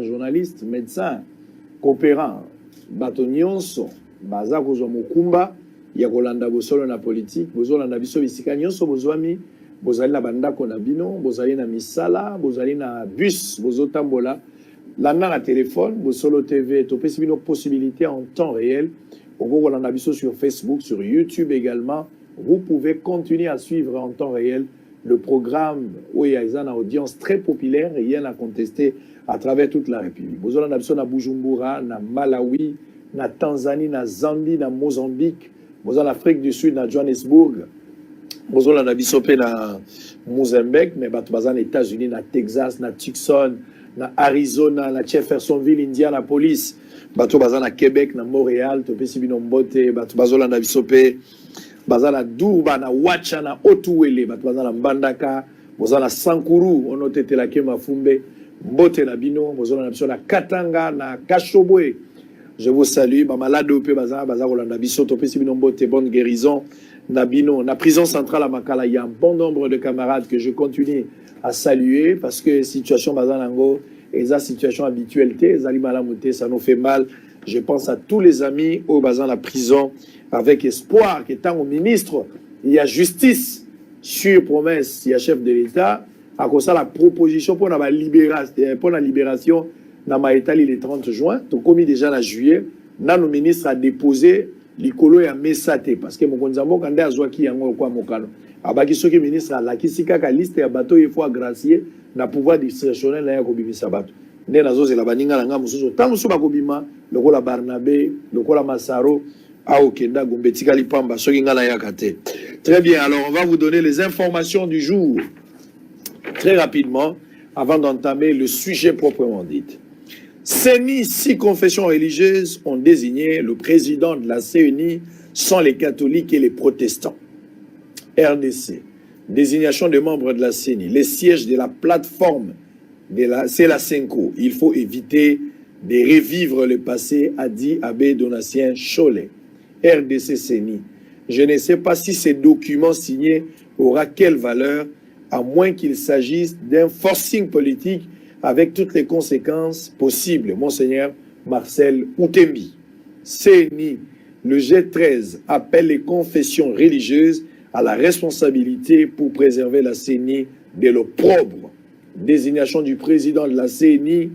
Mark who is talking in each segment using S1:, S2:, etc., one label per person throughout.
S1: journalistes, médecins, coopérants, bato nyonso, baza kozwa mokumba, ya kolanda bosolo na politique, bozolanda biso bisika nyonso bozwami, bozali na bandako na bino, bozali na misala, bozali na bus, bozotambola, landa na téléphone, bosolo TV, topesi bino possibilité en temps réel, kolanda biso sur Facebook, sur YouTube également, vous pouvez continuer à suivre en temps réel le programme où il y a une audience très populaire et il y en a contesté à travers toute la République. Vous avez na Bujumbura, na Malawi, na Tanzanie, na Zambie, na Mozambique, vous avez l'Afrique du Sud, na Johannesburg, vous avez na Mozambique, mais vous avez les États-Unis, na Texas, na Tucson, na Arizona, na Jeffersonville, Indianapolis, vous avez na Québec, na Montréal, vous avez na Bisope, bazala Durba na Wacha na Otuwele bazala Mbandaka bozala Sankuru onotete ke Mafumbe mbote na bino bozala na Katanga na Kashobwe. Je vous salue ba malade pe bazala kolanda biso topesi bino mbote bonne guérison na bino na prison centrale à Makala. Il y a un bon nombre de camarades que je continue à saluer parce que situation bazala ngo et sa situation habitualité zali malamuté ça nous fait mal. Je pense à tous les amis au bazin la prison avec espoir qu'étant au ministre, il y a justice sur promesse, il y a chef de l'État, à cause de la proposition pour la libération dans ma État le 30 juin, donc commis déjà en juillet, nos ministre a déposé l'icolo et a messate parce que mon konzambo quand a zoaki yango kwa mokano abaki soki ministre a la kisika ka liste ya bateau il faut agracier na pouvoir discrétionnel na ya kobimisa bateau nde nazozela baninga na nga mosusu ntango so bakobima lokola Barnabé lokola Masaro Aokenda Gombetika Lipamba soki nga na yakate. Très bien, alors on va vous donner les informations du jour très rapidement avant d'entamer le sujet proprement dit. CENI, 6 confessions religieuses ont désigné le président de la CENI sans les catholiques et les protestants. RDC, désignation des membres de la CENI, les sièges de la plateforme c'est la CENCO. Il faut éviter de revivre le passé, a dit Abbé Donatien Cholet. RDC CENI. Je ne sais pas si ces documents signés aura quelle valeur, à moins qu'il s'agisse d'un forcing politique avec toutes les conséquences possibles. Monseigneur Marcel Outembi. CENI, le G13 appelle les confessions religieuses à la responsabilité pour préserver la CENI de l'opprobre. Désignation du président de la CENI,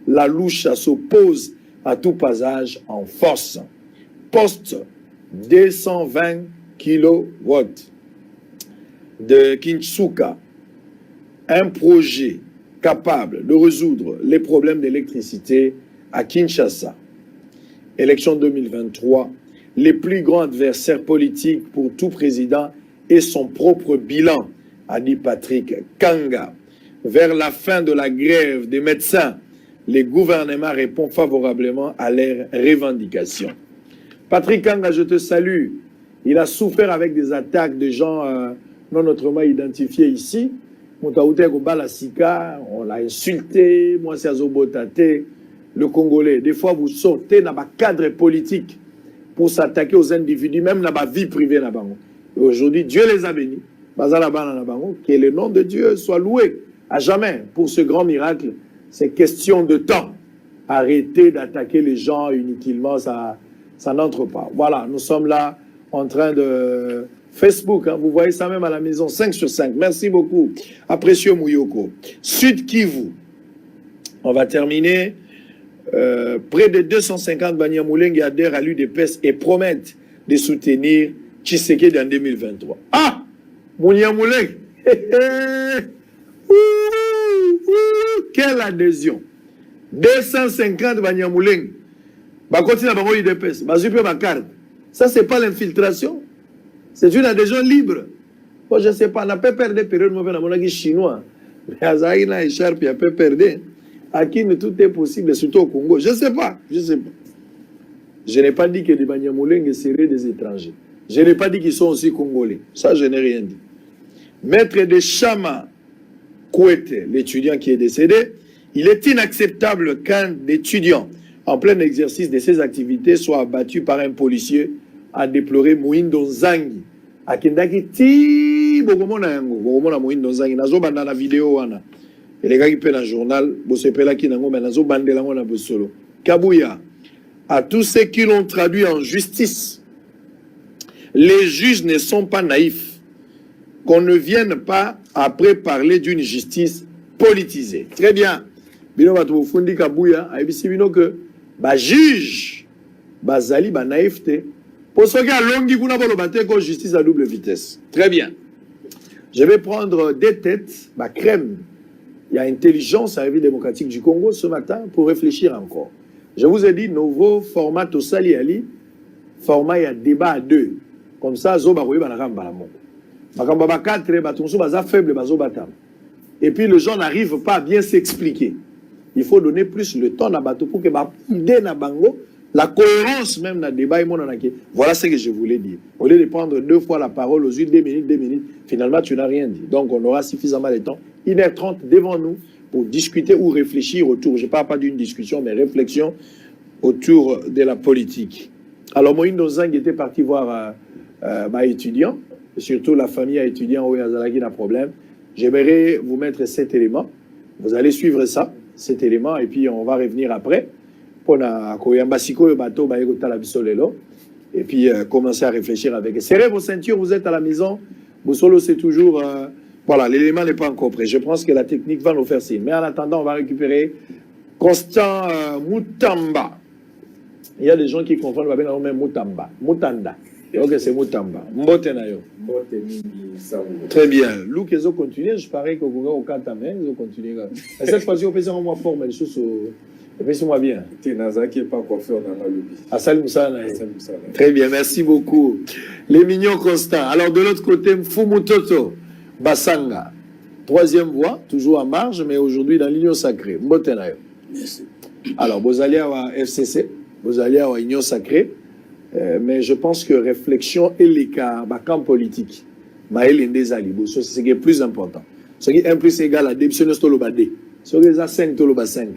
S1: la louche s'oppose à tout passage en force. Poste 220 kW de Kinshasa, un projet capable de résoudre les problèmes d'électricité à Kinshasa. Élection 2023, les plus grands adversaires politiques pour tout président et son propre bilan, a dit Patrick Kanga. Vers la fin de la grève des médecins, les gouvernements répondent favorablement à leurs revendications. Patrick Kanga, je te salue. Il a souffert avec des attaques de gens non autrement identifiés ici. On l'a insulté, moi c'est Azobotate, le Congolais. Des fois, vous sortez dans le cadre politique pour s'attaquer aux individus, même dans la vie privée. Aujourd'hui, Dieu les a bénis. Que le nom de Dieu soit loué à jamais pour ce grand miracle. C'est question de temps. Arrêtez d'attaquer les gens inutilement, ça n'entre pas. Voilà, nous sommes là en train de Facebook, hein, vous voyez ça même à la maison, 5 sur 5. Merci beaucoup. Apprécieux Mouyoko. Sud Kivu. On va terminer. Près de 250 Banyamulenge adhèrent à l'UDPS et promettent de soutenir Tshisekedi en 2023. Ah! Banyamulenge! Quelle adhésion! 250 Banyamulenge. Bah, continue à bango UDPS. Bah, je peux ma carte. Ça, c'est pas l'infiltration. C'est une adhésion libre. Bon, je ne sais pas, on n'a pas perdu période de chinois. Mais Azaïna et Sharp, il n'y a pas perdu. À qui tout est possible, surtout au Congo. Je ne sais pas. Je ne sais pas. Je n'ai pas dit que les Banyamulenge seraient des étrangers. Je n'ai pas dit qu'ils sont aussi congolais. Ça, je n'ai rien dit. Maître de Chama Kouete, l'étudiant qui est décédé, il est inacceptable qu'un étudiant en plein exercice de ses activités soit abattu par un policier, a déploré Moïndo Nzangi. Akendaki ti bokomona yango, bokomona Moïndo Nzangi nazo banda na vidéo wana. Et les gars qui paient dans le journal, Bossepela qui n'ont pas nazo bandelango na Bosolo. Kabouya, à tous ceux qui l'ont traduit en justice, les juges ne sont pas naïfs. Qu'on ne vienne pas après parler d'une justice politisée. Très bien. Bino bato fundi Kabouya, aibisi bino que ba juge bazali ba naïveté. Pour ceux qui ont longi kuna bolo baté ko justice à double vitesse. Très bien. Je vais prendre des têtes, ma crème. Il y a intelligence à la vie démocratique du Congo ce matin pour réfléchir encore. Je vous ai dit, nouveau format Tosali Ali, format il y a débat à deux. Comme ça, Zoba Roui Banakamba la Mongo. Bakamba 4, Batonso Baza faible, Bazo Batam. Et puis les gens n'arrivent pas à bien s'expliquer. Il faut donner plus le temps à Bato pour que l'idée na bango, la cohérence même dans le débat, voilà ce que je voulais dire. Au lieu de prendre 2 fois la parole aux 2 minutes, finalement tu n'as rien dit. Donc on aura suffisamment de temps, 1h30 devant nous, pour discuter ou réfléchir autour, je ne parle pas d'une discussion, mais réflexion autour de la politique. Alors Moïse Nozang était parti voir étudiants, surtout la famille à étudiants où il y a un problème. J'aimerais vous mettre cet élément. Vous allez suivre ça, cet élément, et puis on va revenir après. Et puis commencer à réfléchir avec. Serrez vos ceintures, vous êtes à la maison. Boussolo, c'est toujours. Voilà, l'élément n'est pas encore prêt. Je pense que la technique va nous faire signe. Mais en attendant, on va récupérer Constant Moutamba. Il y a des gens qui confondent même Moutamba. Moutanda. Donc c'est Moutamba. Mbotenayo. Très bien. Lou, qu'ils ont continué. Je parie qu'au Gouga, au Kantamé, ils ont continué. Et cette fois-ci, on peut se rendre forme les choses. Fais-moi bien. Tu n'as pas coiffeur dans la lobby. Assal Moussana. Très bien, merci beaucoup. Les mignons Constant. Alors de l'autre côté, Fumutoto Basanga. 3e voie, toujours en marge, mais aujourd'hui dans l'Union Sacrée. Mbotenayo. Merci. Alors, vous allez à FCC, vous allez à l'Union Sacrée, mais je pense que réflexion et les cas, camp politique, c'est ce qui est plus important. Ce qui est 1 plus égal à 2, c'est ce qui est 5.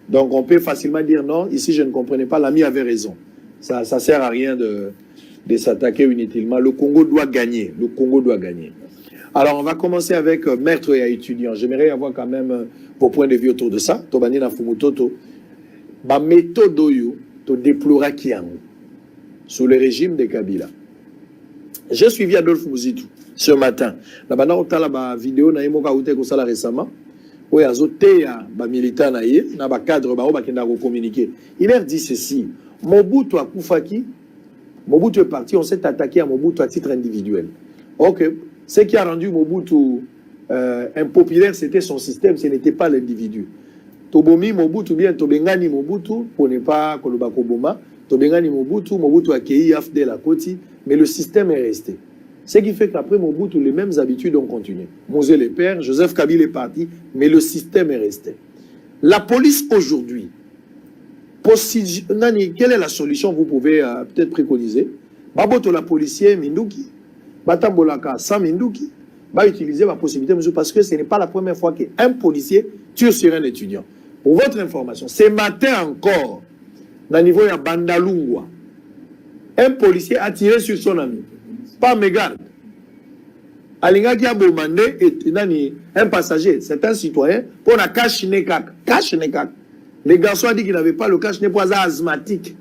S1: Donc on peut facilement dire non, ici je ne comprenais pas, l'ami avait raison. Ça ne sert à rien de s'attaquer inutilement. Le Congo doit gagner. Le Congo doit gagner. Alors on va commencer avec maître et étudiant. J'aimerais avoir quand même vos points de vue autour de ça. Tobani na Fumutoto. Ma méthode to déplora Kiango sous le régime de Kabila. J'ai suivi Adolphe Mouzitou ce matin. Là-bas, on a la vidéo na yemoka ute ko sala récemment. Oui, azoteya ba militant na ye na ba cadre ba bakenda ko communiquer. Il leur dit ceci: Mobutu akufaki, Mobutu est parti, on s'est attaqué à Mobutu à titre individuel. OK, ce qui a rendu Mobutu impopulaire, c'était son système, ce n'était pas l'individu. Tobomi Mobutu bien tobengani Mobutu pour ne pas koloba koboma, tobengani Mobutu, Mobutu a accueilli AFD la Koti, mais le système est resté. Ce qui fait qu'après Mobutu, les mêmes habitudes ont continué. Mosé les pères, Joseph Kabila est parti, mais le système est resté. La police aujourd'hui, quelle est la solution que vous pouvez peut-être préconiser? Baboto la policier Minduki, Batambolaka sans Minduki, va utiliser la possibilité, parce que ce n'est pas la première fois qu'un policier tue sur un étudiant. Pour votre information, ce matin encore, au niveau de Bandalungwa, un policier a tiré sur son ami. Pas mégarde. Alinga qui a bomandé un passager, c'est un citoyen, pour la cache nekak. Cache nekak. Les garçons ont dit qu'il n'avait pas le cache nekak asthmatique.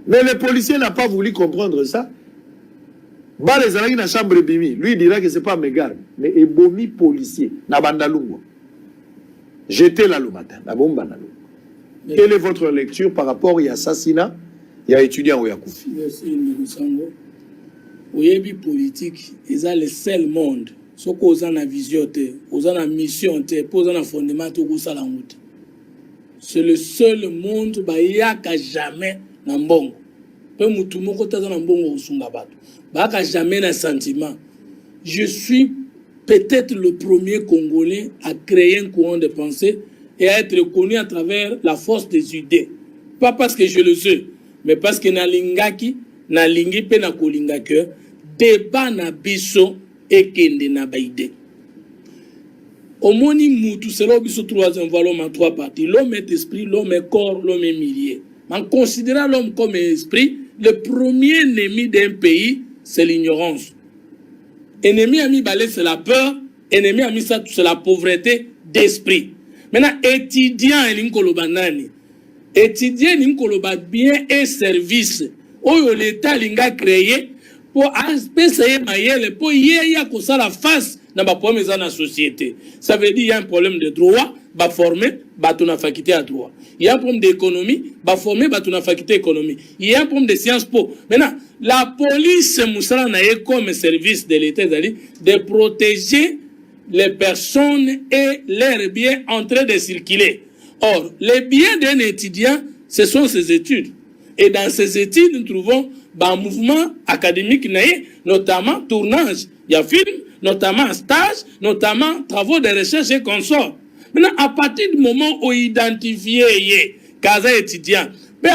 S1: Mais le policier n'a pas voulu comprendre ça. Bah les amis dans la chambre bimi, lui il dira que c'est pas mégarde, mais ebomi policier, na bandalungo. J'étais là le matin, na bomba na. Quelle est votre lecture par rapport à l'assassinat? Il y a étudiant ou Yakoufi.
S2: Merci Ndousango. Oyebi politique, ils ont le seul monde. Ce qu'on a na vision, on a na mission, on a na fondement, on a c'est le seul monde qui a jamais na mbongo. Peu mutumo kota na mbongo usunga bato. Ba jamais na sentiment. Je suis peut-être le premier Congolais à créer un courant de pensée et à être reconnu à travers la force des idées. Pas parce que je le sais, mais parce que na lingaki, na lingi pe na kolingaki, débat na biso et kende na baide. Au moni moutou, c'est là biso 3e voie, l'homme en 3 parties. L'homme est esprit, l'homme est corps, l'homme est milieu. En considérant l'homme comme esprit, le premier ennemi d'un pays, c'est l'ignorance. Ennemi ami balé, c'est la peur. Ennemi ami ça, c'est la pauvreté. d'esprit. Maintenant, étudiant et l'inkoloba nani. Étudier l'inkoloba bien et service. Oyo l'État l'inga créé pour essayer maïel, pour y a la face dans la problème dans la société. Ça veut dire qu'il y a un problème de droit, bah former, bah ton faculté à droit. Il y a un problème d'économie, bah former, bah ton faculté économie. Il y a un problème de sciences po. Maintenant, la police, moussala na comme service de l'État, de protéger les personnes et leurs biens en train de circuler. Or, les biens d'un étudiant, ce sont ses études. Et dans ces études, nous trouvons un mouvement académique, notamment tournage, il y a film, notamment stage, notamment travaux de recherche et consorts. Maintenant, à partir du moment où identifier les étudiants, je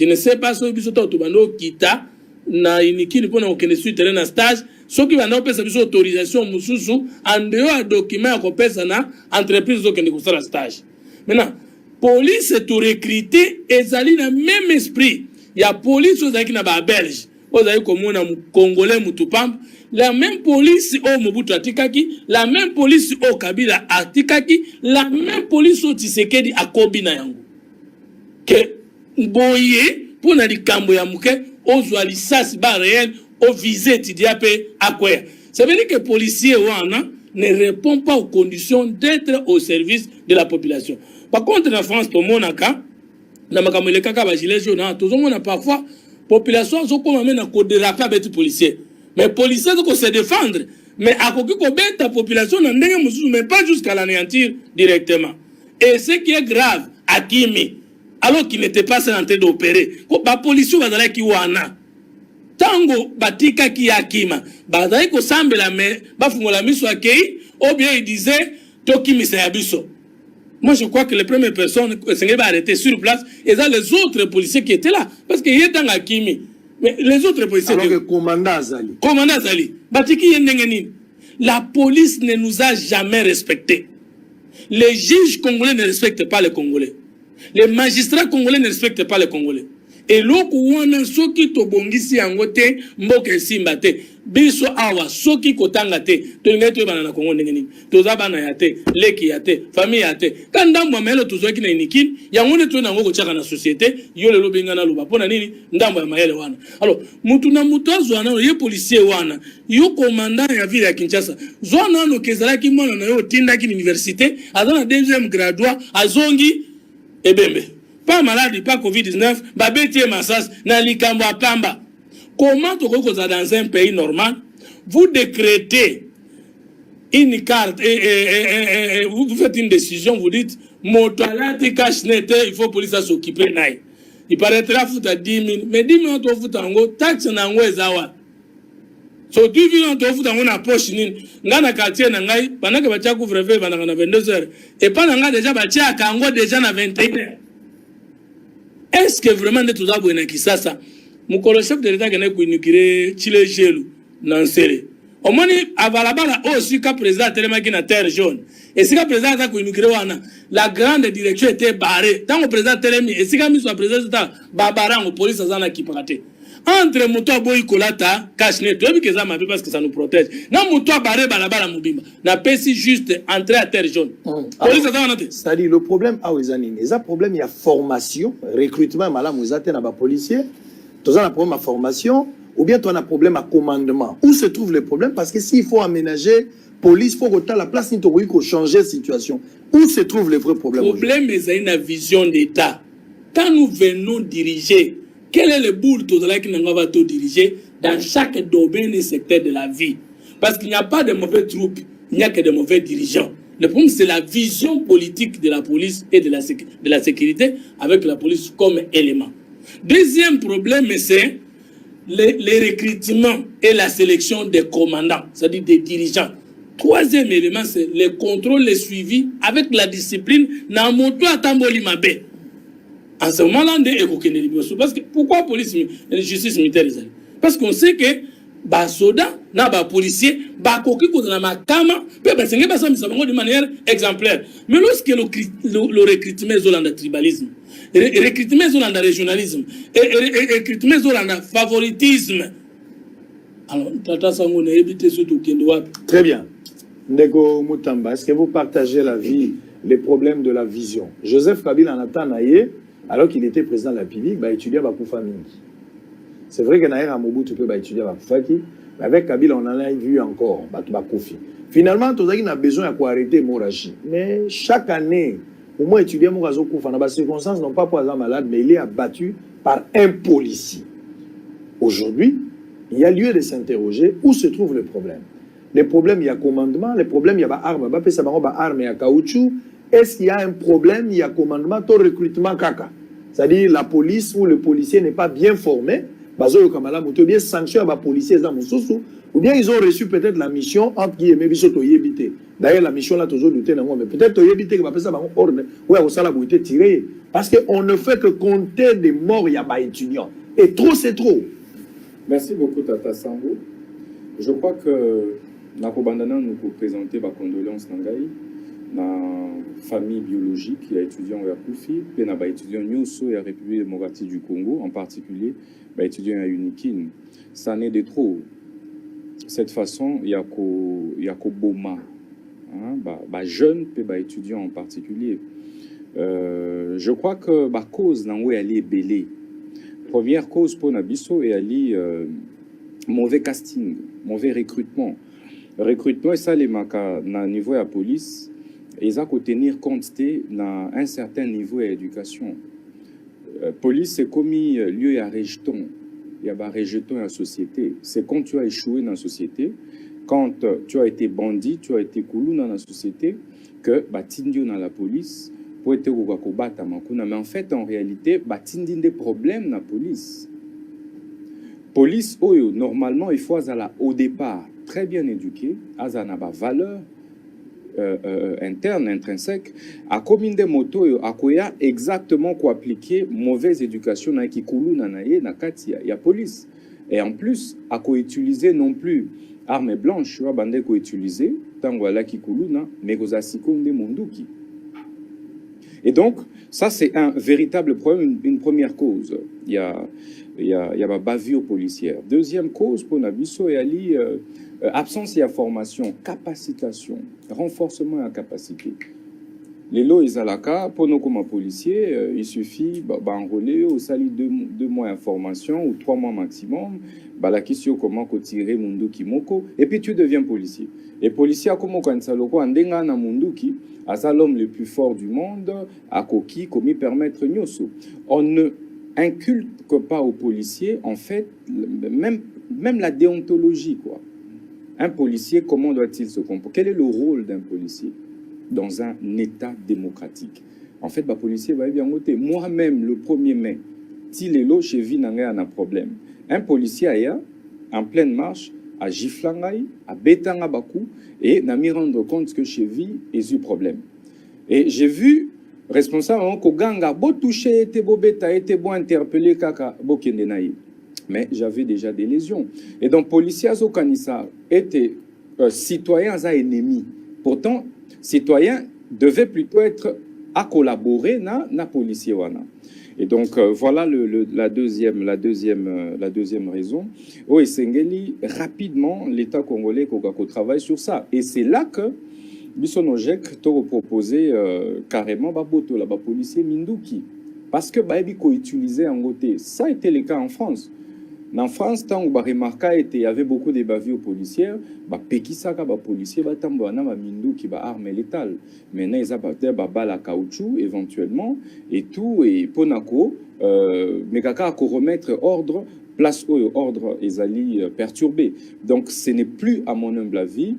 S2: ne sais pas si vous avez kita na inikini pour nous suivre na stage, ceux qui vont faire autorisation en dehors de documents à na entreprise qui ont stage. Maintenant, police est tout recruter et ça dans le même esprit. Il y a police qui na ba belge, aux comme on congolais mutupam, la même police au Mobutu atikaki, la même police au Kabila atikaki, la même police au Tshisekedi akobi na yango. Que boye pour na likambo ya muke ozwa lisasi ba réel au visé étudiapé akwea. Ça veut dire que policier wana ne répond pas aux conditions d'être au service de la population. Par contre, en France, pour mon cas, dans ma caméra, on a parfois population qui sont même à déraper avec les policiers. Mais les policiers doivent se défendre. Mais à côté de la population, mais pas jusqu'à l'anéantir directement. Et ce qui est grave, à Kimi, alors qu'il n'était pas en train d'opérer, la police va dans la Kiwana. Tango batika ki akima bazai ko sambela me bafungola miso akei ou bien il disait toki misayabiso. Moi je crois que les premières personnes qui sont arrêtées sur place et les autres policiers qui étaient là parce que yétan akimi mais les autres policiers
S1: alors que commandant
S2: Azali batiki yendengeni. La police ne nous a jamais respectés. Les juges congolais ne respectent pas les Congolais. Les magistrats congolais ne respectent pas les Congolais. Et l'autre wana soki to bongisi yango te mboke simba te biso awa soki kotanga te to ngeto bana na Kongo ndenge nini toza bana ya te leki ya te famille ya te kanda mwamelo tozoki na inikini yango ne to na ngoko chaka na société yo lelo benga na luba pona nini ndambo ya mayele wana. Alors mutu na mutu azwana ye policier wana yo commandant ya ville ya Kinshasa zwana no kezala ki mwana na yo tinda ki université azana deuxième graduat azongi ebembe. Pas maladie, pas Covid-19, babetier massage, na likambo apamba. Comment tu peux dans un pays normal, vous décrétez une carte et vous faites une décision, vous dites, mon toilette cache net, il faut police s'occuper naï. Il paraîtra foutre à 10 000, mais 10 000 on fout en gros, taxe na ngwe zawa. So 10 000 on fout en gros na poche nini, nga na quartier na ngai, pendant que batia couvre-feu pendant na 22h, et pendant nga déjà batia kango déjà na 21h. Est-ce que vraiment nous avons un Kisasa? Mon chef de l'État qui a inauguré Chile Gelu, Nansere. Au moins, avant la barre, aussi, quand le président Télémaki na terre jaune. Et si le président a inauguré, la grande direction était barrée. Tant que le président Télémi, et si le président était barré, la police a qui partait. Entre Moutoua Boy Kolata, Kachne, tu as vu que ça m'a parce que ça nous protège. Non, Moutoua barré, Balabala Moubimba. N'a pas si juste entrer à terre jaune.
S1: C'est-à-dire, le problème, le problème, il y a formation, recrutement, madame, vous êtes un policier, tu as un problème à formation, ou bien tu as un problème à commandement. Où se trouve le problème? Parce que s'il faut aménager, police, il faut que tu aies la place, il faut changer la situation. Où se trouve le vrai problème?
S2: Le problème, c'est une vision d'État. Quand nous venons diriger, quel est le bout que nous va diriger dans chaque domaine et secteur de la vie? Parce qu'il n'y a pas de mauvais troupes, il n'y a que de mauvais dirigeants. Le problème, c'est la vision politique de la police et de la sécurité avec la police comme élément. Deuxième problème, c'est les recrutements et la sélection des commandants, c'est-à-dire des dirigeants. Troisième élément, c'est le contrôle, le suivi avec la discipline. En ce moment-là, parce que pourquoi police et justice militaire? Parce qu'on sait que les soldats, les policiers, de manière exemplaire. Mais lorsque le recrutement est dans le tribalisme, le recrutement est dans le régionalisme, et le recrutement est dans le favoritisme, alors, Tata Sango n'a évité ce tout.
S1: Très bien. Ndeko Mutamba, est-ce que vous partagez la vie, les problèmes de la vision? Joseph Kabila en attend naïe, alors qu'il était président de la République, bah étudier à Bakoufa Mingi. C'est vrai que naïe à Mobutu peut étudier à Bakoufa qui, mais avec Kabila on en a vu encore Bakoufi. Finalement, tout ça qui a besoin de arrêter Morachi. Mais chaque année, au moins étudier Morazo Koufa, dans des circonstances non pas pour un malade, mais il est abattu par un policier. Aujourd'hui, il y a lieu de s'interroger où se trouve le problème. Les problèmes, il y a commandement, les problèmes, il y a armes, il y a caoutchouc. Est-ce qu'il y a un problème, il y a commandement, ton recrutement caca? C'est-à-dire la police ou le policier n'est pas bien formé, ou bien sanction à la policier, ou bien ils ont reçu peut-être la mission entre guillemets, d'ailleurs la mission là, toujours douté, mais peut-être tiré. Parce qu'on ne fait que compter des morts, il y a pas étudiants. Et trop, c'est trop.
S3: Merci beaucoup, Tata Sambo. Je crois que na kobandana nous pour présenter ma condoléance nangai na famille biologique qui a étudiant à Koufi, puis na ba étudiant Nyoso et à République démocratique du Congo, en particulier ba étudiant à Unikin. Ça n'est de trop. Cette façon, il y a ko boma, ba jeune puis ba étudiant en particulier. Je crois que ba cause nango elle est belée. Première cause pour Nabiso et Ali mauvais casting, mauvais recrutement. Recrutement et ça les maka na niveau de la police, ils ont tenir compte dans un certain niveau d'éducation. Police c'est comme lieu à rejeton, il y a un rejeton à la société. C'est quand tu as échoué dans la société, quand tu as été bandit, tu as été koulou dans la société, que batindio dans la police pour être combattre makuna. Mais en fait, en réalité, batindi des problèmes dans la police. Police, normalement, il faut au départ très bien éduqué, azana ba valeur interne, intrinsèque, à combien de motos, à quoi exactement quoi appliquer mauvaise éducation na kikulu na naye na katia ya police. Et en plus, à quoi utiliser non plus armes blanches, bande quoi utiliser tant voilà kikulu na mais aux asikonde munduki. Et donc, ça c'est un véritable problème, une première cause. Il y a ma bavure policière. Deuxième cause pour Nabiso et Ali, absence et formation, capacitation, renforcement à capacité. Les lots ils alaka pour nous comme policiers, il suffit enrôler au sali 2 mois de formation ou 3 mois maximum. La question comment tirer munduki moko et puis tu deviens policier. Et policier comment quand ça loko andenga na munduki à l'homme le plus fort du monde à koki comme permettre nyoso. On ne inculque pas aux policiers en fait même la déontologie quoi. Un policier comment doit-il se comporter? Quel est le rôle d'un policier dans un état démocratique? En fait, policier va bien noter. Moi-même, le 1er mai, si les lots chez Vinanga a un problème, un policier aya, en pleine marche, à Giflangaï, à Betanga Bakou, et n'a mis rendre compte que chez Vi, il y a eu problème. Et j'ai vu, responsable, que Ganga, beau touché, était beau bêta, était beau interpellé, kaka, beau kendenaï. Mais j'avais déjà des lésions. Et donc, policiers au Kanissa étaient citoyens à ennemis. Pourtant, citoyens devaient plutôt être à collaborer na policier wana. Et donc voilà la deuxième raison. Oh Sengeli rapidement l'État congolais travaille sur ça. Et c'est là que Bissonojek t'a proposé carrément baboto la policier Minduki parce que baebi ko utilisé en côté. Ça a été le cas en France. En France, tant où il y avait beaucoup de bavures policières, Pekisaka policier tamboana mindu qui arme létale. Maintenant ils ont balle à caoutchouc éventuellement et tout et ponako mais kaka ko remettre ordre place au ordre et ali perturbé. Donc ce n'est plus à mon humble avis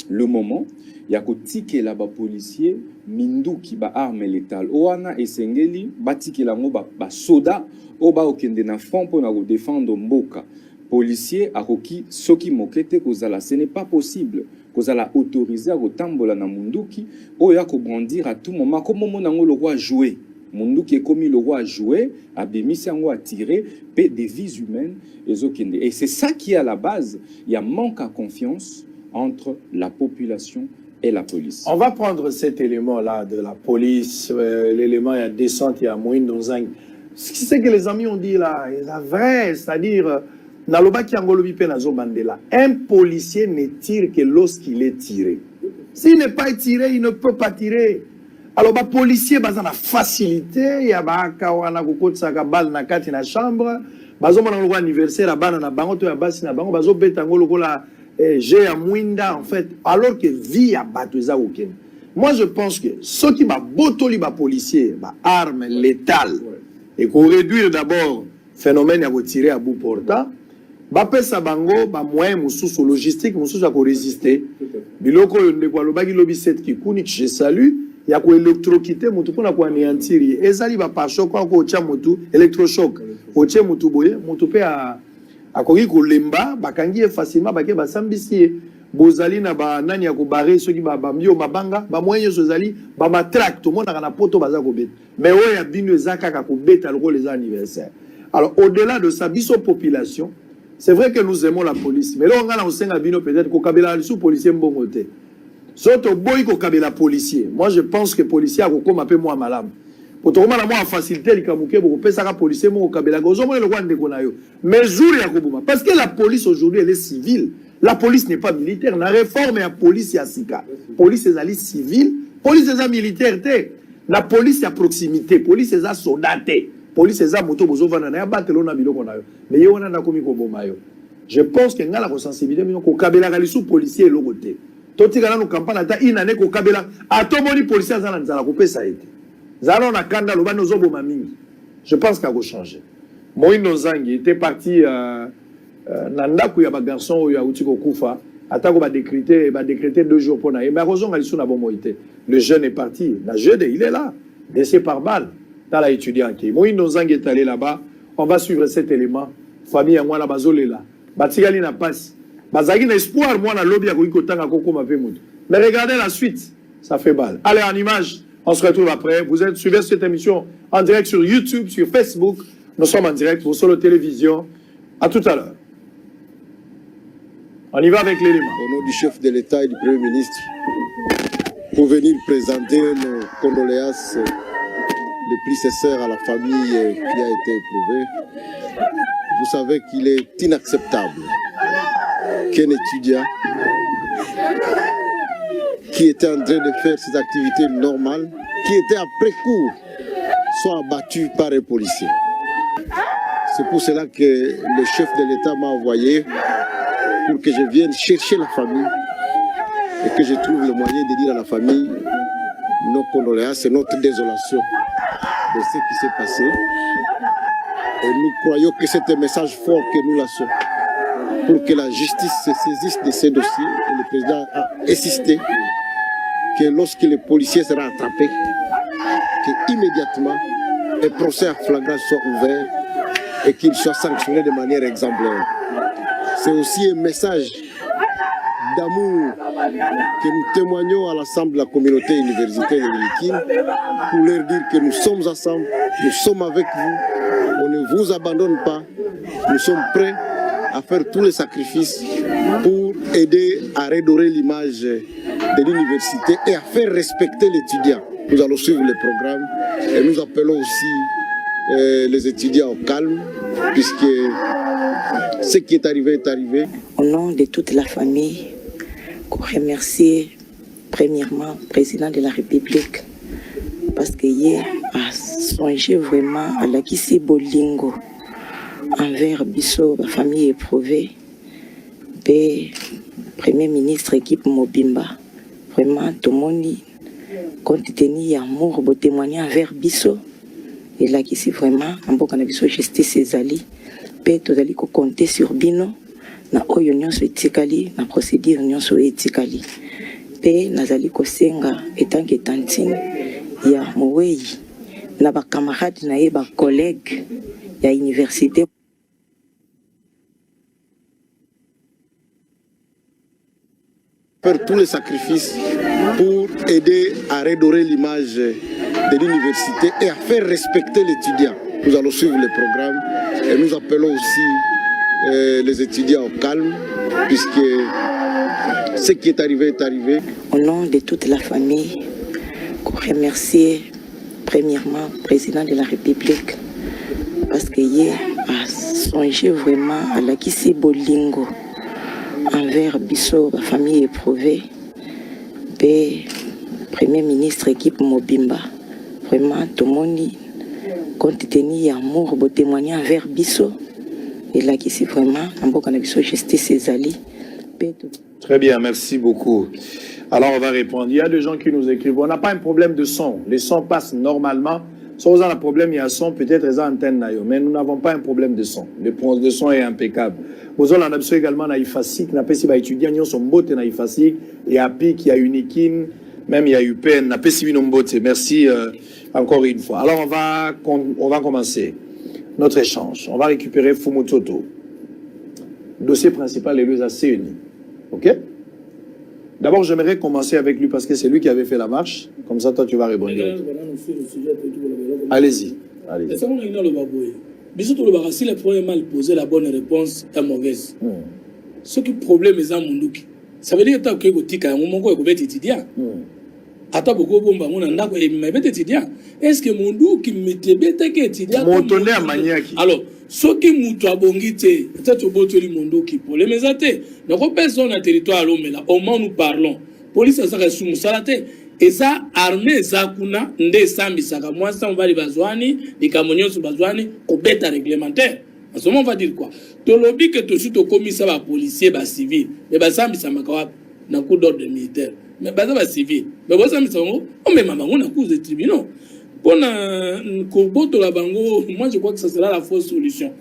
S3: le moment il y a ko tike la policier mindu qui arme létale. Oana et Sengeli batike la ngo soda oba okende na fond pour na défendre mboka policier akoki soki mokete kozala ce n'est pas possible kozala autorisé à kotambola na munduki oya ko brandir à tout moment comme monango le roi jouer munduki est commis le roi jouer abimisi yango a tirer pe des vies humaines ezokende et c'est ça qui est à la base il y a manque à confiance entre la population et la police.
S1: On va prendre cet élément là de la police l'élément il y a descente il y a moyenne dans un ce qui c'est que les amis ont dit là, c'est vrai, c'est-à-dire, un policier ne tire que lorsqu'il est tiré. S'il n'est pas tiré, il ne peut pas tirer. Alors, les policiers, ils ont la facilité, il y a des balle na kati na chambre, ils ont un anniversaire, ils ont un bango, ils ont un j'ai à Mwinda, en fait, alors que vie à Batouza Ouken. Moi, je pense que ceux qui ont les policiers, les armes létales, et qu'on réduire d'abord le phénomène à tirer à bout portant, bape sa bango ba moyen mususu logistique mususu ko résister biloko ndeko alobaki lobi set kikuni je salue ya ko électrocuter mutu pona ko anéantir ezali ba pa choc ko tia mutu électrochoc o tia mutu boye mutu pe a akoki ko lemba bakangi facilement bake basambisi bozali na ba nani ya ko barrer soki ba mbio mabanga ba moyen zozali ba matraque to mona na poto baza ko beta mais oyo ya bino ezaka ka ko beta loko les anniversaires. Alors au-delà de ça biso population. C'est vrai que nous aimons la police, mais là, on a un bino peut-être qu'au Kabila, sous policier mbongote. Surtout, boy qu'au Kabila policier. Moi, je pense que policier a beaucoup m'appelle moi malam. Pour tout le monde, moi, facilité, les kamouké, beaucoup plus ça policier, moi, au Kabila, gozomo, le roi de Konayo. Mais jour, ya kobouma. Parce que la police aujourd'hui, elle est civile. La police n'est pas militaire. La réforme est la police, ya sika. Police, c'est la civile. Police, c'est la militaire. La police, c'est à proximité. Police, c'est la soldate. Police eza moto bozo vana na batelo na biloko na yo mais yo wana na komi ko boma yo. Je pense que ngala ko sensibilité mino ko kabela kali sous policier eloko te to tika na campagne ta inane ko kabela atomoni policier za na nzala ko pesa ete zalo na kanda lo bano zo boma mingi. Je pense qu'a ko changer. Moïno Zangi était parti na ndaku ya ba garçon ya uti ko kufa atako ba décréter 2 jours pour na et mais raison ali sous na bomo ite. Le jeune est parti, la jeune il est là blessé par balle. Dans la étudiante qui moi Nozang est allé là-bas, on va suivre cet élément famille à moi la bazole là batigali na passe bazagi na espoir moi na lobby à ko tanga koko ma pe mutu mais regardez la suite ça fait balle. Allez en image on se retrouve après. Vous êtes suivez cette émission en direct sur YouTube, sur Facebook, nous sommes en direct sur la télévision. À tout à l'heure. On y va avec l'élément
S4: au nom du chef de l'État et du Premier ministre pour venir présenter nos condoléances le plus sincère à la famille qui a été éprouvée. Vous savez qu'il est inacceptable qu'un étudiant qui était en train de faire ses activités normales, qui était après cours, soit abattu par un policier. C'est pour cela que le chef de l'État m'a envoyé pour que je vienne chercher la famille et que je trouve le moyen de dire à la famille nos condoléances et notre désolation de ce qui s'est passé. Et nous croyons que c'est un message fort que nous lançons pour que la justice se saisisse de ces dossiers. Et le président a insisté que lorsque le policier sera attrapé, qu'immédiatement un procès à flagrance soit ouvert et qu'il soit sanctionné de manière exemplaire. C'est aussi un message d'amour que nous témoignons à l'ensemble de la communauté universitaire de Lilikine pour leur dire que nous sommes ensemble, nous sommes avec vous, on ne vous abandonne pas, nous sommes prêts à faire tous les sacrifices pour aider à redorer l'image de l'université et à faire respecter l'étudiant. Nous allons suivre le programme et nous appelons aussi les étudiants au calme puisque ce qui est arrivé est arrivé.
S5: Au nom de toute la famille, remercier premièrement le président de la République parce qu'il a songé vraiment à la Kisi Bolingo envers Bisso, la famille éprouvée, et Premier ministre équipe Mobimba. Vraiment, tout le monde, compte tenu amour, pour témoigner envers Bisso, et là Kisi vraiment, en bon Bisso justice ezali, et tout ali ko compter sur Bino. Na oyo nyonso etikali na procédure nyonso etikali pe nazali kosenga etanke tantine ya Mowei na ba camarades na ye ba collègues ya université
S4: faire tous les sacrifices pour aider à redorer l'image de l'université et à faire respecter l'étudiant. Nous allons suivre le programme et nous appelons aussi les étudiants au calme, puisque ce qui est arrivé est arrivé.
S5: Au nom de toute la famille, remercier premièrement le président de la République parce qu'il a songé vraiment à la Kisi Bolingo envers Bisso, la famille éprouvée, P, Premier ministre équipe Mobimba. Vraiment, tout le monde, compte tenu amour, beau témoigner envers Bisso. Et là, qui c'est vraiment, en bon cannabiso, justice ses alliés.
S1: Très bien, merci beaucoup. Alors, on va répondre. Il y a des gens qui nous écrivent. On n'a pas un problème de son. Les sons passent normalement. Si on a un problème, il y a un son, peut-être les antennes, mais nous n'avons pas un problème de son. Le point de son est impeccable. Vous avez l'adaptation également à IFASIC. N'a pas si va étudier, nous sommes beaux à IFASIC. Il y a PIC, il y a Unikin, même il y a UPN. N'a pas si nous sommes merci encore une fois. Alors, on va commencer notre échange. On va récupérer Fumutoto. Dossier principal est le CENI. OK? D'abord, j'aimerais commencer avec lui parce que c'est lui qui avait fait la marche. Comme ça, toi, tu vas répondre. Allez-y. Allez-y.
S2: Si le premier mal posé, la bonne réponse est mauvaise. Ce qui est problème est Mundouki. Ça veut dire que tu as un moment où tu es étudiant. Ata beaucoup de bomba, on a un étudiant. Est-ce que Mundouki m'était bête étudiant? Alors, ce qui m'a abongité, peut-être au tu Mundouki pour les mesate. Donc, personne n'a territoire mais là, au moins nous parlons. Police a sa sous salate. Et ça, armée, ça, kuna, nde sambi, saka, moi, ça, on va les bazouani, les camonions sur bazouani, qu'on bête réglementaire. En ce moment, on va dire quoi? Tu lobby que tu suis au commissaire, bah, policier, bah, civil. Mais bah, sambi, ça m'a quand dans coup d'ordre militaire. Mais bah, ça va civil. Mais bah, sambi, ça va, oh, mais maman, on a cause de tribunaux. Pour un koboto la bango, moi, je crois que ça sera la fausse solution.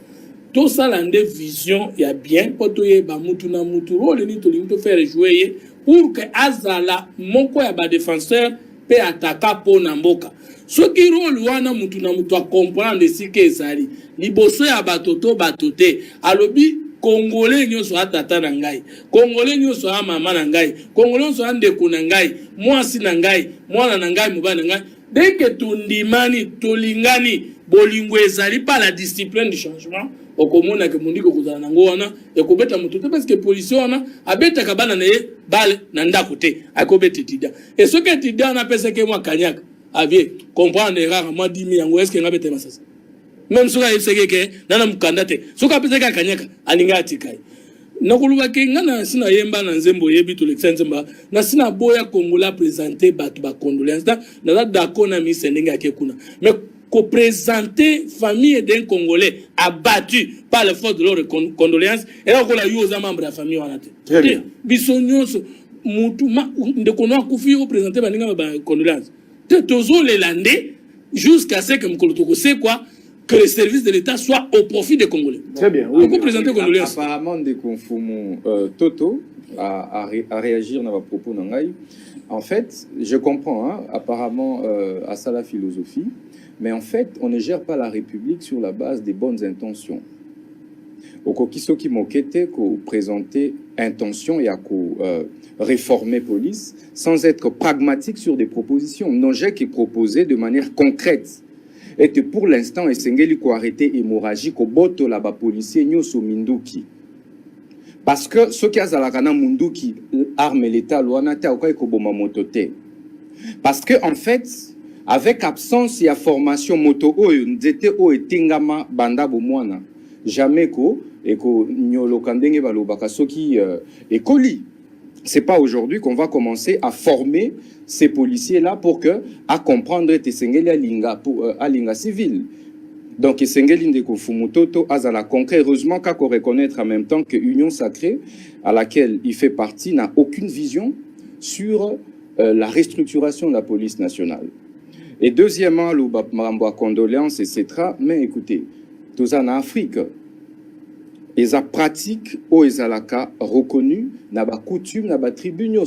S2: Tout ça, la vision, il y a bien, pour toi, bah, moutuna, mouturo, les nids, tu faire jouer, pour que Azala, mon quoi, ba défenseur, peut attaquer pour Namboka. Ce qui rôle, wana mutuna mutu à comprendre ce qui est sali. Liboso ya batoto batote. Alobi, Congolais nyo so atata nangai. Congolais nyo so mama nangai. Congolais so ndeko nangai. Mwasi nangai. Mwana nangai, muba nangai. Dès que tundimani, tolingani, bolingo ezali pas la discipline du changement. Okomona ke mundiko kuzana nango wana ekobeta mututo parce que police wana abeta kabana naye bale na ndako te akobeta tida et ce que tida na pesa ke mwa kanyaka avie comprendre rare moi 10 000 yango est-ce que ngabeta masasa même soka yeseke ke nana mukanda te soka pesa ka kanyaka aninga atikai nakuluba ke ngana sina yemba na nzembo yebi to lexenzemba na sina boya kongola présenter batu ba condoléances na d'accord na mi sendenga ke kuna mais qu'on présenter famille d'un Congolais abattu par les forces de l'ordre de condoléances et là on a eu aux membres de la famille on a été bisognos mutu de kono kufi au présenter baninga ba condoléances tozo les landais jusqu'à ce que mkolotoko c'est quoi que les services de l'État soient au profit des Congolais.
S1: Très bien. Oui,
S3: on présenter condoléances. Apparemment des confumo Toto à réagir dans vos propos nangai. En fait, je comprends hein, apparemment à ça la philosophie. Mais en fait, on ne gère pas la République sur la base des bonnes intentions. Au kokiso qui moquette, qu'on présenter intention et à réformer police sans être pragmatique sur des propositions. Non, j'ai qui proposé de manière concrète. Et que pour l'instant, et sengeli ko arrêter hémorragie ko boto la ba policier nyoso minduki. Parce que ce qui a zalakana munduki arme l'État loana te akoy ko boma motote. Parce que en fait, avec absence et formation moto oyo nzete o etingama banda bomwana jamais ko eko nyolo kandenge balobaka soki ekoli. C'est pas aujourd'hui qu'on va commencer à former ces policiers là pour que à comprendre te sengeli alinga pour alinga civil. Donc sengeli ndeko fumutoto azala concret heureusement qu'à reconnaître en même temps que Union Sacrée à laquelle il fait partie n'a aucune vision sur la restructuration de la police nationale. Et deuxièmement, le Marambo condoléances, etc. Mais écoutez, tout ça en Afrique, ils ont pratique ou ils ont reconnu, n'a pas coutume, n'a pas tribune.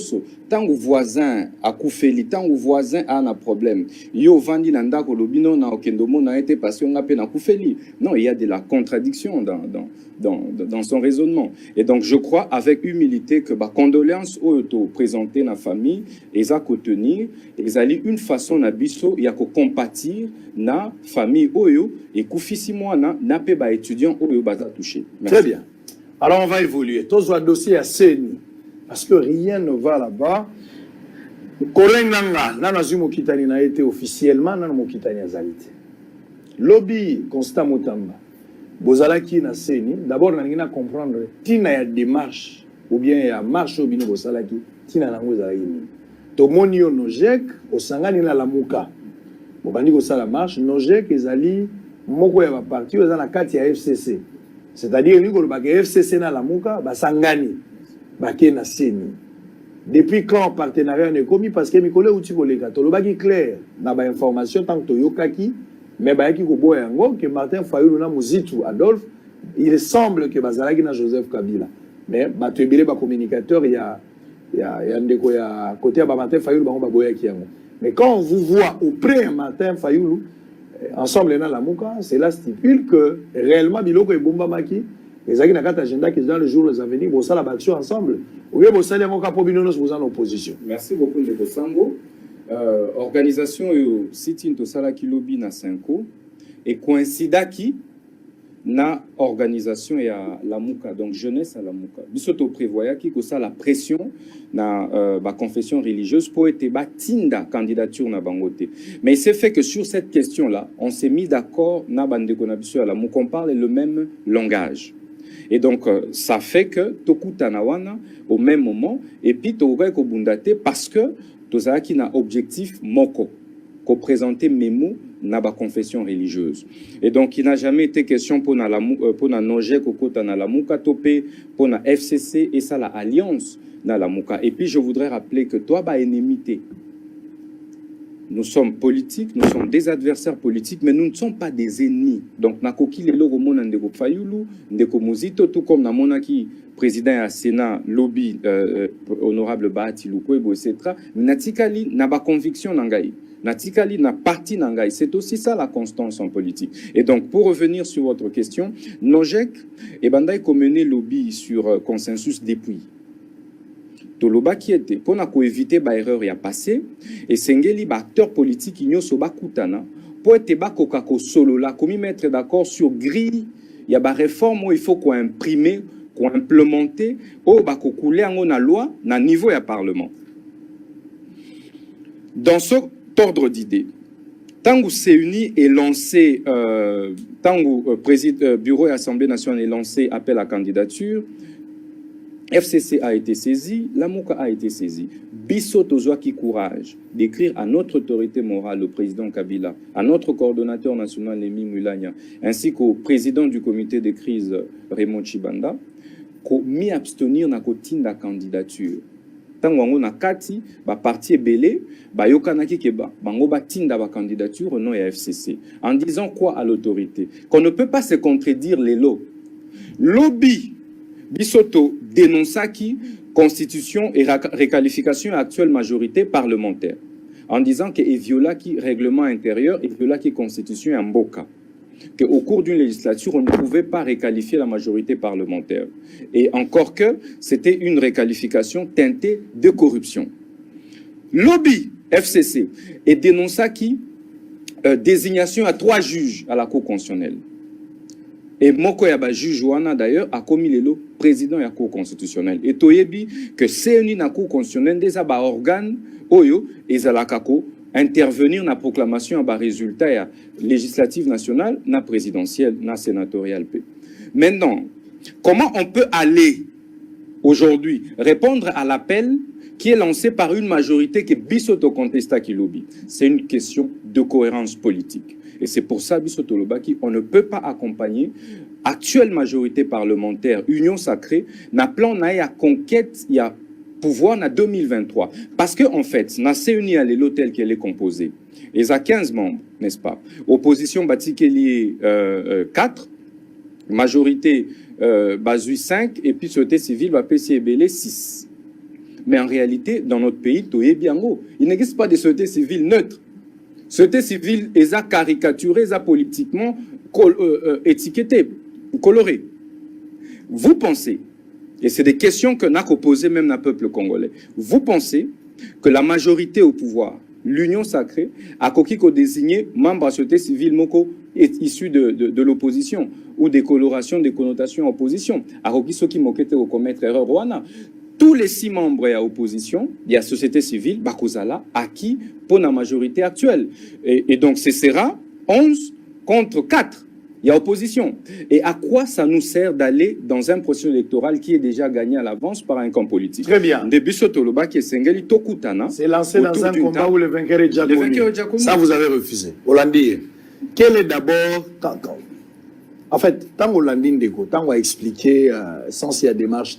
S3: Tant que voisin a coufeli, tant que voisin a un problème. Yo vandi nanda kolobino na okendomo na été passé on a peine à coufeli. Non, il y a de la contradiction dans son raisonnement. Et donc je crois avec humilité que bah condoléances au présenter na famille, ils a tenir, ils allaient une façon na biso, il y a ko compatir na famille oyo et koufisi moi na pe ba étudiant oyo baza touché.
S1: Très bien. Alors on va évoluer. Tous un dossier à CENI. Parce que rien ne va là-bas. Korenganga, nana zumo kitani na été officiellement, nana mo kitani azalité. Lobby Constant Mutamba. Bozalaki na CENI. D'abord, na comprendre tina ya démarche ou bien ya marche au bino bozalaki tina nango zalaki. tomoni yo Nojek osangani na Lamuka bobandi kosala marche Nojek ezali moko ya baparti oyo eza na kati ya FCC, c'est-à-dire ni kolobaka FCC na Lamuka basangani bake na seni. Depuis quand partenariat ne komi parce que mikolo uti koleka tolobaki clair na ba information tant que toyokaki mais bayaki koboya yango que Martin Fayulu na Muzitu Adolphe il semble que bazalaki na Joseph Kabila mais bato ebele ba communicateur ya ndeko ya côté ya Martin Fayulu bango baboyaki yango. Mais quand on vous voit auprès de Martin Fayulu ensemble dans Lamuka, cela stipule que réellement biloko ebomba maki ezaki na kata agenda qui dans les jours à venir bon ça la action ensemble ou bien bon ça les moka pobinono vous en opposition.
S3: Merci beaucoup Ndeko Sango. Organisation yo sitting to sala ki lobby na 5 et coïncidaki na organisation ya Lamuka, donc jeunesse à Lamuka. Bisoto prévoya ki ko ça la pression na ba confession religieuse pour être batinda candidature na bangote. Mais il s'est fait que sur cette question là, on s'est mis d'accord na bandeko na biso à Lamuka, on parle le même langage. Et donc, ça fait que Tokutanawana, au même moment, et puis Toga Kobundate, parce que Tozaki n'a objectif moko, qu'on présentait Memo na ba confession religieuse. Et donc, il n'a jamais été question pour na Noje Kokota na Lamuka, Topé, pour na FCC, et ça, la alliance na Lamuka. Et puis, je voudrais rappeler que toi, ba ennemité. Nous sommes politiques, nous sommes des adversaires politiques, mais nous ne sommes pas des ennemis. Donc, nakoki lelo romona ndeko Fayulu, ndeko Muzito, tout comme namona ki président à Sénat, lobby, honorable Bahati Lukwebo, etc. Natikali n'a pas conviction nangai. Natikali n'a parti nangai. C'est aussi ça la constance en politique. Et donc, pour revenir sur votre question, Nojek et Bandai mené lobby sur consensus depuis. Toloba qui était pour éviter ba erreur ya passé et sengeli ba acteur politique nyoso ba kutana pour être ba kokako solo la comme mettre d'accord sur grille ya ba réforme où il faut qu'on imprimer qu'on implémenter au ba kokoulé en na loi na niveau ya parlement. Dans ce ordre d'idée, Tangu CEUNI est lancé Tangu bureau et assemblée nationale est lancé appel à candidature. FCC a été saisi, Lamuka a été saisi. Bisso Tozoaki courage d'écrire à notre autorité morale, le président Kabila, à notre coordonnateur national Emi Mulanya, ainsi qu'au président du comité de crise Raymond Chibanda, qu'on m'y abstenir na kotinda candidature. Tango na kati ba parti belé ba yokanaki ke bango ba tinda ba candidature au nom de FCC en disant quoi à l'autorité qu'on ne peut pas se contredire les lots. Lobby Bisoto dénonçaki constitution et réqualification actuelle majorité parlementaire en disant que viola qui règlement intérieur et viola qui constitution en boka, que au cours d'une législature on ne pouvait pas réqualifier la majorité parlementaire et encore que c'était une réqualification teintée de corruption. Lobby FCC et dénonçaki désignation à 3 juges à la Cour constitutionnelle. Et Moko Yaba juge Wana d'ailleurs a commis le lot président de la Cour constitutionnelle. Et Toyebi que c'est une Cour constitutionnelle des organes Oyo et Zalakako intervenir dans la proclamation à résultat législatif national, na présidentiel, na sénatorial. Maintenant, comment on peut aller aujourd'hui répondre à l'appel qui est lancé par une majorité qui est bisoto contesta qui lobby? C'est une question de cohérence politique. Et c'est pour ça, bisoto lobaki, on ne peut pas accompagner actuelle majorité parlementaire, union sacrée, na plan na ya conquête, il y a pouvoir en 2023. Parce que, en fait, na CEUNI à l'hôtel qu'elle est composée. Et ça 15 membres, n'est-ce pas? Opposition Batikeli 4, majorité Bazui 5, et puis société civile va PCBL 6. Mais en réalité, dans notre pays, tout est bien haut. Il n'existe pas de société civile neutre. Société civile est caricaturée, est politiquement étiquetée, colorée. Vous pensez, et c'est des questions que n'a posées même le peuple congolais, vous pensez que la majorité au pouvoir, l'union sacrée, a désigné membre de la société civile moko issu de l'opposition ou des colorations, des connotations opposition, a ceux qui moquaient au commettre erreur Rwanda. Tous les 6 membres à opposition, il y a société civile, Bakozala, acquis pour la majorité actuelle. Et donc, ce sera 11 contre 4. il y a opposition. Et à quoi ça nous sert d'aller dans un processus électoral qui est déjà gagné à l'avance par un camp politique?
S1: Très bien.
S3: C'est
S1: lancé dans un combat où le vainqueur est déjà connu. Ça, vous avez refusé. Hollandais, quel est d'abord... En fait, tant Hollandais, tant on va expliquer sans s'il y a démarche,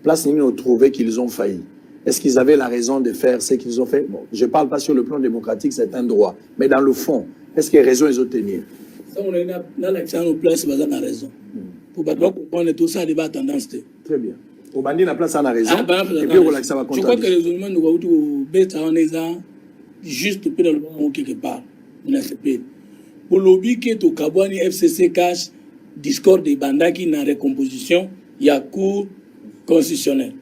S1: place nous trouver qu'ils ont failli. Est-ce qu'ils avaient la raison de faire ce qu'ils ont fait? Bon, je ne parle pas sur le plan démocratique, c'est un droit. Mais dans le fond, est-ce qu'il y a raison ils ont tenu?
S2: Ça, on est dans l'action en place, on a raison. Pour comprendre tout ça, il y a tendance.
S1: Très bien. Au bandit, la place, on a raison. Et puis, on ça va
S2: je crois que les raisonnements nous ont juste dans le moment quelque part. Pour lobby qui est au Kabouani FCC cache discours des bandaki dans la recomposition, il y a cours constitutionnel.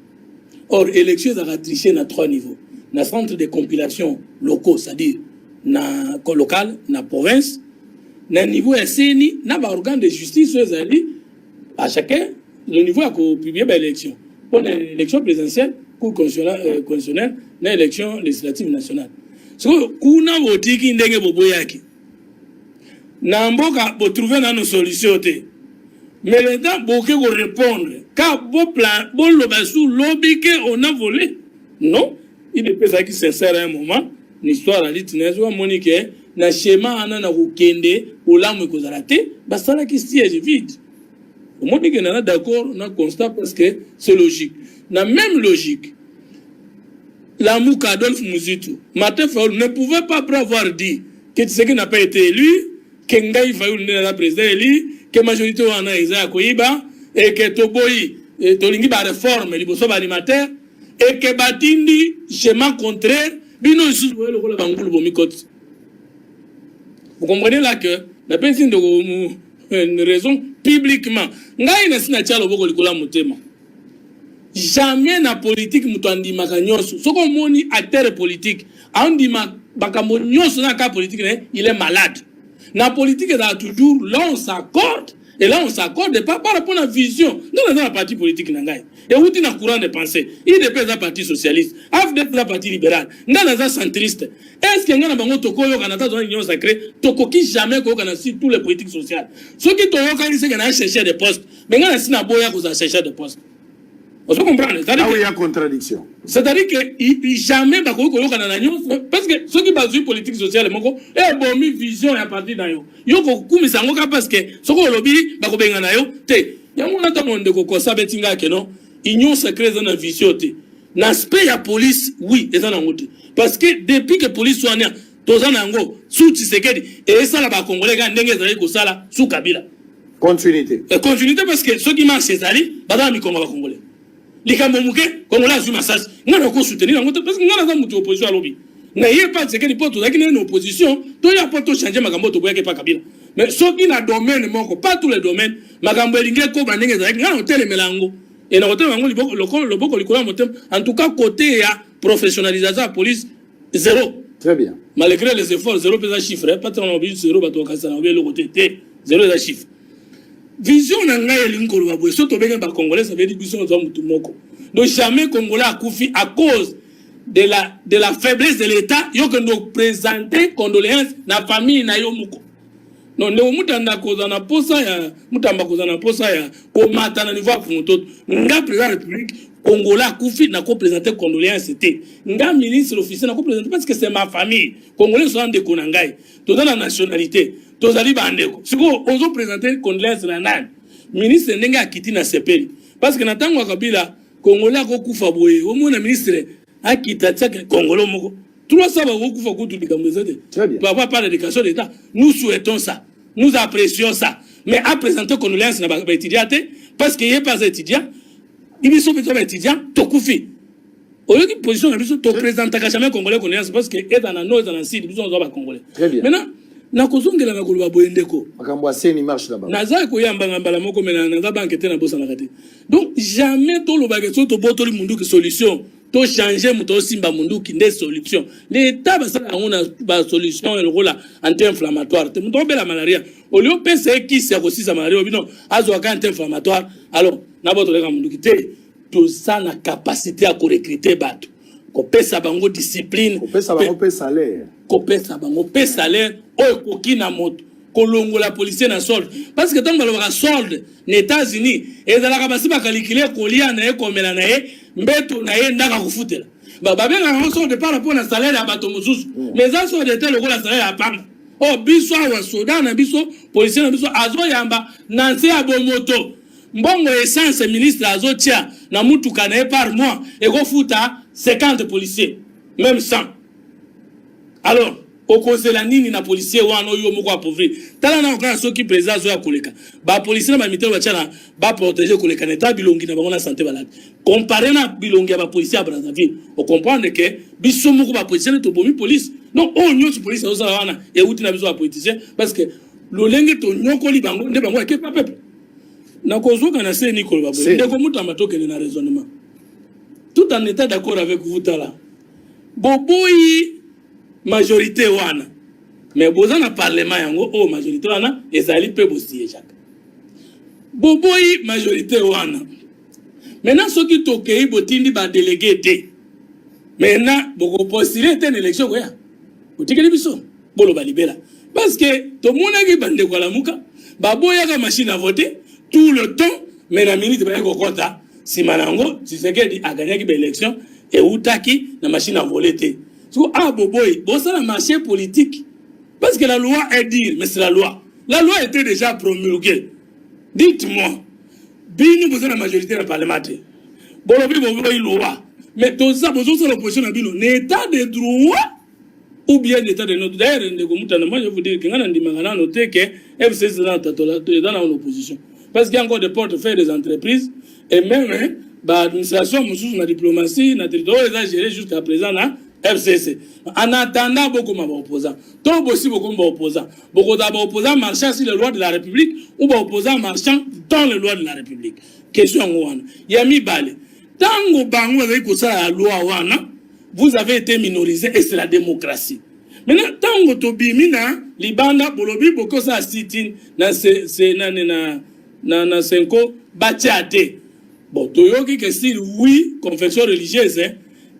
S2: Or, l'élection est triché à 3 niveaux. Dans le centre de compilation locaux, c'est-à-dire dans le local, dans la province, dans le niveau SNI, dans l'organe de justice, à chacun, le niveau a publié l'élection. Pour l'élection présidentielle, cours constitutionnel, dans l'élection législative nationale. Ce que nous avons voté, qui est boboyaki. Namboka, vous trouvez dans nos solutions. Mais le temps, vous répondre. Car vos plans, vos lobasous, lobby on a volé. Non, il est peut-être qui s'insère à un moment. L'histoire a dit, Monique, na schéma, na rukende, ou là, vous avez raté, bah ça là qui siège vide. Monique est d'accord, on a constat parce que c'est logique. La même logique, la Mouka Adolphe Mouzitu, Martin Faoul ne pouvait pas avoir dit que Tshisekedi n'a pas été élu, que Ngaï Faoul n'est pas président élu, que la majorité en a Isaac Koyiba, et que Toboyi, Tolingi ba réforme, Liboso alimentaire, et que Batindi, schéma contraire, bino ici, le rôle de Bomikot. Vous comprenez là que la personne de une raison publiquement. Ngaï n'a pas de beaucoup de mutema. Jamais na politique mutuandi makanyoso. Ce qu'on moni acteur politique, andi makamonyos na ka politique, il est malade. Na politique là toujours là on s'accorde et là on s'accorde pas par rapport à la vision. Dans la partie politique nangai. Et où tu na courant de pensée. Il dépend de la partie socialiste, AFD la partie libérale. Dans la centriste. Est-ce qu'il y a un bango toko yo kanata dans l'union sacrée toko qui jamais ko kana si tous les politiques sociales. Ceux qui to yo kan c'est kana chercher des postes. Mais ngana si na boya ko za chercher des postes. Vous comprenez?
S1: Ah oui, il y a contradiction.
S2: C'est-à-dire que jamais parce que ceux qui basent sur politique sociale, ils ont mis vision à partir d'un yo. Yo ko kumisango parce que ce que lobby ba ko benga na yo te. Ya mona ta monde ko ko sabetinga ke no. Union secrète dans la vision te. L'aspect ya police oui, et ça na ngote. Parce que depuis que police soit nia, tozana ngo sous Tshisekedi et ça là ba congolais ga ndenge za ko sala sous Kabila.
S1: Continuité.
S2: Continuité parce que ceux qui marchent chez Ali, ba da mi kongo ba congolais. Likambo muke kongola azui masasi ngana ko soutenir ngo parce que ngana za mutu opposition alobi na yé pas c'est que les potes là qui est en opposition to ya poto changer makambo to boyake pa Kabila mais ceux qui na domaine moko pas tous les domaines makambo elinge ko bandenge za ngana hôtel melango et na hôtel mango le boko likola motem en tout cas côté ya professionnalisation la police zéro.
S1: Très bien.
S2: Malgré les efforts zéro pesa chiffre pas tant on zéro bato kasa na le côté T zéro la chiffre. Vision na ngai elingo lo boye soto benga ba congolais ça veut dire vision za mutu moko. Donc jamais congolais a koufi à cause de la faiblesse de l'état yo que nous présenter condoléances na famille na yo muko. Non le mutanda koza na posa ya mutamba koza na posa ya ko mata na niveau pour nga président de la République congolais a koufi na ko présenter condoléances c'était nga ministre officiel na ko présenter parce que c'est ma famille congolais sont de konangai to dans la nationalité tozali bandeko siko ozo présenter condoléances na nani ministre ndenga akiti na sepeli parce que na tango Kabila congolais ko kufa boye o mona ministre akita tsaka congolais moko 300 ba ko kufa kutu likamezete papa par l'éducation d'état nous souhaitons ça nous apprécions ça mais à présenter condoléances na ba étudiant parce que yé pas étudiant il sont pas étudiant to kufi au lieu de position na biso to présenter jamais congolais condoléances parce que est dans la nord dans la sud biso on va congolais maintenant na kozongela na koloba boyendeko
S1: makambo aseni marche là-bas
S2: naza ko yamba ngambala moko mena naza banque te na bosa na kate donc jamais to loba ke to botoli mundu ki solution to changer muto simba mundu ki nde solution l'état ba sala ngona ba solution le rôle anti-inflammatoire te muto bela malaria au lieu penser qui c'est aussi sa malaria bino azo ka anti-inflammatoire alors na botole ka mundu ki te to ça na capacité à recruter bato ko pesa bango discipline
S1: ko pesa bango salaire
S2: kopesa bango pe salaire oyo koki na moto kolongola policier na solde parce que tant balobaka solde na États-Unis ezalaka basi bakalikile kolia na ye komela na ye mbeto na ye ndaka kufutela babengaka solde par rapport na salaire ya bato mosusu mais eza solde te lokola salaire ya pamba o biso awa soda na biso policier na biso azoyamba na nse ya bomoto mbongo essence ministre azotia na mutuka na ye par mois ekofuta 50 policiers même 100 alors okozela nini na policier wana oyo moko appauvrir tala na okana soki président zo ya koleka ba policier na ba militaire ba tchala ba protéger koleka na ta bilongi na bango na santé balade comparé na bilongi ya ba policier à Brazzaville on comprendre que biso moko ba policier to bomi police non o nyoti police oza wana e uti na biso ba politicien parce que lolenge to nyokoli bango nde bango ke pa peuple na kozoka na se Nicole babo ndeko mutu amatoke na raisonnement tout en état d'accord avec vous tala boboyi majorité wana mais boza na parlement yango o majorité wana ezali pe bosie jaka boboyi majorité wana maintenant soki tokei botindi ba délégué te maintenant boko postuler te élection koya otikeli biso bolo balibela parce que to monaki bande ko lamuka baboya ka machine à voter tout le temps mais la minute ba ko kota simanango Tshisekedi a gagné ki élection et utaki na machine à voter. So, ah, boboy, bon, ça, le marché politique. Parce que la loi est dire, mais c'est la loi. La loi était déjà promulguée. Dites-moi, bien nous avons la majorité dans le Parlement. Bon, boboy, loi. Mais tout ça, vous avez l'opposition à Bino. L'état de droit ou bien l'état de notre. D'ailleurs, moi, je vous dis que nous avons noté que FCC est dans l'opposition. Parce qu'il y a encore des portefeuilles des entreprises et même l'administration, la diplomatie, la territoire, ils ont géré jusqu'à présent là. FCC. En attendant beaucoup d'opposants. Tant aussi beaucoup d'opposants. Beaucoup d'opposants marchant sur les lois de la République ou d'opposants marchant dans les lois de la République. Question wana. Yami Bale. Tant que bango avec la loi wana, vous avez été minorisé et c'est la démocratie. Maintenant, tant que tobimina, libanda bolobi boko sa sitin na na senko batiate. Bon, toyoki que si oui, confession religieuse, hein.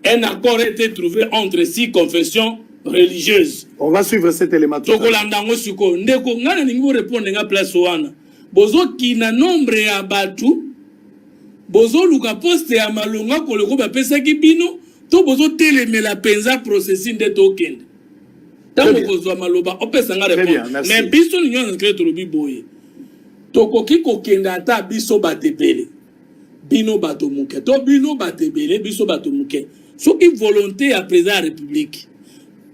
S2: Un accord a été trouvé entre 6 confessions religieuses.
S1: On va suivre cet élément.
S2: Tokolandango suko ndeko ngana ningo répondre nga place wana. Bozo kina nombre ya batu. Bozo luka poste ya malonga koleko ba pesa ki bino to bozo telemela penza processing de token. Tango bozo maloba opesa nga répondre. Mais biso ninyo nzikre to lobi boye. Tokoki kokenda ata biso batepele. Bino bato muke. To bino batebele biso bato muke. Ce qui volonté à président de la République,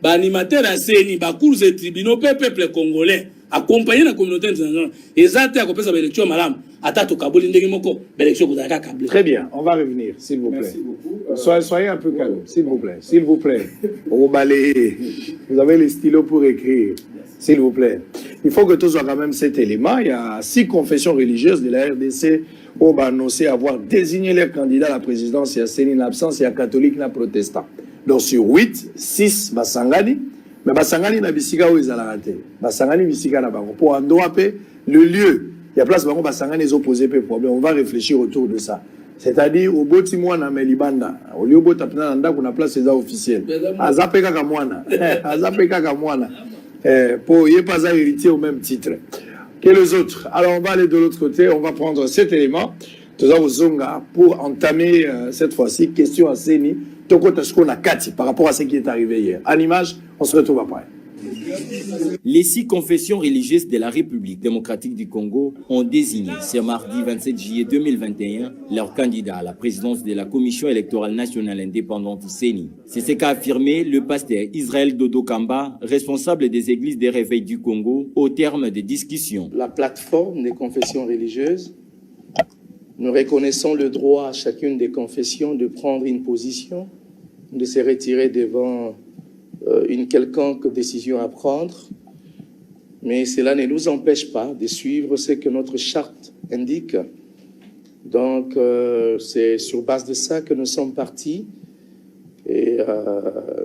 S2: animateur à CENI, cours et tribunaux, peuple congolais, accompagné la communauté internationale, et ça a coupé sa élection, madame, à Tato Kaboul, l'élection vous a câblé.
S1: Très bien, on va revenir, s'il vous plaît.
S3: Merci beaucoup.
S1: Soyez un peu calme, s'il vous plaît. S'il vous plaît. Vous balayez. Vous avez les stylos pour écrire. S'il vous plaît. Il faut que tous soient quand même cet élément. Il y a 6 confessions religieuses de la RDC où on va annoncer avoir désigné leurs candidats à la présidence. Il y a Sénine absence, il y a catholique, il y a protestant. Donc sur 8, 6, Basangani. Mais Basangani n'a bisika où ils ont raté. Basangani bisika n'a pas. Pour Andouapé, le lieu, il y a place où Basangani est opposé pour problème. On va réfléchir autour de ça. C'est-à-dire, au boti mwana melibanda, au lieu bota pena nanda qu'on a place des officiels. Azapeka kamwana. Azapeka kamwana. Pour y pas à hériter au même titre que les autres. Alors on va aller de l'autre côté, on va prendre cet élément pour entamer cette fois-ci question à Séni par rapport à ce qui est arrivé hier. En image, on se retrouve après.
S6: Les 6 confessions religieuses de la République démocratique du Congo ont désigné ce mardi 27 juillet 2021 leur candidat à la présidence de la Commission électorale nationale indépendante CENI. C'est ce qu'a affirmé le pasteur Israël Dodo Kamba, responsable des églises des réveils du Congo, au terme des discussions.
S7: La plateforme des confessions religieuses, nous reconnaissons le droit à chacune des confessions de prendre une position, de se retirer devant une quelconque décision à prendre, mais cela ne nous empêche pas de suivre ce que notre charte indique. Donc, c'est sur base de ça que nous sommes partis, et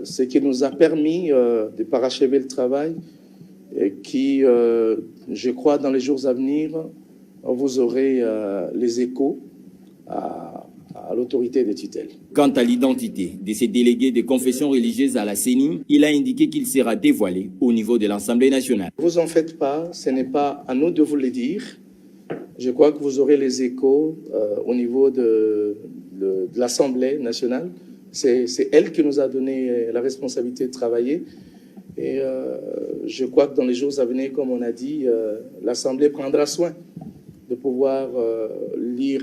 S7: ce qui nous a permis de parachever le travail, et qui, je crois, dans les jours à venir, vous aurez les échos à à l'autorité de tutelle.
S6: Quant à l'identité de ces délégués des confessions religieuses à la CENI, il a indiqué qu'il sera dévoilé au niveau de l'Assemblée nationale.
S7: Ne vous en faites pas, ce n'est pas à nous de vous le dire. Je crois que vous aurez les échos au niveau de l'Assemblée nationale. C'est elle qui nous a donné la responsabilité de travailler. Et je crois que dans les jours à venir, comme on a dit, l'Assemblée prendra soin de pouvoir lire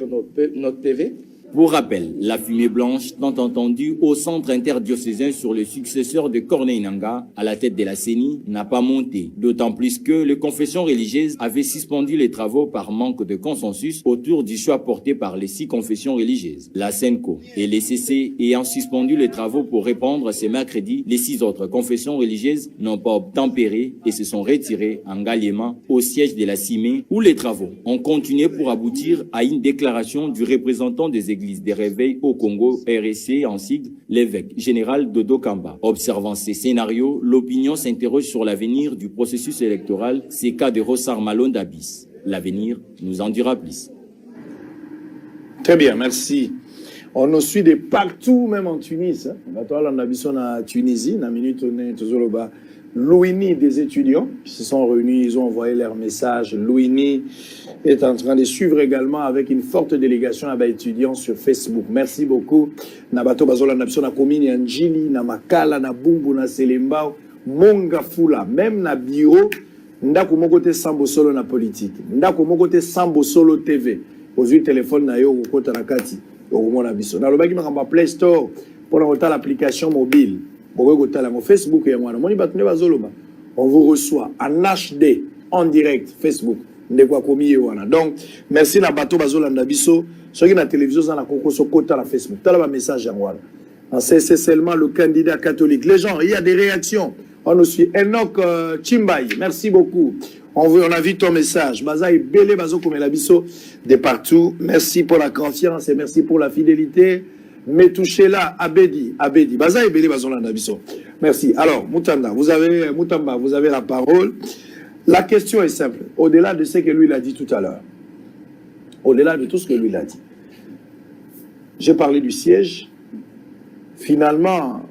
S7: notre PV.
S6: Pour rappel, la fumée blanche tant entendue au centre interdiocésain sur le successeur de Corneille Nangaa à la tête de la CENI n'a pas monté, d'autant plus que les confessions religieuses avaient suspendu les travaux par manque de consensus autour du choix porté par les 6 confessions religieuses. La SENCO et les CC ayant suspendu les travaux pour répondre ce mercredi, les 6 autres confessions religieuses n'ont pas obtempéré et se sont retirées en Galiema au siège de la CIME où les travaux ont continué pour aboutir à une déclaration du représentant des églises des réveils au Congo, RSC en sigle, l'évêque général Dodo Kamba. Observant ces scénarios, l'opinion s'interroge sur l'avenir du processus électoral, ces cas de Rossar Malonda bis. L'avenir nous en dira plus.
S1: Très bien, merci. On nous suit de partout, même en Tunis. On a Tunisie, la minute on est toujours là-bas. L'OINI des étudiants qui se sont réunis, ils ont envoyé leur message. L'OINI est en train de suivre également avec une forte délégation à étudiants sur Facebook. Merci beaucoup. Nabato Bazola Napso na Komini Anjili, na Makala, na Bumbu, na Selembao, Monga Fula, même na bureau, ndako moko te sambo solo na politique. Ndako moko te sambo solo TV. Ozui téléphone na yo kokota na kati, okomona biso. Na lobaki makamba Play Store pour la l'application mobile. Facebook et moi, on vous reçoit en HD, en direct, Facebook. Donc, merci na bateau bazola ndabiso. Ceux qui na télévision, na koko so kota la Facebook. T'as le message en voilà. C'est seulement le candidat catholique. Les gens, il y a des réactions. On nous suit. Enoch Chimbaye, merci beaucoup. On a vu ton message. Bazaï Bele Bazo Komelabiso de partout. Merci pour la confiance et merci pour la fidélité. Mais touchez là, Abedi, Bazaï Bele Bazon Nabiso. Merci. Alors, Moutamba, vous avez la parole. La question est simple. Au-delà de ce que lui a dit tout à l'heure, au-delà de tout ce que lui a dit, j'ai parlé du siège. Finalement,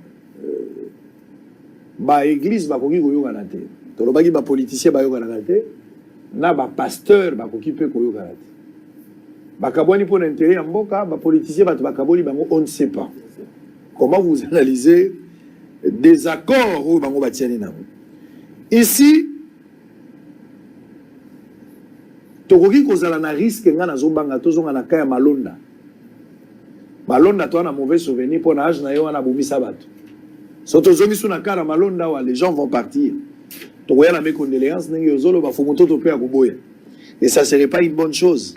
S1: l'église va koki koyo kanate. Tolobaki ba politicien ba yo kanate. Na ba pasteur ba koki pe koyo kanate. Bakaboni pour l'intérêt en boka, ba politicien ba bakaboni bango on ne sait pas. Comment vous analysez des accords ou bango batiani na. Ici, tokoki kozala na risque nga na zobanga tozonga na kaya Malonda. Malonda to na mauvais souvenir pour na âge na yo na bomisa bato. Soto zongi suna kara Malonda wa les gens vont partir. Tokoya na mes condoléances ndenge yozolo ba fomoto to pe akuboya. Et ça serait pas une bonne chose.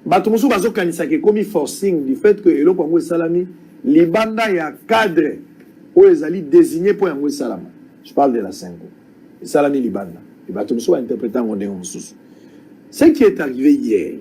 S1: Bato musu bazo kanisa ke komi forcing du fait que eloko ngo salami libanda ya cadre o ezali désigné pour yango salama. Je parle de la Sengo. Salami libanda. Et bato musu ba interprétant ngo ndenge mususu. Ce qui est arrivé hier.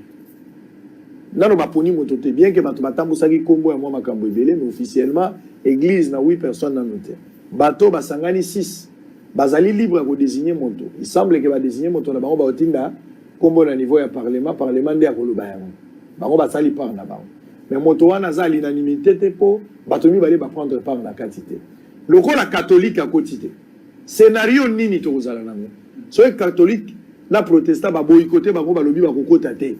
S1: Nano baponi motote bien que bato batambusaki kombo ya mwa makambo ebele mais officiellement église na 8 personnes na noté. Bato basangani 6. Bazali libre ko désigner moto. Il semble que ba désigner moto na bango ba otinda kombo na niveau ya parlement nde akoloba yango. Bango basali part na bango. Mais moto wana za l'unanimité te po bato mi bale ba prendre part na quantité. Loko la catholique à quotité. Scénario nini to kozala nango. Soy catholique na protestant ba boycotter bango ba lobi ba kokota te.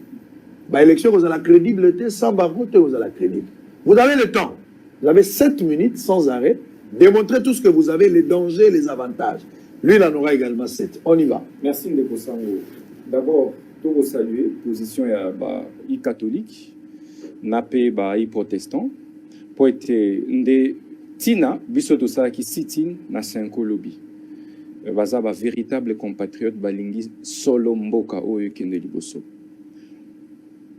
S1: Ba élection kozala crédible te sans ba vote kozala crédible. Vous avez le temps. Vous avez 7 minutes sans arrêt. Démontrez tout ce que vous avez, les dangers, les avantages. Lui, il en aura également 7. On y va.
S3: Merci Ndeko Sango. D'abord, tout saluer position catholique, napé protestant, pour être nde tina biso ça qui sitin na Senko lobby. Baza ba véritable compatriote balingi solo mboka oyo kende liboso.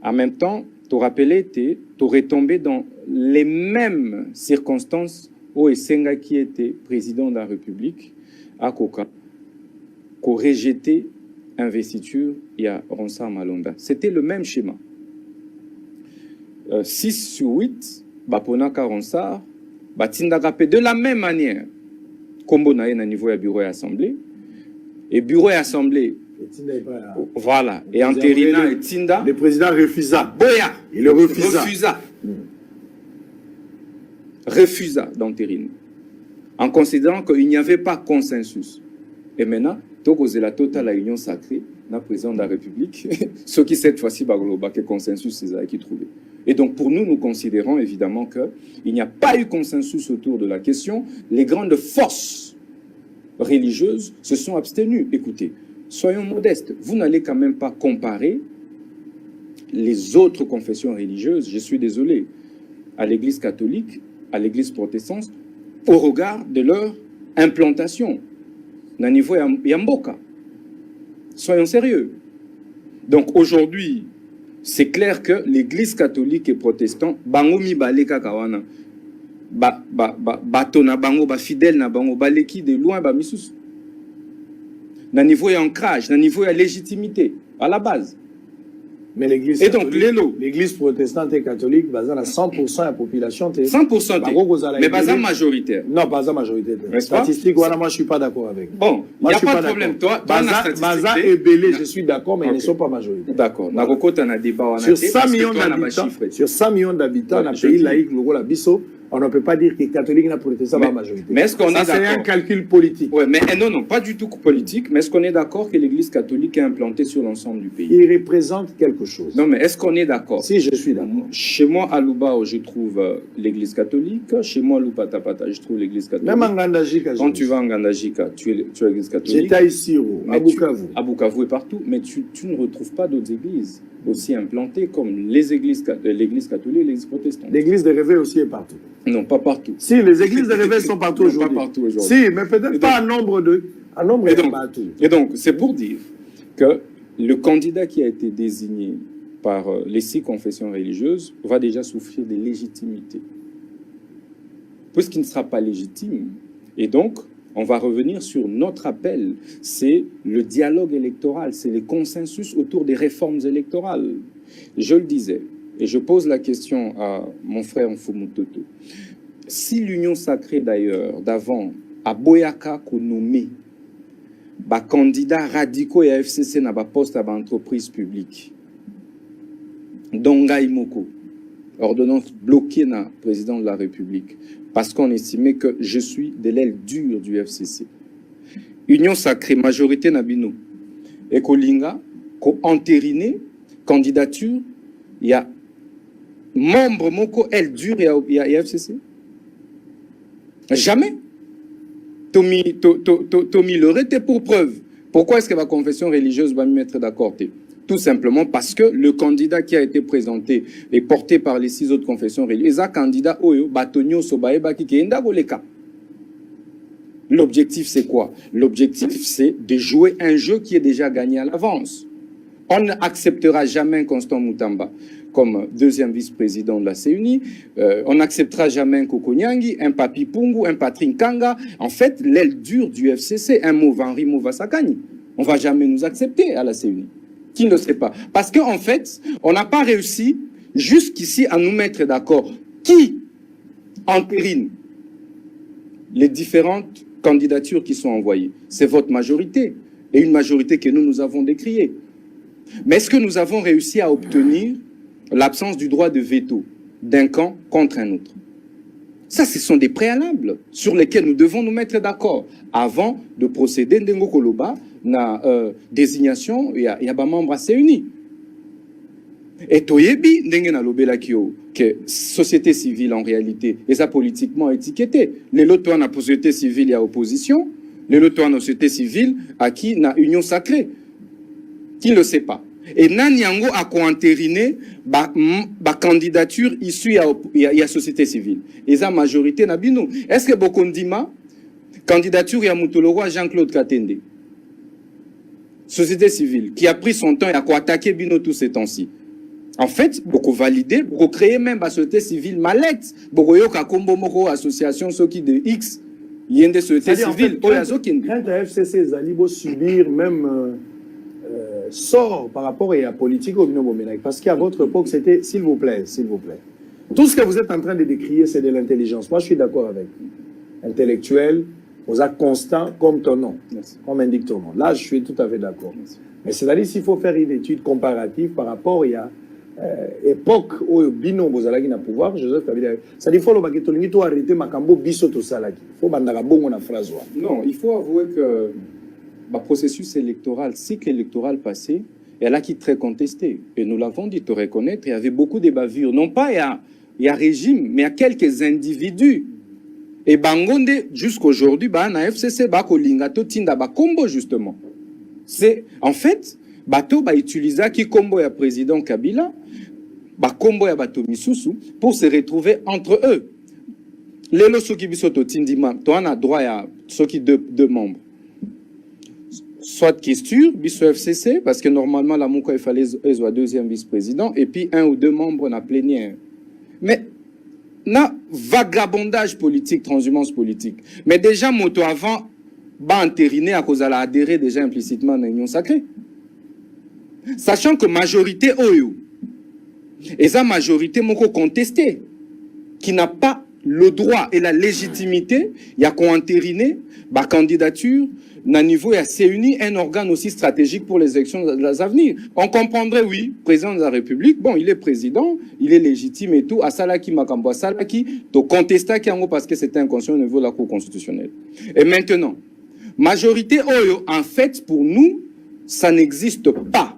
S3: En même temps, te rappeler tu retombé dans les mêmes circonstances où Esenga qui était président de la République à Koka qu'on rejeté investiture il y a Ronsard Malonda. C'était le même schéma. 6 sur 8, Baponaka Ronsard, Batindagape de la même manière, comme on a un niveau à bureau et assemblée. Et bureau et assemblée, Voilà. Et Anterina et Tinda.
S1: Le président refusa.
S3: Boya.
S1: Il le refusa.
S3: Refusa d'entériner. En considérant qu'il n'y avait pas consensus. Et maintenant, c'est la totale union sacrée, le président de la République, ce qui cette fois-ci, que consensus, c'est ça qui trouvé. Et donc, pour nous, nous considérons évidemment qu'il n'y a pas eu consensus autour de la question. Les grandes forces religieuses se sont abstenues. Écoutez, soyons modestes. Vous n'allez quand même pas comparer les autres confessions religieuses, je suis désolé, à l'Église catholique, à l'Église protestante, au regard de leur implantation. Na niveau Yamboka. Soyons sérieux. Donc aujourd'hui, c'est clair que l'Église catholique et protestante, bangomi baleka kawana, batona bango, fidèle na bango, baleki de loin, misusu. Na niveau ancrage, na niveau légitimité, à la base.
S1: Mais l'église protestante et catholique, basée à 100% de la population.
S3: 100%. Mais basée majoritaire.
S1: Non, pas majoritaire. Statistique, voilà, moi je ne suis pas d'accord avec.
S3: Bon, il n'y a pas de problème. Toi,
S1: Baza et Belé, je suis d'accord, mais ils ne sont pas majoritaires.
S3: D'accord.
S1: Sur 100 millions d'habitants, dans un pays laïque, la Bisso, on ne peut pas dire que les catholiques et les protestants sont pas majorité.
S3: Mais est-ce qu'on est d'accord?
S1: C'est un calcul politique.
S3: Ouais, mais non, pas du tout politique. Mais est-ce qu'on est d'accord que l'Église catholique est implantée sur l'ensemble du pays?
S1: Il représente quelque chose.
S3: Non, mais est-ce qu'on est d'accord?
S1: Si, je suis d'accord.
S3: Chez moi, à Lubao, je trouve l'Église catholique. Chez moi, à Lupatapata, je trouve l'Église catholique.
S1: Même en Ngandajika.
S3: Quand tu vas en Ngandajika, tu es l'Église catholique.
S1: J'étais ici, à Bukavu.
S3: À Bukavu et partout. Mais tu ne retrouves pas d'autres églises aussi implantées comme l'Église catholique et l'Église protestante.
S1: L'Église de réveil aussi est partout.
S3: Non, pas partout.
S1: Si, les églises de réveil sont partout aujourd'hui.
S3: Pas partout aujourd'hui.
S1: Si, mais peut-être pas en nombre de... En nombre partout.
S3: Et donc, c'est pour dire que le candidat qui a été désigné par les 6 confessions religieuses va déjà souffrir de légitimité. Puisqu'il ne sera pas légitime. Et donc, on va revenir sur notre appel. C'est le dialogue électoral, c'est le consensus autour des réformes électorales. Je le disais, et je pose la question à mon frère Mfumutoto. Si l'Union sacrée d'ailleurs, d'avant, à Boyaka, qu'on nommé, candidat radicaux et FCC n'a pas poste à l'entreprise publique, Donga Imoko, ordonnance bloquée na président de la République, parce qu'on estimait que je suis de l'aile dure du FCC. Union sacrée, majorité Nabino, et Kolinga, ko entériné, candidature, il y a membre moko aile dure il y a FCC. Jamais. Tommy l'aurait été pour preuve. Pourquoi est-ce que la confession religieuse va me mettre d'accord? Tout simplement parce que le candidat qui a été présenté et porté par les 6 autres confessions religieuses est un candidat Oyo, Batonio, Sobaeba, Kikenda, Goleka. L'objectif, c'est quoi? L'objectif, c'est de jouer un jeu qui est déjà gagné à l'avance. On n'acceptera jamais Constant Moutamba comme 2e vice-président de la CUNI. On n'acceptera jamais un Kokonyangi, un Papi Pungu, un Patrick Kanga. En fait, l'aile dure du FCC, un Henri Mouvasakani. On ne va jamais nous accepter à la CUNI. Qui ne le sait pas? Parce qu'en fait, on n'a pas réussi jusqu'ici à nous mettre d'accord. Qui entérine les différentes candidatures qui sont envoyées? C'est votre majorité. Et une majorité que nous avons décriée. Mais est-ce que nous avons réussi à obtenir l'absence du droit de veto d'un camp contre un autre? Ça, ce sont des préalables sur lesquels nous devons nous mettre d'accord avant de procéder ndengo koloba na désignation il y a ba membre assez unis. Et toyebi ndenge na lobela kio que société civile en réalité et ça politiquement étiqueté. Les loto na société civile il y a opposition, les loto na société civile à qui na union sacrée. Qui ne le sait pas. Et Nanyango a co-entériné ba candidature issue il y a société civile. Et ça majorité nabino. Est-ce que Bokondima candidature ya Mutoloro Jean-Claude Katende? Société civile qui a pris son temps et a attaqué Bino tous ces temps-ci. En fait, beaucoup validé, beaucoup créé même la société civile mallette, beaucoup yoka kombo moko association ceux qui de X, il y a des sociétés civiles.
S1: Quand la FCC Zalibo subir même sort par rapport à la politique au Binoboménac, parce qu'à votre époque c'était s'il vous plaît. Tout ce que vous êtes en train de décrier, c'est de l'intelligence. Moi, je suis d'accord avec vous. Intellectuel, Vous êtes constant comme ton nom,
S3: Merci.
S1: comme indique ton nom. Là, je suis tout à fait d'accord. Mais c'est-à-dire s'il faut faire une étude comparative par rapport à époque où Bino Bozalaki na pouvoir, Joseph Kabila. C'est-à-dire qu'il faut le arrêter Makambo Biso to Salaki. Il faut bandaka bongo na phrase.
S3: Non, il faut avouer que le processus électoral, cycle électoral passé, elle a qui très contesté. Et nous l'avons dit, te reconnaître, il y avait beaucoup de bavures. Non pas il y a régime, mais il y a quelques individus. Et Bangonde, jusqu'aujourd'hui, na FCC, Kolingato, Tinda, Kombo, justement. C'est, en fait, Bato utiliser qui Kombo ya président Kabila, Kombo ya Bato Misusu, pour se retrouver entre eux. Les lois qui biso to Tindima, tu as droit à ceux qui deux membres. Soit Kistur, biso FCC, parce que normalement, la Mouka, il fallait soit deuxième vice-président, et puis un ou deux membres na plénière. Mais, na vagabondage politique, transhumance politique. Mais déjà, moto avant, entériné à cause de la adhérer déjà implicitement à l'union sacrée. Sachant que majorité oyo, et sa majorité moko contestée, qui n'a pas le droit et la légitimité, il y a qu'on entériner la candidature, na niveau, il y a CUNI, un organe aussi stratégique pour les élections à venir. On comprendrait, oui, président de la République, bon, il est président, il est légitime et tout, à Salaki Makambo, à Salaki, to contesta qui en gros parce que c'était inconscient au niveau de la Cour constitutionnelle. Et maintenant, majorité oyo, en fait, pour nous, ça n'existe pas.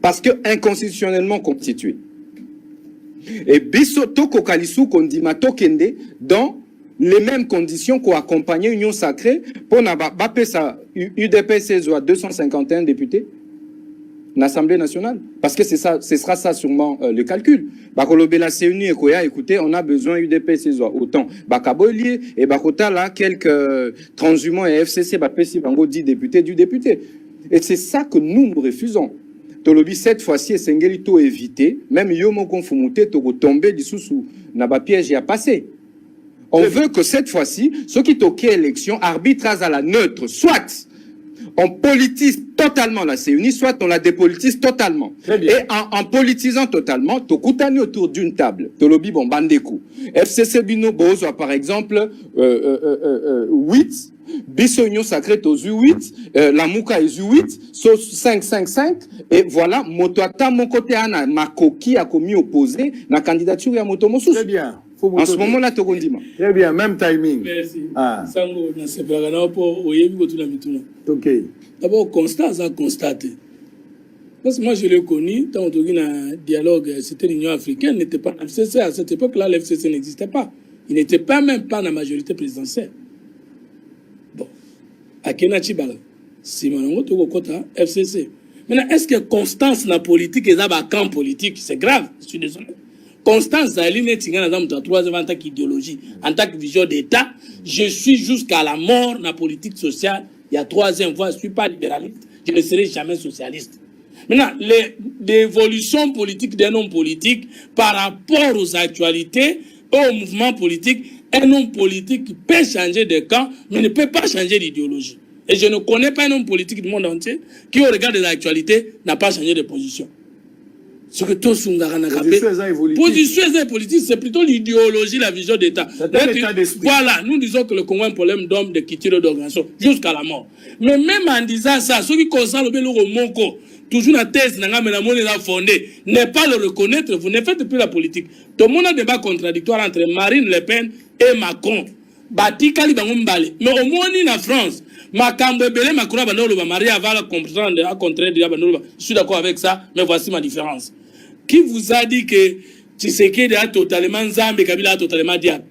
S3: Parce que inconstitutionnellement constitué. Et biso toko kalisu kondima tokende dans les mêmes conditions qu'ont accompagné l'Union sacrée pour n'abaper sa UDPC à 251 députés l'Assemblée nationale. Parce que c'est ça, ce sera ça sûrement le calcul. Bakolobe la CNU et Koya, écoutez, on a besoin UDPC autant. Bakabolier et Bakota là, quelques transhumants et FCC, Bapesi Bango 10 députés du député. Et c'est ça que nous refusons. Tolobi cette fois-ci, Sengeli to éviter, même Yomo Konfumute, to tomber du sous n'a pas piège y a passé. On veut que cette fois-ci, ceux qui toquent élection arbitrage à la neutre, soit on politise totalement la CUNI, soit on la dépolitise totalement. Et en politisant totalement, Tokutani autour d'une table, Tolobi bon bandeku. FCC Bino Bozo par exemple 8. Biso Union Sacrée aux 8, la Mouka est 8, so 5, et voilà, Motoata, mon côté, Anna, Makoki a commis opposé la candidature à Motomosous.
S1: Très bien.
S3: En ce moment-là, Togondima.
S1: Très bien, même timing.
S2: Merci.
S1: Ah.
S2: Sango, na sepagana pour oyebi kotuna mituna.
S1: Ok.
S2: D'abord, constat, ça constaté. Parce que moi, je l'ai connu, tant qu'on a un dialogue, c'était l'Union africaine, n'était pas, l'FCC, à cette époque-là, l'FCC n'existait pas. Il n'était pas même pas dans la majorité présidentielle. Bon. À Kenachi Bala, si Manongo Togo Kota, FCC. Maintenant, est-ce que Constance, la politique, est un camp politique? C'est grave, je suis désolé. Constance Zali n'est pas dans la troisième en tant qu'idéologie, en tant que vision d'État. Je suis jusqu'à la mort dans la politique sociale. Il y a troisième voie, je ne suis pas libéraliste, je ne serai jamais socialiste. Maintenant, l'évolution politique d'un homme politique par rapport aux actualités, aux mouvements politiques, un homme politique peut changer de camp, mais ne peut pas changer d'idéologie. Et je ne connais pas un homme politique du monde entier qui, au regard des actualités, n'a pas changé de position. Ce que tous sont position politique, c'est plutôt l'idéologie, la vision d'État. Voilà, nous disons que le Congo a un problème d'homme, de culture, d'organisation, jusqu'à la mort. Mais même en disant ça, ceux qui concernent le Monko, toujours la thèse fondée, n'est pas le reconnaître, vous ne faites plus la politique. Tout le monde a un débat contradictoire entre Marine Le Pen et Macron. Mais au moins en France, Macron va marier avant la comprendre, à contraire, je suis d'accord avec ça, mais voici ma différence. Qui vous a dit que Tshisekedi a totalement Zambé, Kabila a totalement diable?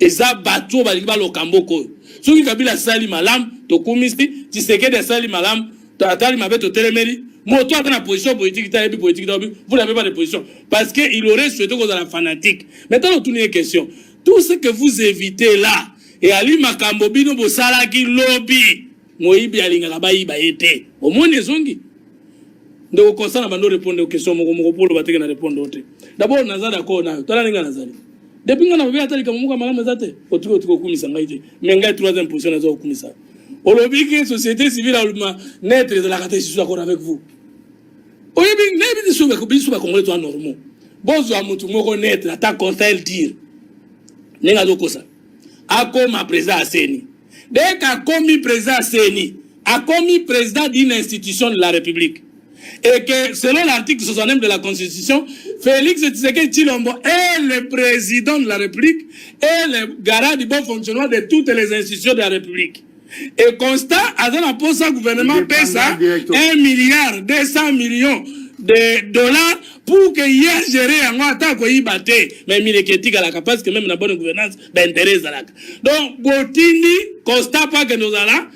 S2: Et ça, bateau, baliba lo kamboko. Ceux qui Kabila sali malam, to kumisi, Tshisekedi sali malam, t'atali ma bête au téléméri. Moi, toi, dans la position politique, vous n'avez pas de position. Parce qu'il aurait souhaité qu'on ait la fanatique. Maintenant, on tourne une question. Tout ce que vous évitez là, et Ali Makambobino Bosalaki lobby, Moïbi Alingarabaï Baïté, au moins les ongi. Donc, on s'en va nous répondre aux questions, mon pour le répondre aux d'abord, on a d'accord, on a Nazari. Depuis qu'on a vu Atali Kamuka Malamazate, au tout au Kumisangaïté, mais un troisième position à Kumisa. Au lobby que société civile a naître de la catégorie, je suis d'accord avec vous. Au lobby, n'est-ce pas que vous avez compris normaux. Bon, vous avez naître, la ta constat dire. Nenga doko ça. a comme président à Seni. Dès qu'a commis président à Seni, a commis président d'une institution de la République. Et que selon l'article 69 de la Constitution, Félix Tshisekedi Tshilombo est le président de la République et le garant du bon fonctionnement de toutes les institutions de la République. Et constat, à la poste gouvernement paie ça 1 milliard 200 millions de dollars pour que y ait géré un attaque au Ibate, mais il est à la capacité que même la bonne gouvernance d'intérêt. Donc, Botini constate pas que nous allons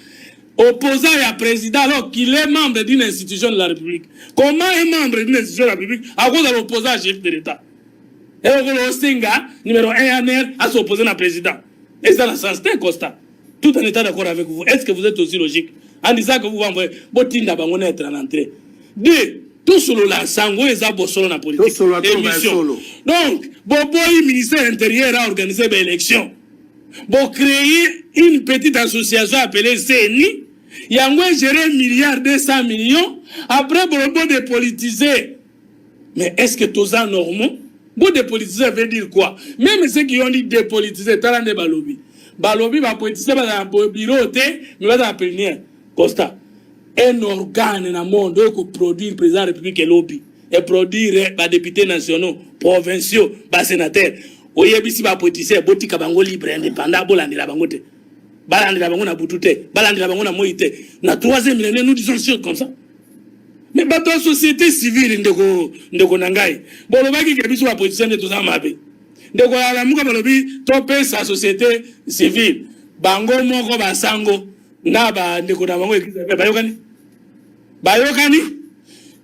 S2: opposant à président alors qu'il est membre d'une institution de la République. Comment est membre d'une institution de la République à cause de l'opposant à chef de l'État? Et le Stinga, numéro 1 ANR, à s'opposer à président. Et ça, c'est un constat. Tout en étant d'accord avec vous. Est-ce que vous êtes aussi logique en disant que vous envoyez Botinda Bangoné être en entrée? Deux, tout solo la sango et ça bossolo la politique. Donc, le ministère intérieur a organisé une élection. Pour créer une petite association appelée CENI, il y a un géré 1 milliard 200 millions. Après, pour dépolitiser. Mais est-ce que tout ça normal? Pour dépolitiser veut dire quoi? Même ceux qui ont dit dépolitiser, t'as des balobi. Balobi va politiser dans le bureau, mais va dans la plénière. Costa. Un organe dans le monde qui produit le président de la République et lobby. Et produire les députés nationaux, provinciaux, les sénateurs. Oyebisi ba politiser, botika bango libre, indépendant, bolandela bango te. Balandela bango na butute, balandela bango na moïte. Na 3e millénaire, nous disons sûr comme ça. Mais bateau société civile, ndeko nangai. Bolobaki kebiso ba politiser de tout ça mabe. Ndeko la muka balobi, topé sa société civile. Bango moko basango, na ba ndeko na bango église. Bayokani?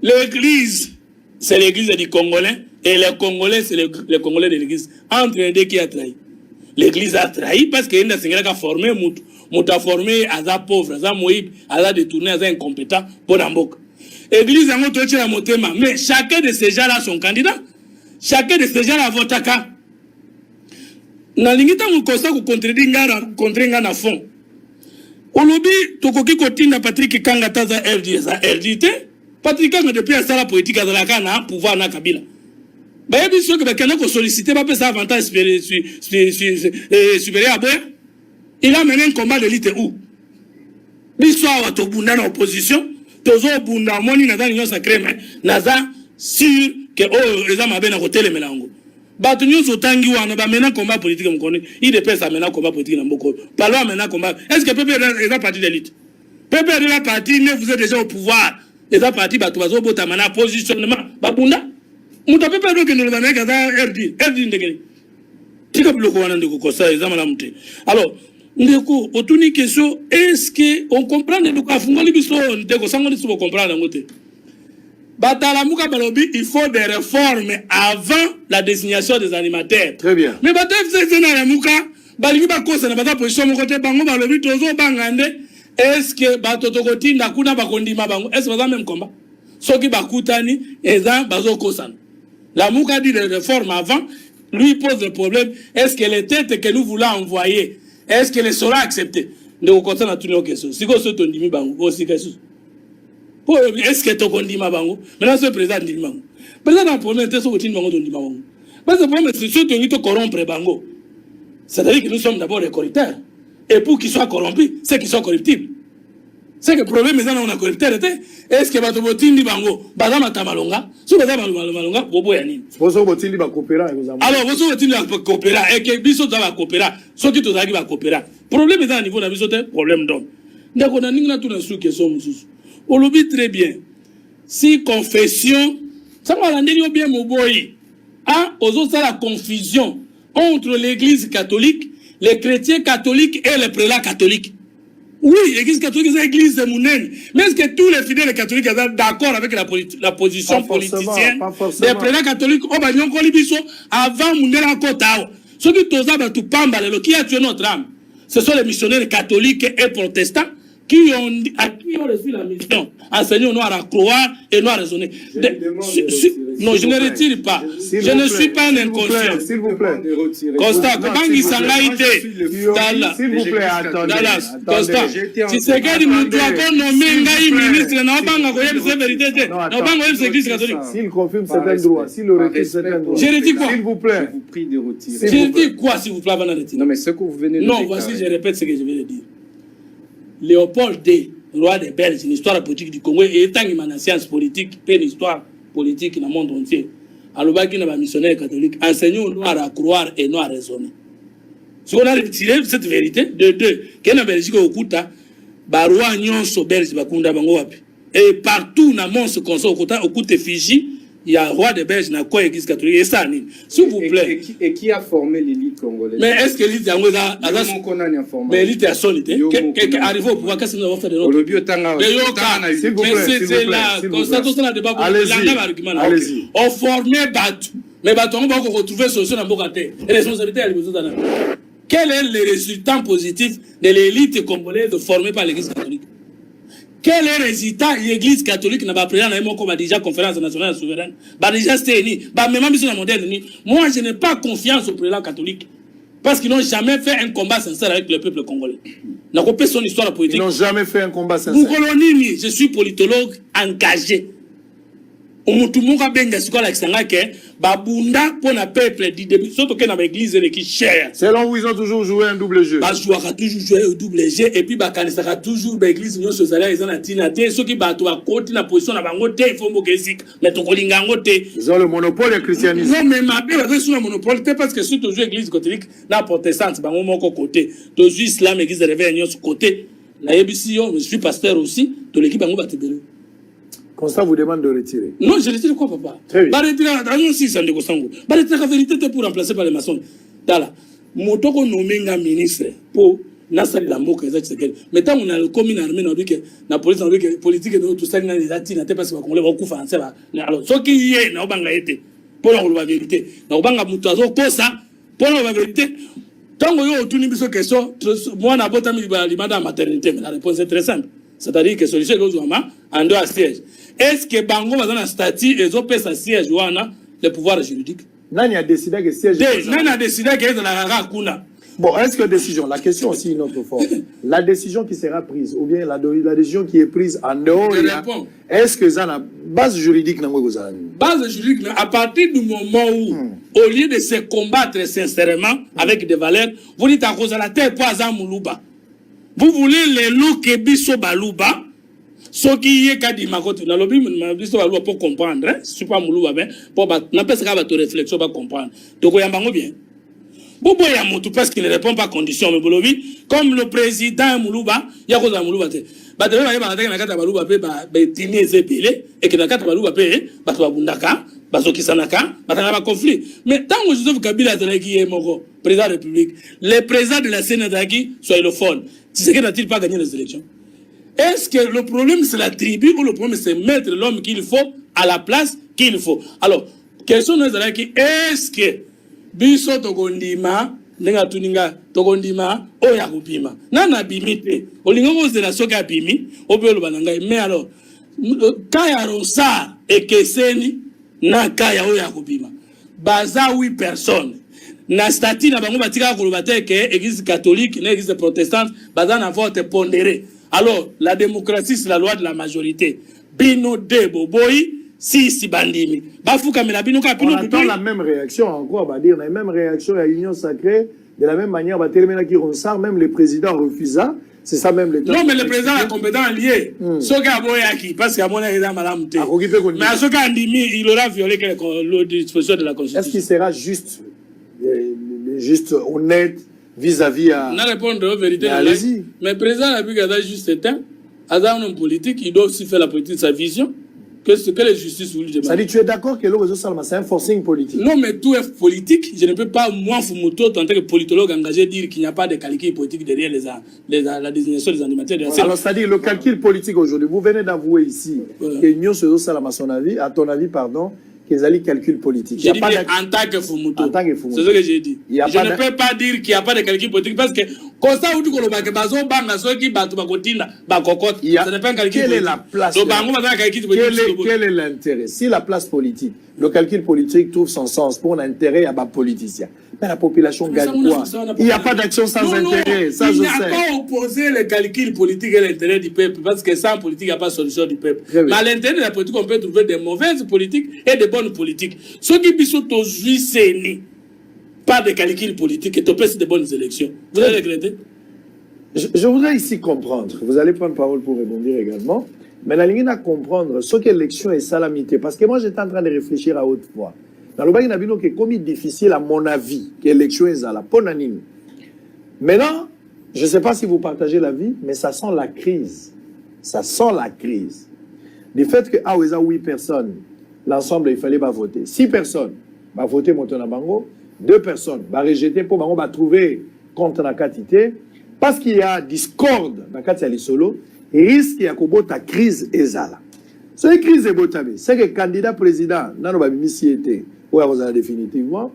S2: L'église, c'est l'église du Congolais. Et les Congolais, c'est les Congolais de l'église. Entre les deux qui a trahi. L'église a trahi parce qu'il y a une a formé, Mout a formé, à pauvre, à moïb, à détourné, à incompétent, pour l'ambok. L'église a montré la motema. Mais chacun de ces gens-là sont candidats. Chacun de ces gens-là vote à cas. Nalingita mukosa ku contrer ngana fond. Olobi, tokoki kotinda Patrick Kanga taza RDT. Patrick Kanga depuis à la politique à la kana, pouvoir na Kabila. Bah, bien sûr que quelqu'un qui sollicité pas ça avantage supérieur à Boya. Il a mené un combat de l'élite où? L'histoire à Tobunda en opposition, Tozo Bunda, Moni Naza Nyon Sacré, Naza sûr que les hommes avaient un hôtel et Mélango. Batunyo Sotangi ou Anaba mena combat politique, on connaît. Il dépêche à mener combat politique dans beaucoup. Parlons maintenant combat. Est-ce que Pépé est la partie d'élite? Pépé est la partie, mais vous êtes déjà au pouvoir. Et la partie, Batuazo Botamana, positionnement, Babunda. Muta pepe doke nous l'avons RD ndekeli. Tika bloko wana ndeko kosa ezama la mute. Alors, ndeko otuni question est-ce que on comprend ndeko afungoli biso ndeko sango ndiso comprendre ngote. Batala muka balobi il faut des réformes avant la désignation des animateurs.
S1: Très bien.
S2: Mais batef c'est na muka balingi ba kosa na bata position mo côté bango balobi tozo bangande est-ce que batoto kotinda kuna bakondima bango est-ce que ça même combat? Soki bakutani eza bazo kosana. La Mouka dit des réformes avant, lui pose le problème, est-ce que les têtes que nous voulons envoyer, est-ce qu'elles seront acceptées? Nous continuons à tourner aux questions. Si vous êtes en dimi bango, aussi question. Est-ce que tu es en dimi bango? Maintenant, c'est le président de dimi bango. Le président dans le problème, c'est ce que tu bango de dimi bango. Parce que le problème, c'est ceux qui ont corrompre bango. C'est-à-dire que nous sommes d'abord des corrupteurs. Et pour qu'ils soient corrompus, c'est qu'ils sont corruptibles. C'est que le problème, c'est qu'on a corrupteur. Est-ce que tu as bango? Bazama tamalonga. Si vous avez malonga, bobo yanini.
S1: Vous avez coopéra.
S2: Alors, vous avez coopéra. Et que biso va coopéra. Ceux qui va coopéra. Le problème est à niveau de biso, problème d'homme. Donc, on a une sous question. On le dit très bien. Si confession, ça va l'année bien mon boy. Ah, aux autres, ça la confusion entre l'église catholique, les chrétiens catholiques et les prélats catholiques. Oui, l'église catholique, c'est l'église de Mounen. Mais est-ce que tous les fidèles catholiques sont d'accord avec la position politicienne des prélats catholiques avant Mounen en Kotao? Ceux qui ont tué notre âme, ce sont les missionnaires catholiques et protestants à qui ont reçu la mission, enseigner au noir à croire et noir à raisonner. Non, je ne retire pas. Je ne suis pas un inconscient.
S1: S'il vous plaît.
S2: Constat, Bangi Sangaïté.
S1: S'il vous plaît, attendez.
S2: Constat, si c'est qu'il nous doit nommer un ministre, non, pas vérité. Non, pas l'église catholique.
S1: S'il confirme certains droits, s'il le retire certains droits.
S2: Je retire quoi?
S1: S'il vous plaît.
S3: Je vous prie de retirer.
S2: Je dis quoi, s'il vous plaît, avant de retirer?
S3: Non, mais ce que vous venez de dire.
S2: Non, voici, je répète ce que je viens de dire. Léopold II, roi des Belges, une histoire politique du Congo, et étant une science politique, une histoire politique dans le monde entier. Alors, il y a un missionnaire catholique, enseignons noir à croire et noir à raisonner. Si on a retiré cette vérité, de deux, qu'il y a un Belgique au Kouta, roi nyonso Belge, et partout dans le monde, ce qu'on au Kouta Fiji, il y a un roi des Belges dans quoi l'église catholique. Et ça, s'il vous plaît.
S3: Et qui a formé l'élite congolaise?
S2: Mais est-ce que l'élite a mais l'élite a solide. Arrivé au pouvoir, qu'est-ce que nous avons fait de notre
S1: S'il vous plaît.
S2: c'était là. Constatation dans le débat.
S1: Allez-y.
S2: On formait Batu. Mais Batu, on va retrouver solution dans Bokate. Et responsabilité à l'église. Quel est le résultat positif de l'élite congolaise formée par l'église catholique? Quel est le résultat de l'église catholique n'a pas pris dans déjà conférence nationale souveraine? Déjà c'était même mission moderne. Moi, je n'ai pas confiance au président catholique parce qu'ils n'ont jamais fait un combat sincère avec le peuple congolais. N'a pas son histoire politique.
S1: Ils n'ont jamais fait un combat sincère.
S2: Je suis politologue engagé. Umutumuka benga sikola kisanga ke babunda pour le peuple du début surtout que dans l'église qui cher.
S1: Selon vous, ils ont toujours joué un double jeu.
S2: Ba jouera toujours jouer un double jeu et puis ba kanisaka toujours l'église nyo sozala ils ont na tinate ceux qui bato a côté na position na bango te il faut mokesik mais to kolinga ngote.
S1: Ils ont le monopole du christianisme.
S2: Non mais ma paix va sur le monopole parce que surtout jouer église catholique na protestante bango moko côté to jouer islam église réveil nyo sur côté na yebisio je suis pasteur aussi to l'équipe bango batebele.
S1: Constat vous demande de retirer.
S2: Non, je retire quoi, papa?
S1: Très bien.
S2: Retirer la vérité pour remplacer par les maçons. Dala, motoko nommé un ministre pour Nassali Lamboka, mais tant on a le commun armé, on dit que la police, on dit que politique et tout ça, les Latins, parce qu'on les recouvre français. Alors, ce qui est, n'a pas été pour la vérité. N'a pas mutazo pour ça, pour la vérité. Tant qu'on a tout une question, moi, n'a pas de maternité, mais la réponse est très simple. C'est-à-dire que solution en deux à siège. Est-ce que Bango va dans un statut et ont sa siège ou le pouvoir juridique?
S1: Nani a décidé que siège.
S2: Nani a décidé que dans la Rakuna.
S1: Bon, est-ce que décision, la question aussi est une autre forme. La décision qui sera prise, ou bien la décision qui est prise en dehors, est-ce que ça a une base juridique?
S2: Base juridique, à partir du moment où, au lieu de se combattre sincèrement avec des valeurs, vous dites à cause de la terre, pas à Moulouba. Vous voulez les loups qui biso balouba, ce qui est kadi makote na lobi biso balouba pour comprendre, hein, c'est pas Moulouba mais pour n'empêche pas votre réflexion pas comprendre. Donc yambango bien. Bobo ya mutu parce qu'il ne répond pas à condition mais bolobi comme le président Moulouba, ya cause Moulouba te. Ba de ba ba na kata balouba pe ba tini ezepele et que na kata balouba pe ba to bundaka, ba so kisanaka, ba na ba conflit. Mais tant que Joseph Kabila Zanaki est moko président de la République, le président de la Sénataki soit le phone. C'est qu'il n'a-t-il pas gagné les élections? Est-ce que le problème c'est la tribu ou le problème c'est mettre l'homme qu'il faut à la place qu'il faut? Alors, question nous est-ce que biso tokondima nenga tuninga tokondima oya kupima nana bimite olingo de la soka bimi obelo bananga mais alors kaya rosa ekeseni na kaya oya kupima baza 8 personnes. Na statut na bango batika koloba te que église catholique na église protestante baza na vote pondéré. Alors la démocratie c'est la loi de la majorité. Bino de boboyi si bandimi. Bafuka mela bino ka bino. On attend
S1: la même réaction encore, on va dire la même réaction à l'union sacrée de la même manière va terminer qui ronsard même le président refusa. C'est ça même le temps.
S2: Non mais le président est compétent lié. Soka boyaki parce qu'il y a mon état madame te. Mais soka ndimi il aura violé le disposition de la constitution.
S1: Est-ce qu'il sera juste honnête vis-à-vis à...
S2: On a répondu aux vérités.
S1: Allez-y.
S2: Mais le président a vu qu'il a juste éteint. Un homme politique, il doit aussi faire la politique de sa vision. Que la justice vous lui demande.
S1: Ça dit, tu es d'accord que l'Orezo Salma, c'est un forcing politique?
S2: Non, mais tout est politique. Je ne peux pas, moi, Fumuto, en tant que politologue engagé, dire qu'il n'y a pas de calcul politique derrière la désignation des animateurs de la scène.
S1: Alors, c'est-à-dire, le calcul politique aujourd'hui, vous venez d'avouer ici que l'Union Sozo Salama, à ton avis, qu'ils allaient calcul politique.
S2: J'ai dit en tant que Fumuto.
S1: En tant que Fumuto.
S2: C'est ce que j'ai dit. Je ne
S1: pas
S2: peux pas dire qu'il n'y a pas de calcul politique parce que quand ça, vous dites que bazo banga ceux qui battent bakotina bakokot. Ce n'est pas un calcul politique.
S1: Quelle est la place? Quel est l'intérêt? Si la place politique, le calcul politique trouve son sens pour un intérêt à bas politicien. Mais la population gagne quoi? Il n'y a pas d'action sans intérêt. Ça,
S2: il
S1: je
S2: n'y a
S1: sais.
S2: pas opposé le calcul politique et l'intérêt du peuple parce que sans politique, il n'y a pas de solution du peuple. Mais à l'intérieur de la politique, on peut trouver des mauvaises politiques et des bonnes politiques. Ceux qui sont aujourd'hui sénés, pas de calcul politique et tu peux des bonnes élections. Vous allez regretter?
S1: Je voudrais ici comprendre. Vous allez prendre parole pour répondre également. Mais la ligne à comprendre ce qu'est l'élection et salamité. Parce que moi, j'étais en train de réfléchir à haute voix. Dans le bagage, il y a que comme difficile, à mon avis, que l'élection est à la ponanine. Maintenant, je ne sais pas si vous partagez l'avis, mais ça sent la crise. Ça sent la crise. Du fait que, ah, 8 personnes, l'ensemble, il fallait pas voter. 6 personnes, va voter Motonabango. 2 personnes, va rejeter pour Bango, va trouver contre la quantité. Parce qu'il y a discorde dans le solo, risque y a ta crise ezala. C'est crise ebotabe. C'est que le candidat président, nano ba bimisi été, ou à définitivement,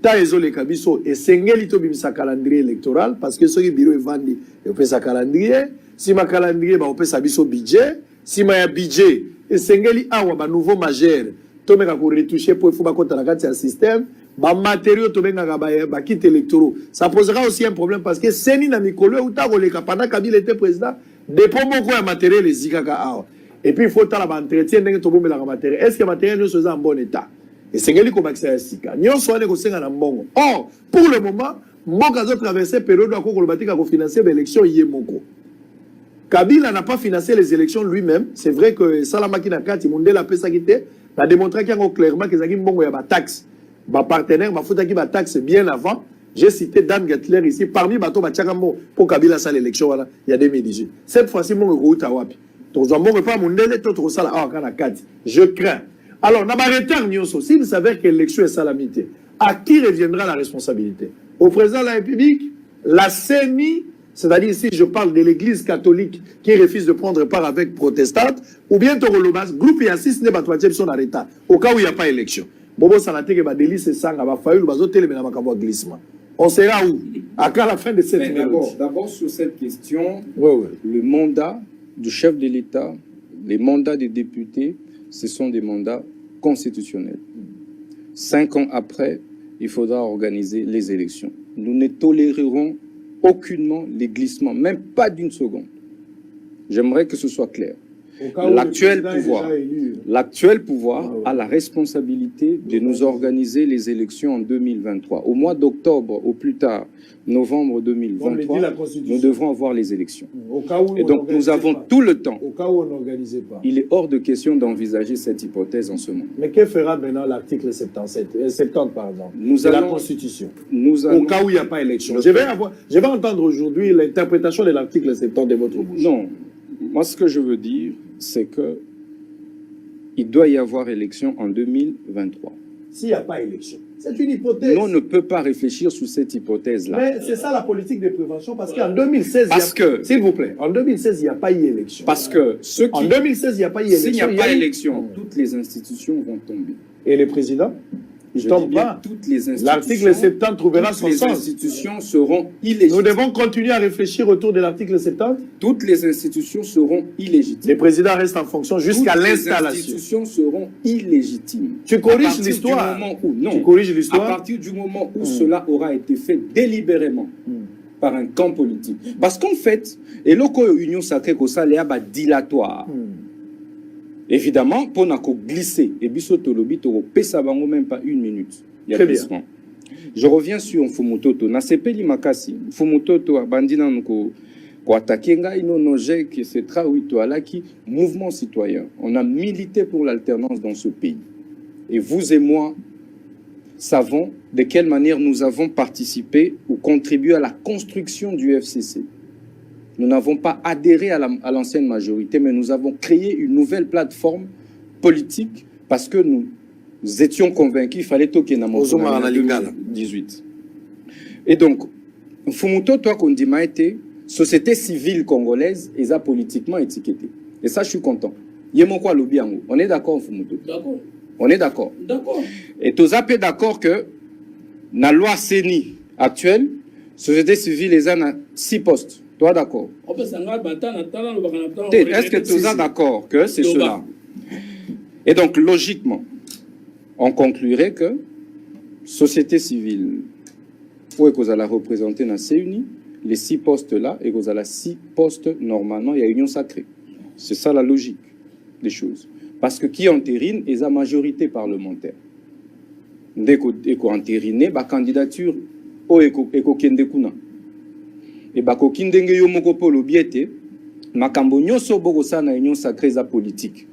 S1: ta ezole kabiso et sengelito bimisa calendrier électoral parce que ce qui bureau est vendu, il fait sa calendrier. Si ma calendrier ba opé sa biso budget, si ma ya budget et sengeli awa ba nouveau majeur, to meka ko retoucher pour faut ba kota na kati ya système. Ba matériaux to benga ba kit électoraux. Ça posera aussi un problème parce que seni na mikolo ou ta koleka pendant Kabila était président, dépôt beaucoup de matériel les zikaka awa. Et puis il faut ta la entretien ndenge to bomela ka matériel. Est-ce que matériel ne soit en bon état? Et c'est ngeli ko bakisa sika. Nyon so ane ko senga na mbongo. Or, pour le moment, mboka zo traverser période ko kolobatika ko financer l'élection yemoko. Kabila n'a pas financé les élections lui-même. C'est vrai que Salamaki na kati Mundela pesa kité, a démontré qu'il y a clairement que zaki mbongo ya ba taxe. Ma partenaire m'a foutu qui m'a taxe bien avant. J'ai cité Dan Gettler ici. Parmi bateau Bachakamo pour Kabila ça l'élection voilà, il y a 2018. Cette fois-ci mon route à Wapi. Donc on ne pas mon délai tout ça là en 4. Je crains. Alors n'a pas retard nyonso. S'il s'avère que l'élection est salamité, à qui reviendra la responsabilité? Au président de la République, la CENI, c'est-à-dire ici je parle de l'Église catholique qui refuse de prendre part avec protestante, ou bien Torolobas, groupe et assiste n'est pas son arrêt au cas où il n'y a pas élection. Bobo Sanate va délice sang va faillir bazo télé mais na glissement. On sera où? À quand la fin de cette
S3: minute? D'abord sur cette question, le mandat du chef de l'État, les mandats des députés, ce sont des mandats constitutionnels. 5 ans après, il faudra organiser les élections. Nous ne tolérerons aucunement les glissements, même pas d'une seconde. J'aimerais que ce soit clair. L'actuel pouvoir a la responsabilité de nous organiser les élections en 2023. Au mois d'octobre, au plus tard, novembre 2023, nous devrons avoir les élections. Et donc nous avons tout le temps.
S1: Au cas où on n'organisait pas.
S3: Il est hors de question d'envisager cette hypothèse en ce moment.
S1: Mais que fera maintenant l'article 70 pardon, de la Constitution au cas où il n'y a pas élection? Je vais entendre aujourd'hui l'interprétation de l'article 70 de votre bouche.
S3: Non. Moi, ce que je veux dire, c'est que il doit y avoir élection en 2023.
S1: S'il n'y a pas élection, c'est une hypothèse.
S3: Non, on ne peut pas réfléchir sur cette hypothèse-là.
S1: Mais c'est ça la politique de prévention, parce qu'en 2016, s'il vous plaît, en 2016, il n'y a pas eu élection.
S3: Parce que
S1: en 2016, il n'y a pas eu élection.
S3: S'il n'y a pas élection, toutes les institutions vont tomber.
S1: Et les présidents?
S3: Je dis bien, toutes les institutions.
S1: L'article 70 trouvera son sens.
S3: Les institutions seront illégitimes.
S1: Nous devons continuer à réfléchir autour de l'article 70.
S3: Toutes les institutions seront illégitimes.
S1: Les présidents restent en fonction jusqu'à l'installation.
S3: Les institutions seront illégitimes.
S1: Tu corriges l'histoire.
S3: Non.
S1: Tu corriges l'histoire.
S3: À partir du moment où cela aura été fait délibérément par un camp politique. Parce qu'en fait, et l'Union Union sacrée que ça est dilatoire. Évidemment, pour nous glisser, et bisotolobi, tu ne même pas 1 minute. Il y a glissement. Je reviens sur Mfumutoto. Na sepeli makasi. Mfumutoto a bandina nuko ko attaquer inonogé que c'est trawito alaki mouvement citoyen. On a milité pour l'alternance dans ce pays. Et vous et moi savons de quelle manière nous avons participé ou contribué à la construction du FCC. Nous n'avons pas adhéré à l'ancienne majorité, mais nous avons créé une nouvelle plateforme politique parce que nous étions convaincus qu'il fallait toquer dans mon 2018. Et donc, Fumuto, toi, qu'on dit, été société civile congolaise, et ça politiquement étiqueté. Et ça, je suis content. On est d'accord, Fumuto?
S2: D'accord.
S3: On est d'accord.
S2: D'accord.
S3: Et tous appelés d'accord que la loi CENI actuelle, société civile, les a 6 postes. Toi d'accord? Est-ce que tous êtes d'accord que c'est cela? Et donc, logiquement, on conclurait que société civile, où est-ce qu'on la représenter dans CENI, les 6 postes-là, et qu'on a 6 postes, normalement, il y a union sacrée. C'est ça la logique des choses. Parce que qui entérine est la majorité parlementaire. Dès qu'on entérine, la candidature, est kende kuna. Et ko kindenge yo moko polo biete, makambo nyoso boko sana union sacrée za politique.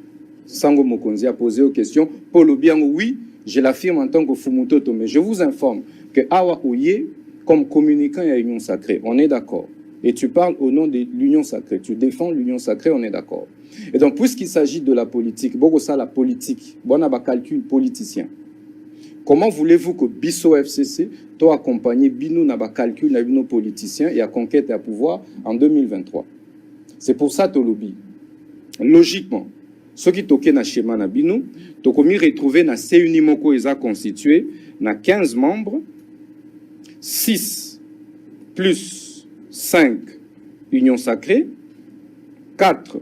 S3: Sango Mokonzi a posé aux questions. Polo biango, oui, je l'affirme en tant que Fumutoto, mais je vous informe que Awa Ouye, comme communicant à l'union sacrée, on est d'accord. Et tu parles au nom de l'union sacrée, tu défends l'union sacrée, on est d'accord. Et donc, puisqu'il s'agit de la politique, boko ça la politique, bon a calcul politicien. Comment voulez-vous que Bisso FCC toi accompagner Bino na ba calcul na bino politicien et à conquête et à pouvoir en 2023? C'est pour ça Tolobi. Logiquement, ceux qui toquent na schéma na Bino, tokomi retrouver na CENI moko eza constitué na 15 membres, 6 plus 5 union sacrée, 4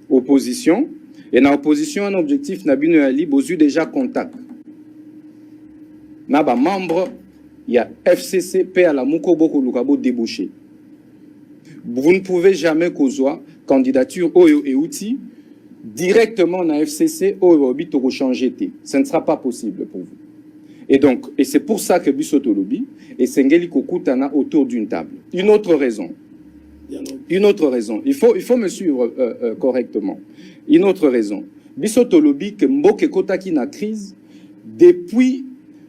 S3: opposition, et dans l'opposition, un objectif n'a bien eu déjà contact. N'a pas membre, il y a FCC, P à la Moukoboko Lukabo débouché. Vous ne pouvez jamais causer candidature Oyo et outils directement dans FCC Oyo Toko changer. Ce ne sera pas possible pour vous. Et donc, et c'est pour ça que Bissoto Lobby et Sengeli Kokutana autour d'une table. Une autre raison. Il faut me suivre correctement. Une autre raison. Bissoto Lobby que Mboke Kotaki na crise depuis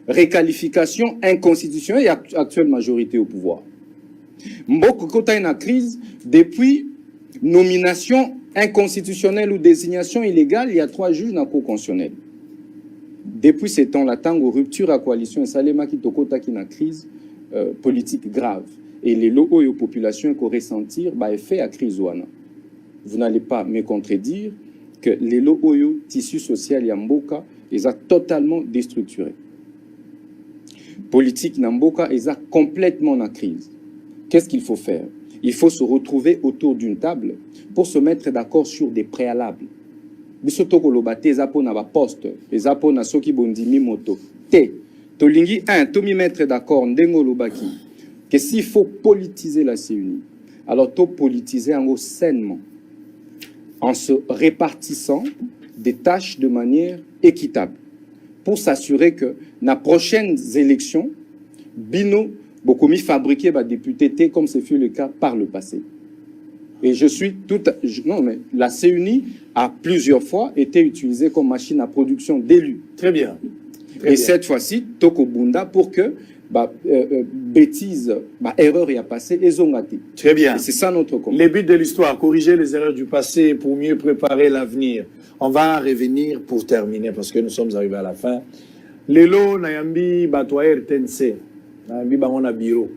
S3: réqualification inconstitutionnelle et actuelle majorité au pouvoir. Mboke Kotaki na crise depuis nomination inconstitutionnelle ou désignation illégale, il y a 3 juges dans le cour constitutionnelle. Depuis ces temps-là, tango rupture à coalition et Salema qui Kotaki na crise politique grave. Et les locaux et les populations qui ressentir effet à crise ouana. Vous n'allez pas me contredire que les locaux et tissu social yamboka ils ont totalement déstructuré. Politique namboka ils ont complètement en crise. Qu'est-ce qu'il faut faire? Il faut se retrouver autour d'une table pour se mettre d'accord sur des préalables. Bisoto kolobate ezapona ba poste, ezapona soki bondimi moto. Te tolingi tomi mettre d'accord ndengo lobaki. Que s'il faut politiser la CENI, alors tout politiser en sainement, en se répartissant des tâches de manière équitable, pour s'assurer que dans les prochaines élections, Bino beaucoup mis fabriquer va député comme ce fut le cas par le passé. Et je suis non mais la CENI a plusieurs fois été utilisée comme machine à production d'élus.
S1: Très bien.
S3: Et cette fois-ci, Toko Bunda pour que bêtise, erreur y a passé et zongati.
S1: Très bien.
S3: Et c'est ça notre combat.
S1: Les buts de l'histoire, corriger les erreurs du passé pour mieux préparer l'avenir. On va revenir pour terminer parce que nous sommes arrivés à la fin. Lelo Nayambi Batoa RTNC. Nayambi Bangona Biro.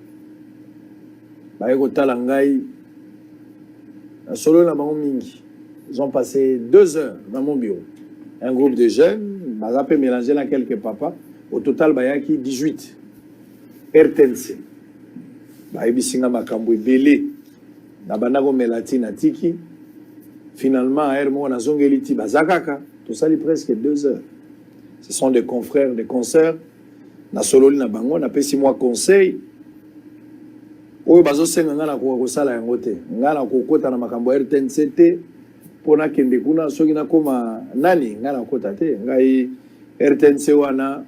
S1: Bayeko Talangai. Solo na Bango Mingi. Ils ont passé 2 heures dans mon bureau. Un groupe de jeunes, ils ont mélangé là quelques papas. Au total, Bayaki 18. RTNC. Baïbisinga Makambo Belé. Nabanako Melati Natiki. Finalement, Hermo Nazongeliti Bazakaka. Tout ça, il presque 2 heures. Ce sont des confrères, des consoeurs. Nasololi Nabango, on a fait 6 mois conseil. Oyo bazo senga ngana ko sala yango te. Ngana ko kota na makambo RTNC te. Pona kende kuna soki na koma nani ngana kota te. Ngai RTNC wana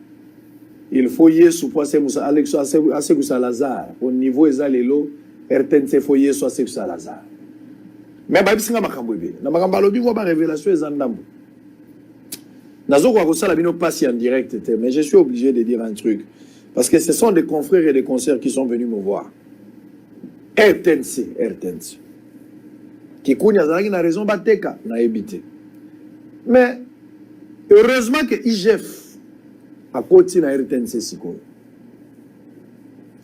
S1: il faut yesu pour Alexo assez Salazar au niveau ezalelo RTNC faut yesu assez Salazar. Mais ba bisinga makambo ebe. Na makambo lobi ko ba révélation ezandambo. Nazo ko sala bino passe en direct te, mais je suis obligé de dire un truc parce que ce sont des confrères et des consoeurs qui sont venus me voir. RTNC. Kikuni azalaki na raison bateka na ebité. Mais heureusement que IGF a continué à RTNC sikoyo.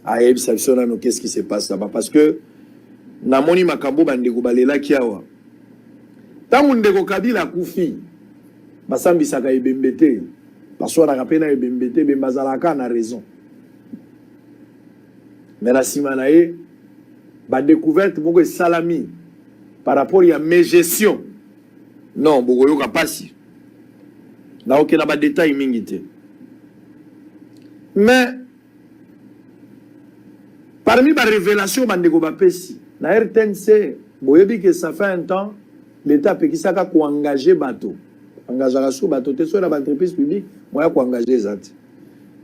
S1: A ebisa bisona no qu'est-ce qui se passe là-bas parce que na moni makambo bandeko balela kiawa. Tangu ndeko Kabila kufi. basambisaka ebembe te baswanaka mpe na ebembe te bazalaka na raison mais na nsima na ye badécouverte moko esalami par rapport ya mégestion non bokoyoka mpasi naokenda badetail mingi te mais parmi barévélation bandeko bapesi na RTNC boyebi que ça fait un temps l'état apekisaka koengage bato engageaka sur bato te so na baentreprise publique moya koengage eza te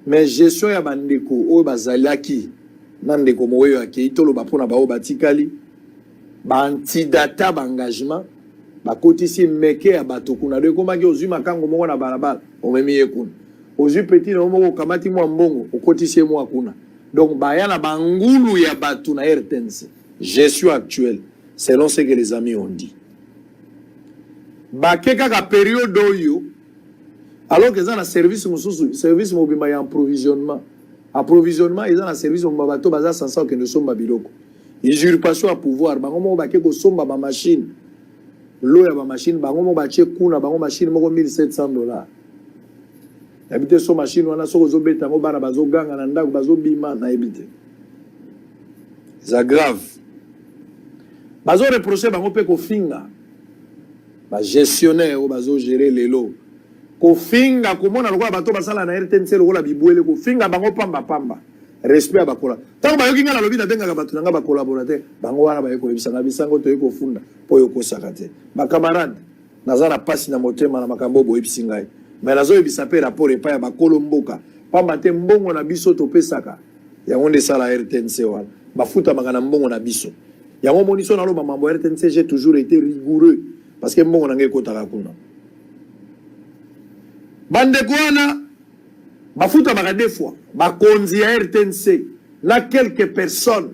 S1: mais gestion ya bandeko oyo bazalaki na ndeko moyo akei toloba mpona bao batikali baantidata baengagement bakotisi meke ya bato kuna do ekomaki ozwi makango moko na balabala omemi ye kuna ozwi peti na moko okamati mwa mbongo okotisi ye mwa kuna donc baya na bangulu ya bato na RTNC gestion actuelle selon ce que les amis ont dit bake kaka période oyo alors que eza na service mosusu service mobima ya approvisionnement eza na service mobima bato baza sansa okende somba biloko usurpation ya pouvoir bango moko bake kosomba bamachine lo ya bamachine bango moko batie kuna bango machine moko $1,700 nayebi te so machine wana soko ozobeta yango bana bazoganga na ndako bazobima nayebi te eza grave bazoreproche bango mpe kofinga bagestionnaire oyo bazogere lelo kofinga komona lokola bato basala na RTNC lokola bibwele kofinga bango pamba respect ya bakola ntango bayoki nga na lobi nabengaka bato na nga bakolaborateur bango wana baye koyebisanga bisango toye kofunda mpo yokosaka te bakamarade naza na pasi na motema na makambo oyo boyebisi ngai me nazoyebisa mpe rapport epai ya bakolo mboka pamba te mbongo na biso topesaka yango nde esala RTNC wana bafutamaka na mbongo na biso yango moniso naloba mambo ya RTNC j'ai toujours été rigoureux parce que mbongo na ngai ekotaka kuna bandeko wana bafutamaka deux fois bakonzi ya RTNC na quelques personnes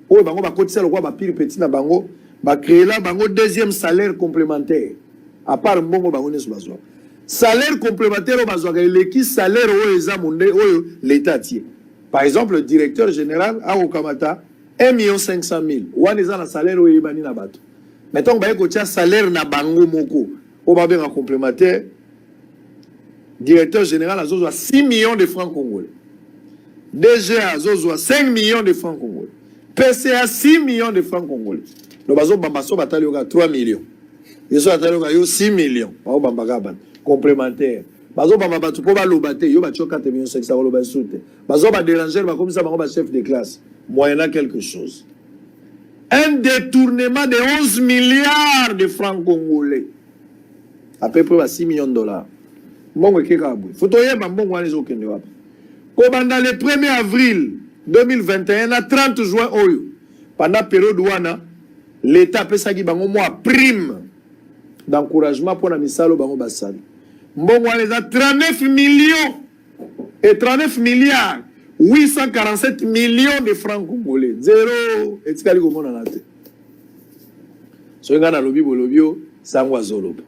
S1: oyo bango bakotisa lokola bapiri petit na bango bakreela bango deuxième salaire complémentaire à part mbongo bango nyonso bazwaka salaire complémentaire oyo bazwaka eleki salaire oyo eza monde oyo l'état atie par exemple le directeur général akokamata 1,500,000 wana eza na salaire oyo eyebani na bato mais ntango baye kotia salaire na bango moko oyo babenga complémentaire directeur général azozwa 6 millions de francs congolais DG azozwa 5 millions de francs congolais PCA 6 millions de francs congolais donc bazobamba so batali yoka 3 millions yeso batali yoka yo 6 millions baobambaka bato complémentaire bazobamba bato mpo baloba te yo batio 4 millions 500 koloba esu te bazobadérangere bakomisa bango bachef de classe moyennant quelque chose un détournement de 11 milliards de francs congolais à peu près 6 millions de dollars mbongo ekeka boye fotoyeba mbongo wana ezokende wapi kobanda le 1er avril 2021 na 30 juin oyo pendant période wana l'état apesaki bango mwa prime d'encouragement mpona misalo bango basali mbongo wana eza 39 millions et 39 milliards 847 millions de francs congolais zero etikali komonana te soki ngai nalobi bolobi o sango azoloba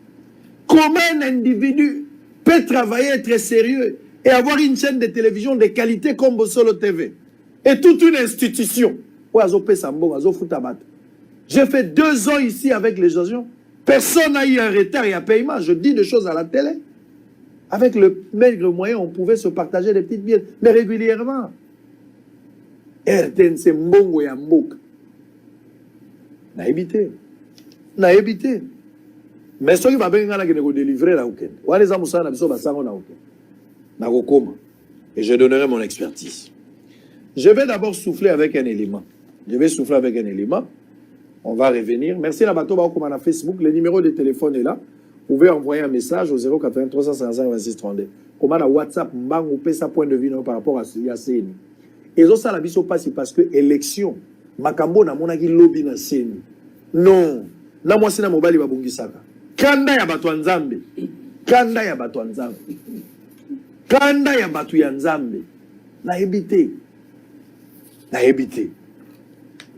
S1: comment un individu peut travailler, être sérieux et avoir une chaîne de télévision de qualité comme Bosolo TV et toute une institution. J'ai fait 2 ans ici avec les agents. Personne n'a eu un retard et un paiement. Je dis des choses à la télé. Avec le maigre moyen, on pouvait se partager des petites billets, mais régulièrement. RTNC Mbongo ya Mboka. Na évité. Mais ce qui va bien délivrer là, et je donnerai mon expertise. Je vais d'abord souffler avec un élément. On va revenir. Merci à Batoba comme à Facebook. Le numéro de téléphone est là. Vous pouvez envoyer un message au 083 355 26 32. Comment la WhatsApp mbang ou pesa point de vue par rapport à CNI. Et ça la biso passe parce que élection makambo na monaki lobby na CNI. Non. Na moi c'est na mobali babungisaka. Kanda ya batu nzambe. Kanda ya batu ya nzambe. Na éviter.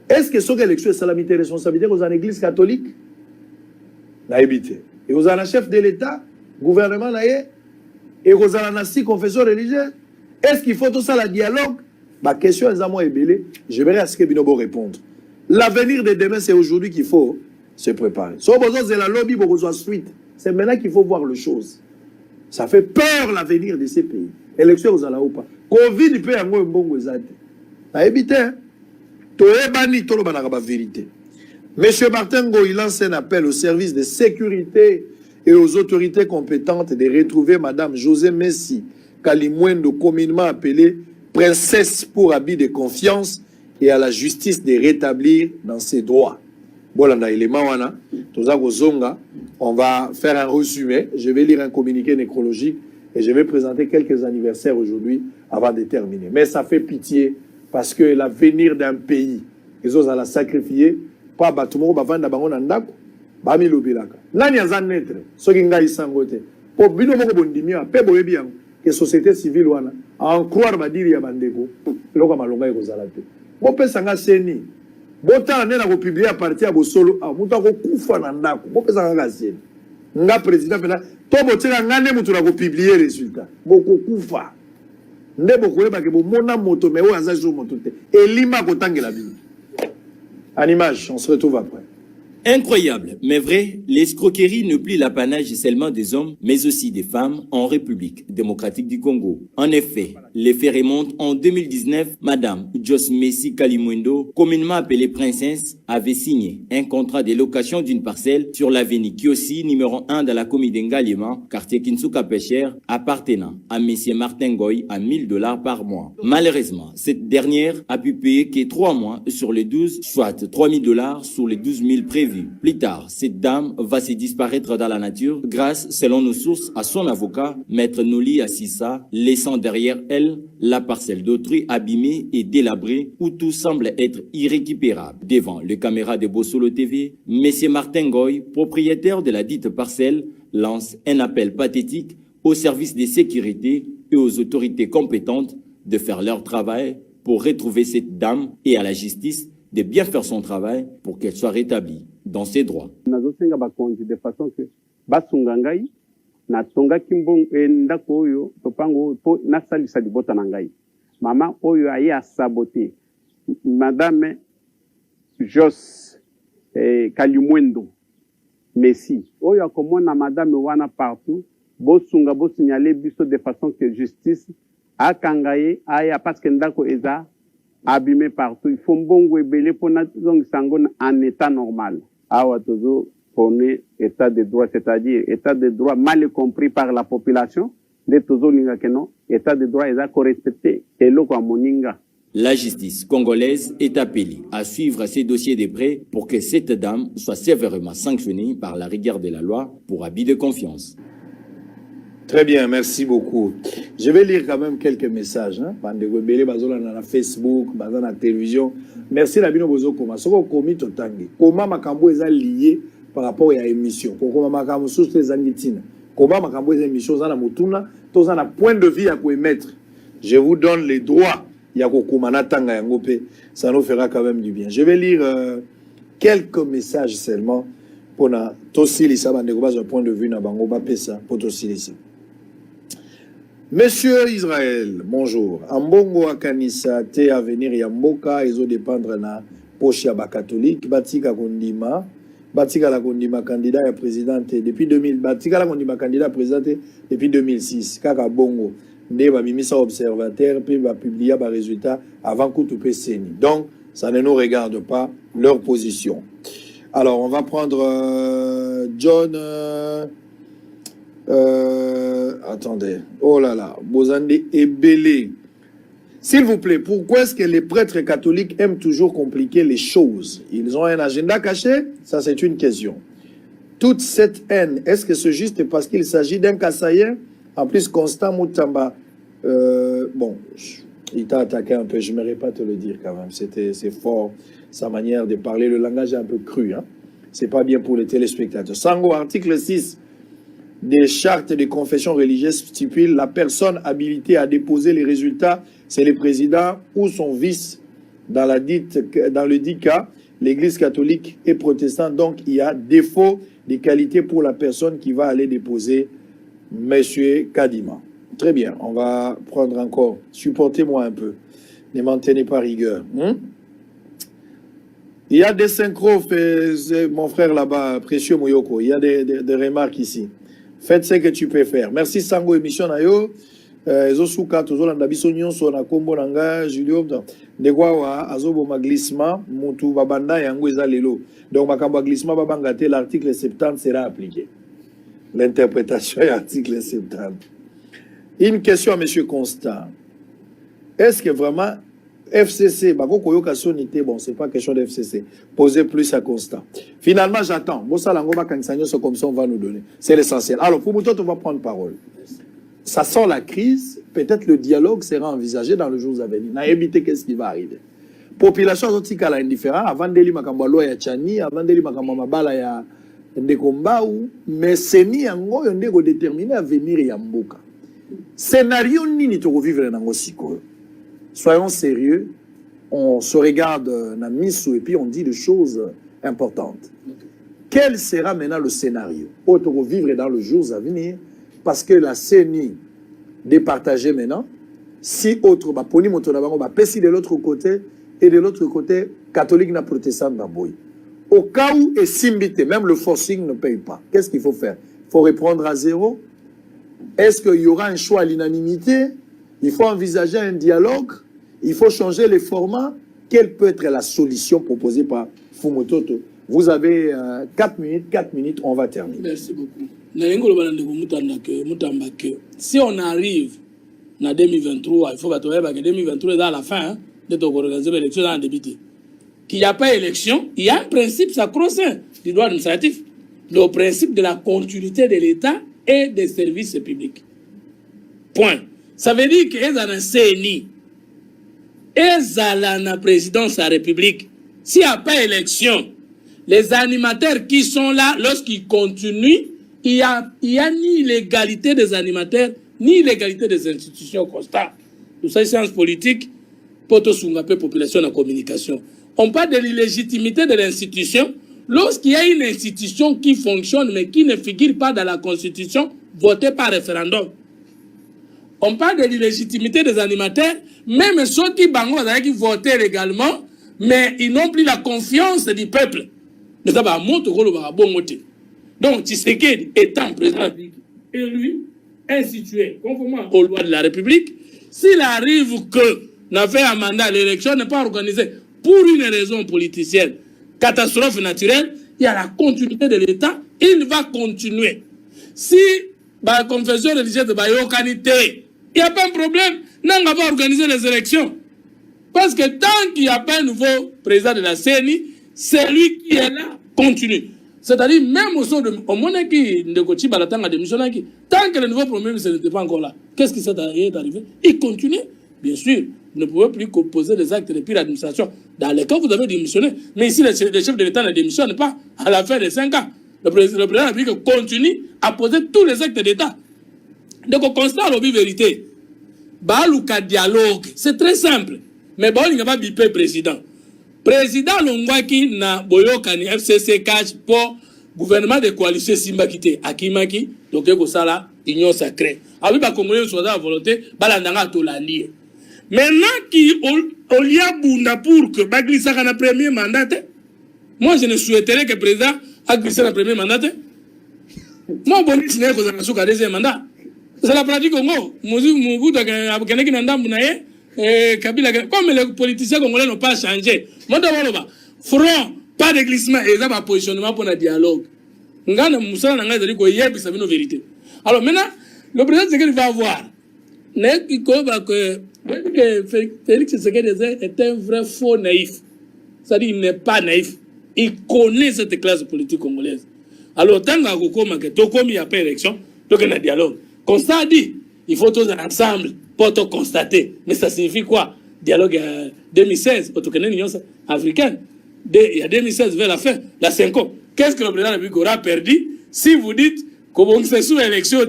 S1: Est-ce que ce que l'élection est salamité responsabilité aux églises catholiques? Na éviter. Et aux chef de l'État, gouvernement et aux confession religieuse. Est-ce qu'il faut tout ça la dialogue? Ma question est à moi ébélée. Je verrai à ce que Binobo répondre. L'avenir de demain, c'est aujourd'hui qu'il faut se préparer. Si vous avez la lobby, vous avez suite. C'est maintenant qu'il faut voir les choses. Ça fait peur l'avenir de ces pays. Élection aux ala ou pas. Covid peut y avoir un bon exade. Ça évite, hein? Toebani, tout le monde a la vérité. Monsieur Martin Ngoy lance un appel aux services de sécurité et aux autorités compétentes de retrouver Madame José Messi Kalimwendo, communément appelée princesse pour habit de confiance, et à la justice de rétablir dans ses droits. Bolanda élément wana, toza kozonga, on va faire un résumé, je vais lire un communiqué nécrologique et je vais présenter quelques anniversaires aujourd'hui avant de terminer. Mais ça fait pitié parce que l'avenir d'un pays, ils ont à la sacrifier, pas batumo bavanda bango nandako, bami lobilaka. Nani azan netre, soki ngai sangote. Po bino moko bondimia, pe boyebi yango, que société civile wana, à en croire badiri ya bandeko, loko malonga ekozalate. Bope sanga seni, bota nena ko publier à partir ya bosolo, mutu akokufa na ndako, bope sanga seni. Nga président pena, to botika ngane mutu na ko publier résultat. Boko kufa. Nde boko yeba ke bo mona moto me o aza jo moto te. Elima ko tangela bino. En image, on se retrouve après.
S6: Incroyable, mais vrai, l'escroquerie ne plie l'apanage seulement des hommes, mais aussi des femmes en République démocratique du Congo. En effet, les faits remontent en 2019. Madame José Messi Kalimwendo, communément appelée princesse, avait signé un contrat de location d'une parcelle sur l'avenue Kiosi, numéro 1 de la commune d'Engalima, quartier Kinsuka Péchère, appartenant à Monsieur Martin Ngoy à $1000 par mois. Malheureusement, cette dernière a pu payer que 3 mois sur les 12, soit $3000 sur les 12 000 prévus. Plus tard, cette dame va se disparaître dans la nature grâce, selon nos sources, à son avocat, Maître Noli Assissa, laissant derrière elle la parcelle d'autrui abîmée et délabrée où tout semble être irrécupérable. Devant les caméras de Bossolo TV, M. Martin Ngoy, propriétaire de la dite parcelle, lance un appel pathétique aux services de sécurité et aux autorités compétentes de faire leur travail pour retrouver cette dame et à la justice de bien faire son travail pour qu'elle soit rétablie dans ses droits.
S8: Nazosenga bakonzi de façon que basunga ngai na tonga kimbong ndako oyo topango po nasalisa libota na ngai. Mama oyo aye a saboter Madame Jos Kalimwendo Messi oyo akomona Madame wana partout bosunga bo signaler biso de façon que justice akangaye aya parce que ndako eza abîmé partout. Il faut mbongo ebele pour en état normal. Awa tozo pone état de droit, c'est-à-dire état de droit mal compris par la population. De tozo linga keno, état de droit est respecté. Et loko moninga.
S6: La justice congolaise est appelée à suivre ces dossiers de près pour que cette dame soit sévèrement sanctionnée par la rigueur de la loi pour abus de confiance.
S1: Très bien, merci beaucoup. Je vais lire quand même quelques messages. Bandego Bele bazola na Facebook, bazana na télévision. Merci la bino bozo koma. Soko komi totangi. Koma makambo eza lié par rapport à émission. Koma makambo sous les angitina. Koma makambo eza émission za na mutuna, to za na point de vue à ko émettre. Je vous donne les droits ya ko koma na tanga yango pe. Ça nous fera quand même du bien. Je vais lire quelques messages seulement pour na tosilisa bandego bazo point de vue na bango ba pesa pour tosilisa. Monsieur Israël, bonjour. Ambongo akanisa te avenir ya mboka ezo dépendre na poche ya ba catholique batika kondima la kondima candidat ya présidente depuis 2000 batika la kondima candidat présidente depuis 2006 kaka bongo nde ba mimisa observateur puis ba publier ba résultat avant kutu peseni. Donc ça ne nous regarde pas leur position. Alors on va prendre John attendez, oh là là, Bozande Ebele. S'il vous plaît, pourquoi est-ce que les prêtres catholiques aiment toujours compliquer les choses? Ils ont un agenda caché? Ça, c'est une question. Toute cette haine, est-ce que c'est juste parce qu'il s'agit d'un Kassaïen? En plus, Constant Moutamba, bon, il t'a attaqué un peu, je n'aimerais pas te le dire quand même. C'est fort, sa manière de parler, le langage est un peu cru. Hein? C'est pas bien pour les téléspectateurs. Sango, article 6. Des chartes de confession religieuse stipulent la personne habilitée à déposer les résultats, c'est le président ou son vice. Dans le dit cas, l'Église catholique et protestante, donc il y a défaut de qualité pour la personne qui va aller déposer Monsieur Kadima. Très bien, on va prendre encore. Supportez-moi un peu. Ne m'en tenez pas rigueur. Il y a des synchros, mon frère là-bas, Précieux Moyoko. Il y a des remarques ici. Faites ce que tu peux faire. Merci Sango, émission Nayo. Ezosuka, tozolanda biso nyonso na kombo nanga Julio. Ndekwa azobo glissement, mutu babanda yango eza lelo. Donc makambo glissement babanga te, l'article 70 sera appliqué. L'interprétation de l'article 70. Une question à M. Constant. Est-ce que vraiment FCC, bon, c'est pas question de FCC. Posez plus à Constant. Finalement, j'attends. Comme ça, on va nous donner. C'est l'essentiel. Alors, pour nous, on va prendre parole. Ça sent la crise. Peut-être le dialogue sera envisagé dans les jours à venir. N'a évité qu'est-ce qui va arriver. Population zotika la indifférent. Avant de lire ma loi ya Chani, avant de lire ma mabala ya Ndekomba ou, mais c'est ni yango yonde déterminé à venir ya mboka. Scénario nini to vivre nango siko. Soyons sérieux, on se regarde na miso et puis on dit des choses importantes. Quel sera maintenant le scénario pour vivre dans les jours à venir? Parce que la CENI départagée maintenant, si autre poni motonabango pesi de l'autre côté et de l'autre côté catholique na protestant na boy. Au cas où et simbité, même le forcing ne paye pas. Qu'est-ce qu'il faut faire? Il faut reprendre à zéro. Est-ce qu'il y aura un choix à l'unanimité? Il faut envisager un dialogue. Il faut changer les formats. Quelle peut être la solution proposée par Fumototo? Vous avez 4 minutes, on va terminer.
S2: Merci beaucoup. Si on arrive en 2023, il faut que 2023 est à la fin de organiser l'élection dans le débuté. Qu'il n'y a pas d'élection, il y a un principe sacro-saint du droit administratif. Le principe de la continuité de l'État et des services publics. Point. Ça veut dire qu'ils ont un CNI. Ils ont la présidence de la République. S'il n'y a pas d'élection, les animateurs qui sont là, lorsqu'ils continuent, il n'y a ni l'égalité des animateurs, ni l'égalité des institutions constantes. Tout ça, c'est sciences politiques, pour tout la population de la communication. On parle de l'illégitimité de l'institution. Lorsqu'il y a une institution qui fonctionne, mais qui ne figure pas dans la Constitution, votée par référendum. On parle de l'illégitimité des animateurs, même ceux qui votent légalement, mais ils n'ont plus la confiance du peuple. Donc, Tshisekedi étant président élu, institué, conformément aux lois de la République, s'il arrive que n'a fait un mandat, l'élection n'est pas organisée pour une raison politicienne, catastrophe naturelle, il y a la continuité de l'État, il va continuer. Si la confession religieuse de Bayokanité, il n'y a pas de problème, on va pas organiser les élections. Parce que tant qu'il n'y a pas un nouveau président de la CENI, c'est lui qui est là, continue. C'est-à-dire, même au sein de tant que le nouveau premier ministre n'était pas encore là, qu'est-ce qui est arrivé? Il continue, bien sûr. Vous ne pouvez plus composer des actes de pire administration. Dans les cas, vous avez démissionné. Mais ici, le chef de l'État ne démissionne pas à la fin des 5 ans. Le président de la République continue à poser tous les actes d'État. Donc, on constate la vérité. Baluka dialogue, c'est très simple. Mais bon, il n'y a pas bipé président. Président Longwaki na Boyokani FCC cash pour gouvernement de coalition Simba Kité. Akimaki, donc il y a union sacrée. Ah oui, bah, Congolais, soit à volonté, balandanga tolali. Maintenant, qui au lieu bunda pour que Baglissa ait un premier mandat, moi je ne souhaiterais que le président a glissé un premier mandat. Moi, bon, je n'ai pas un deuxième mandat. C'est la pratique au Congo. Comme les politiciens congolais n'ont pas changé, front, pas de glissement, et ça va positionnement pour le dialogue. Alors maintenant, le président, c'est qu'il va avoir. Félix Tshisekedi est un vrai faux naïf. C'est-à-dire qu'il n'est pas naïf. Il connaît cette classe politique congolaise. Alors, tant qu'il n'y a pas d'élection, donc il y a un dialogue. Comme ça dit, il faut tous ensemble pour tout constater. Mais ça signifie quoi? Dialogue 2016, au l'Union africaine. Il y a 2016 vers la fin, la 5 ans. Qu'est-ce que le président de la République aura perdu si vous dites qu'on se sous l'élection,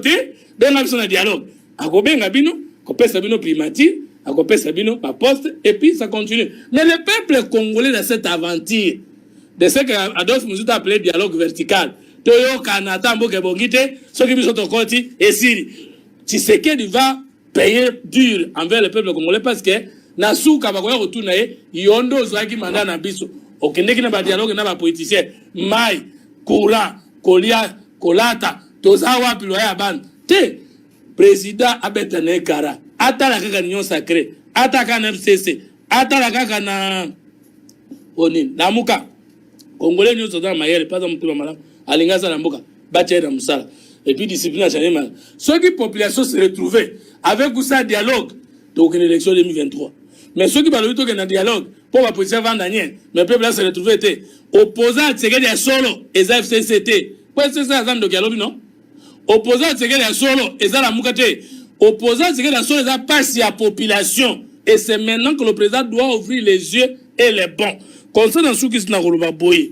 S2: ben là, un dialogue. À combien Gabino, qu'on peut Sabino primature, à qu'on peut Sabino par poste, et puis ça continue. Mais le peuple congolais dans cette aventure, de ce que Adolphe Moussouta appelé dialogue vertical, Toyo Kanata Mboke Bongite, ceux qui sont au côté, et si Tshisekedi va payer dur envers le peuple congolais parce que Nassou Kabakoya retourne, Yondo Zouaki Manda Nabiso. okendeki na badialogue na bapoliticien mai courant kolia kolata toza wapi loya ya bana te président abeta na ekara atala kaka union sacré ataka na FCC atala kaka na onini lamuka congolais nyonso za mayele pas mutu ba malamu alinga za mboka batia na musala et puis discipline a changé mal ceux qui population se retrouver avec ça dialogue donc une élection 2023 mais ceux qui parlent to que na dialogue pour la position vandanienne mais peuple se retrouver était opposant Tshisekedi ya solo et FCCT pour c'est ça azam de dialogue non opposant Tshisekedi ya solo et la mukate opposant Tshisekedi ya solo et passe à population et c'est maintenant que le président doit ouvrir les yeux et les bons concernant ceux qui sont dans le boye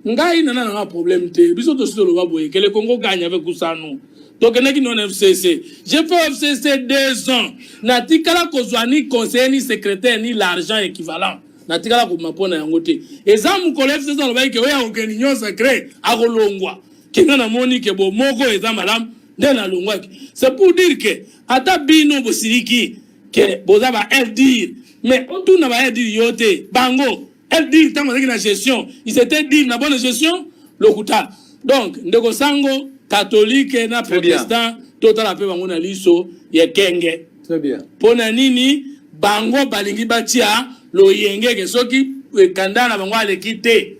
S2: ngai nana un problème te biso to sur le boye que le Congo gagne avec Kusanu donc n'est non FCC j'ai fait FCC 2 ans natikala kozwani conseiller ni secrétaire ni l'argent équivalent natikala ko mapona yango te ezamu ko FCC lo baike oya okeni nyonsa cré akolongwa kinga na moni ke bo moko ezamalam nde na longwaki c'est pour dire que ata bino bosiriki que boza ba FDIR mais on tourne ba FDIR yote bango FDIR tango avec la gestion il s'était dit na bonne gestion lokuta donc ndeko sango catholique na protestant total ape bango na liso ye kenge
S1: très bien
S2: pona nini bango balingi batia lo yenge ke soki kandana bango alekite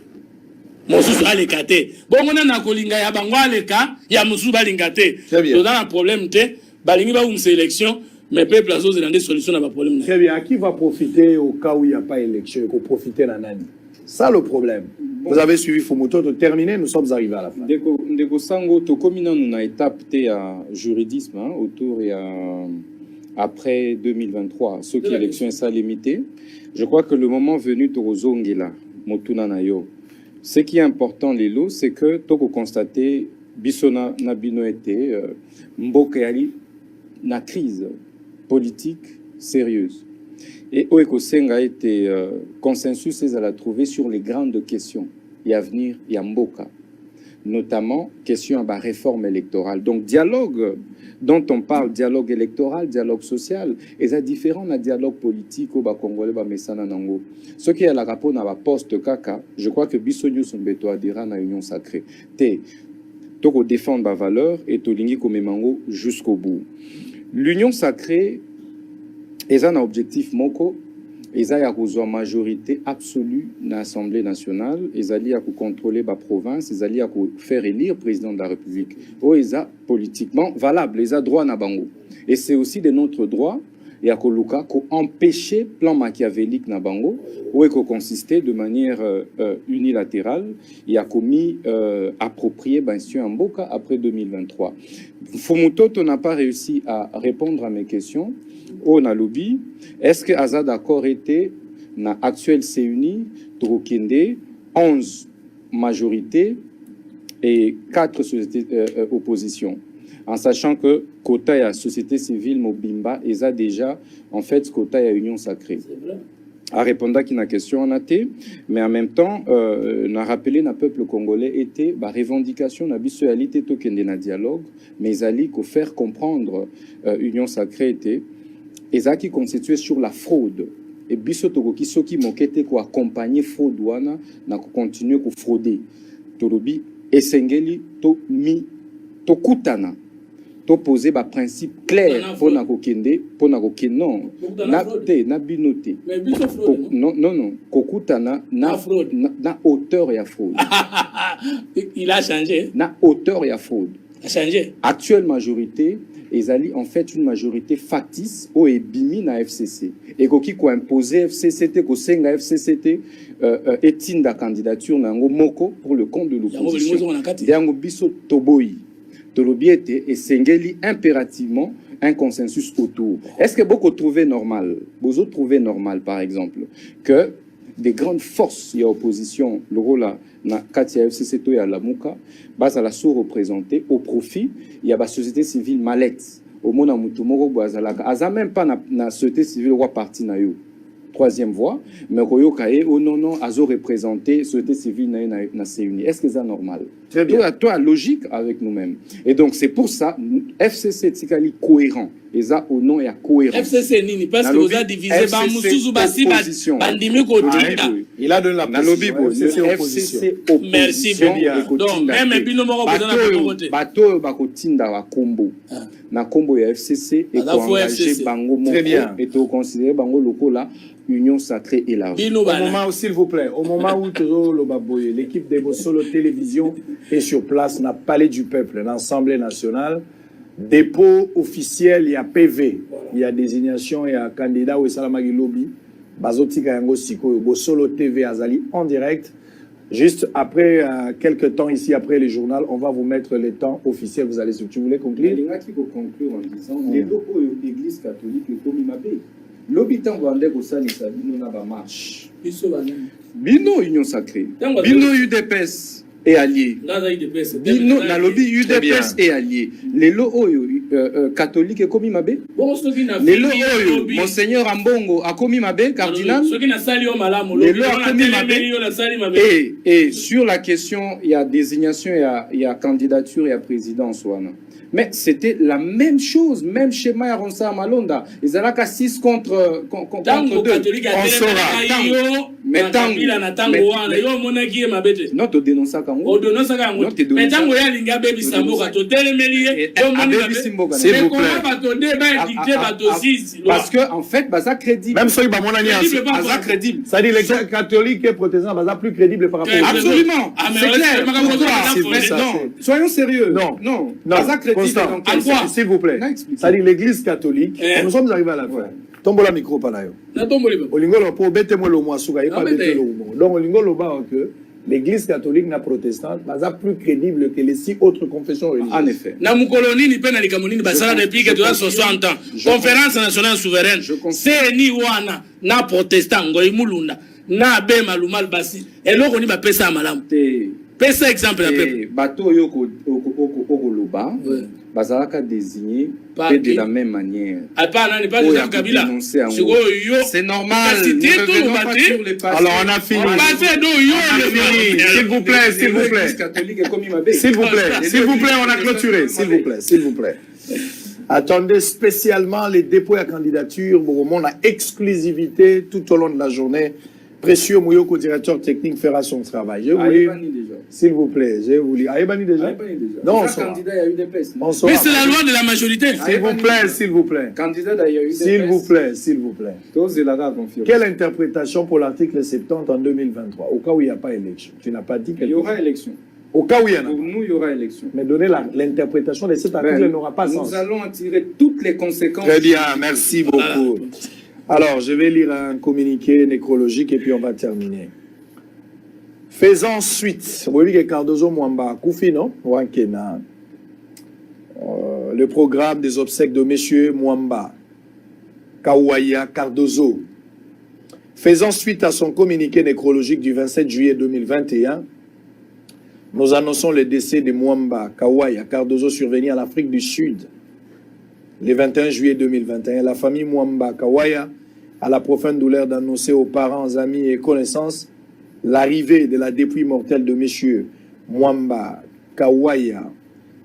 S2: mosusu alekate bongo na kolinga ya bango aleka ya mosusu balingate to dans un problème te balingi ba une sélection mais peuple azo dans des solutions na ba problème.
S1: Très bien, à qui va profiter au cas où il n'y a pas élection et qu'on profite na nani? Ça le problème. Vous avez suivi Fumoto de terminer, nous sommes arrivés à la fin.
S3: Ndeko sango to komina nous na étape te à juridisme autour et après 2023 ce qui élection est ça limité. Je crois que le moment venu to zongela motuna na yo. Ce qui est important lelo c'est que to ko constater bisona na bino été mboka yali na crise politique sérieuse. Et Oekosenga a été consensus à la trouver sur les grandes questions et à venir et à Mboka, notamment question à la réforme électorale. Donc dialogue dont on parle, dialogue électoral, dialogue social, et ça différent d'un dialogue politique au Congolais Mesana Nango. Ce qui est la rapport dans la poste Kaka, je crois que Bissonio son beto adhérent à l'Union sacrée. Toko défendre ma valeur et Tolingi Komemango jusqu'au bout. L'Union sacrée est un objectif moko, ils a une majorité absolue dans l'Assemblée nationale, ils a contrôler la province, ils a faire élire président de la République. Ils a politiquement valable, ils a droit na bango. Et c'est aussi de notre droit, et à Koluka, qu'empêcher le plan machiavélique na bango, où il consistait de manière unilatérale, et a commis approprié un Mboka après 2023. Fumoto n'a pas réussi à répondre à mes questions. On a lobby. Est-ce que Azad d'accord était na actuel CUNI, Trokende, 11 majorités et 4 sociétés opposition, en sachant que quota ya société civile Mobimba ils a déjà en fait quota ya Union sacrée. À répondre à la question en athée, mais en même temps, on a rappelé le peuple congolais était la revendication de la tokende na dialogue, mais ils allaient faire comprendre Union sacrée était et ça qui constituait sur la fraude. Et biso tokoki soki mokete ko accompagner fraude wana na ko continuer ko frauder. Tolobi esengeli to mi to kutana. To poser ba principe clair pour na kokende pour na non na te na binote non kokutana na fraude na hauteur ya fraude.
S2: Il a changé
S3: na hauteur ya fraude
S2: a changé.
S3: Actuelle majorité ezali en fait une majorité factice au ebimi na FCC et koki ko imposer FCCT ko senga FCCT etinda candidature na ngo moko pour le compte de l'opposition yango biso toboyi Tolobiete et Sengeli impérativement un consensus autour. Est-ce que beaucoup trouvaient normal, vous autres trouvaient normal par exemple, que des grandes forces y a opposition, le rôle na Katia FCC et à la Mouka, base à la sous-représentée au profit, il y a la société civile mallette. Au monde à Moutoumoro, Boazalaka, Aza même pas na société civile roi parti na yo. Troisième voie, mais Royo Kaye, oh non, Azo représenté société civile na CUNI. Est-ce que c'est normal? Très bien. Toi, logique avec nous-mêmes. Et donc, c'est pour ça, FCC Tsikali cohérent. eza au nom ya cohérence.
S2: FCC nini parce que vous avez divisé ba mususu basi bandimi kotinda.
S1: Il a donné la position.
S3: FCC opposition.
S2: Merci beaucoup. Donc même bino moko kozana na côté.
S3: Bato bakotinda wa kombo. Na kombo ya FCC et ko engager bango moko et to considérer bango lokola union sacrée élargie.
S1: Au moment où, s'il vous plaît, au moment où Tozo Lobaboye, l'équipe de Bossolo Télévision est sur place, dans le Palais du Peuple, l'Assemblée nationale, dépôt officiel, il y a PV, il y a désignation, il y a candidat ou Salamagi Lobby, Bazotika Yango Siko, Bossolo TV Azali en direct. Juste après quelques temps ici, après le journal, on va vous mettre les temps officiels. Vous allez, si tu voulais conclure.
S3: Il y a qui peut conclure en disant les locaux de l'Église catholique et comme il m'appelle. L'habitant rwandais au sein de sa vie, n'a pas marche. Bino Union Sacrée. Bino UDPS et alliés. Bino na lobby UDPS et alliés. Les lots catholiques et comme il m'appelle. Les lots Monseigneur Ambongo a commis m'appelle cardinal. Les lots a commis m'appelle. Et sur la question, il y a désignation, il y a candidature, il y a présidence. Mais c'était la même chose, même schéma à Ronsa Malonda. Ils allaient qu'à 6 contre 2. On saura. Mais non, tu dénonces ça quand même.
S2: Mais tant que y a baby Samboka, tu télémélié.
S1: S'il vous plaît.
S3: Parce que, en fait, ça crédible.
S1: Même si il y a
S3: crédible.
S1: Ça dit les catholiques et protestants, ça plus crédible par rapport à
S3: absolument. C'est clair. Non, soyons sérieux.
S1: Non.
S3: Ça crédible.
S1: S'il vous plaît. Ça dit l'église catholique. Nous sommes arrivés à la fin. Tombola micro panayo. Olingolo pour bête moi le mois souga, pas bête le mois. Donc olingolo ba que l'église catholique na protestante baza plus crédible que les 6 autres confessions religieuses.
S3: En effet.
S2: Na mukoloni ni pena likamunini basala depuis que tu as 60 ans. Conférence nationale souveraine. C'est ni wana na protestant ngoi mulunda na be malumal basi. Eloko ni ba pesa malamu. Pesa exemple la peuple.
S3: Bateau yoko loba. Bazalaka désigné de la même manière. C'est normal.
S1: Alors on a fini. S'il vous plaît, s'il vous plaît. S'il vous plaît, on a clôturé. S'il vous plaît. Attendez spécialement les dépôts à candidature. On a exclusivité tout au long de la journée. Précieux Mouyoko, directeur technique, fera son travail. Je vous lis, s'il vous plaît, je vous lis. Aïbani déjà? Non, on saura.
S2: Mais c'est la loi de la majorité.
S1: S'il vous plaît.
S3: Candidat d'ailleurs
S1: S'il vous plaît. Quelle interprétation pour l'article 70 en 2023, au cas où il n'y a pas élection? Tu n'as pas dit quelque chose.
S3: Il y aura élection.
S1: Au cas où il y en a.
S3: Pour nous, il y aura élection.
S1: Mais donner l'interprétation de cet article n'aura pas sens.
S3: Nous allons en tirer toutes les conséquences.
S1: Très bien, merci beaucoup. Alors, je vais lire un communiqué nécrologique et puis on va terminer. Faisons suite. Cardozo Mwamba Koufi, non? Le programme des obsèques de Messieurs Mwamba Kawaya Cardozo. Faisant suite à son communiqué nécrologique du 27 juillet 2021, nous annonçons le décès de Mwamba Kawaya Cardozo survenu en Afrique du Sud. Le 21 juillet 2021, la famille Mwamba Kawaya a la profonde douleur d'annoncer aux parents, amis et connaissances l'arrivée de la dépouille mortelle de M. Mwamba Kawaya,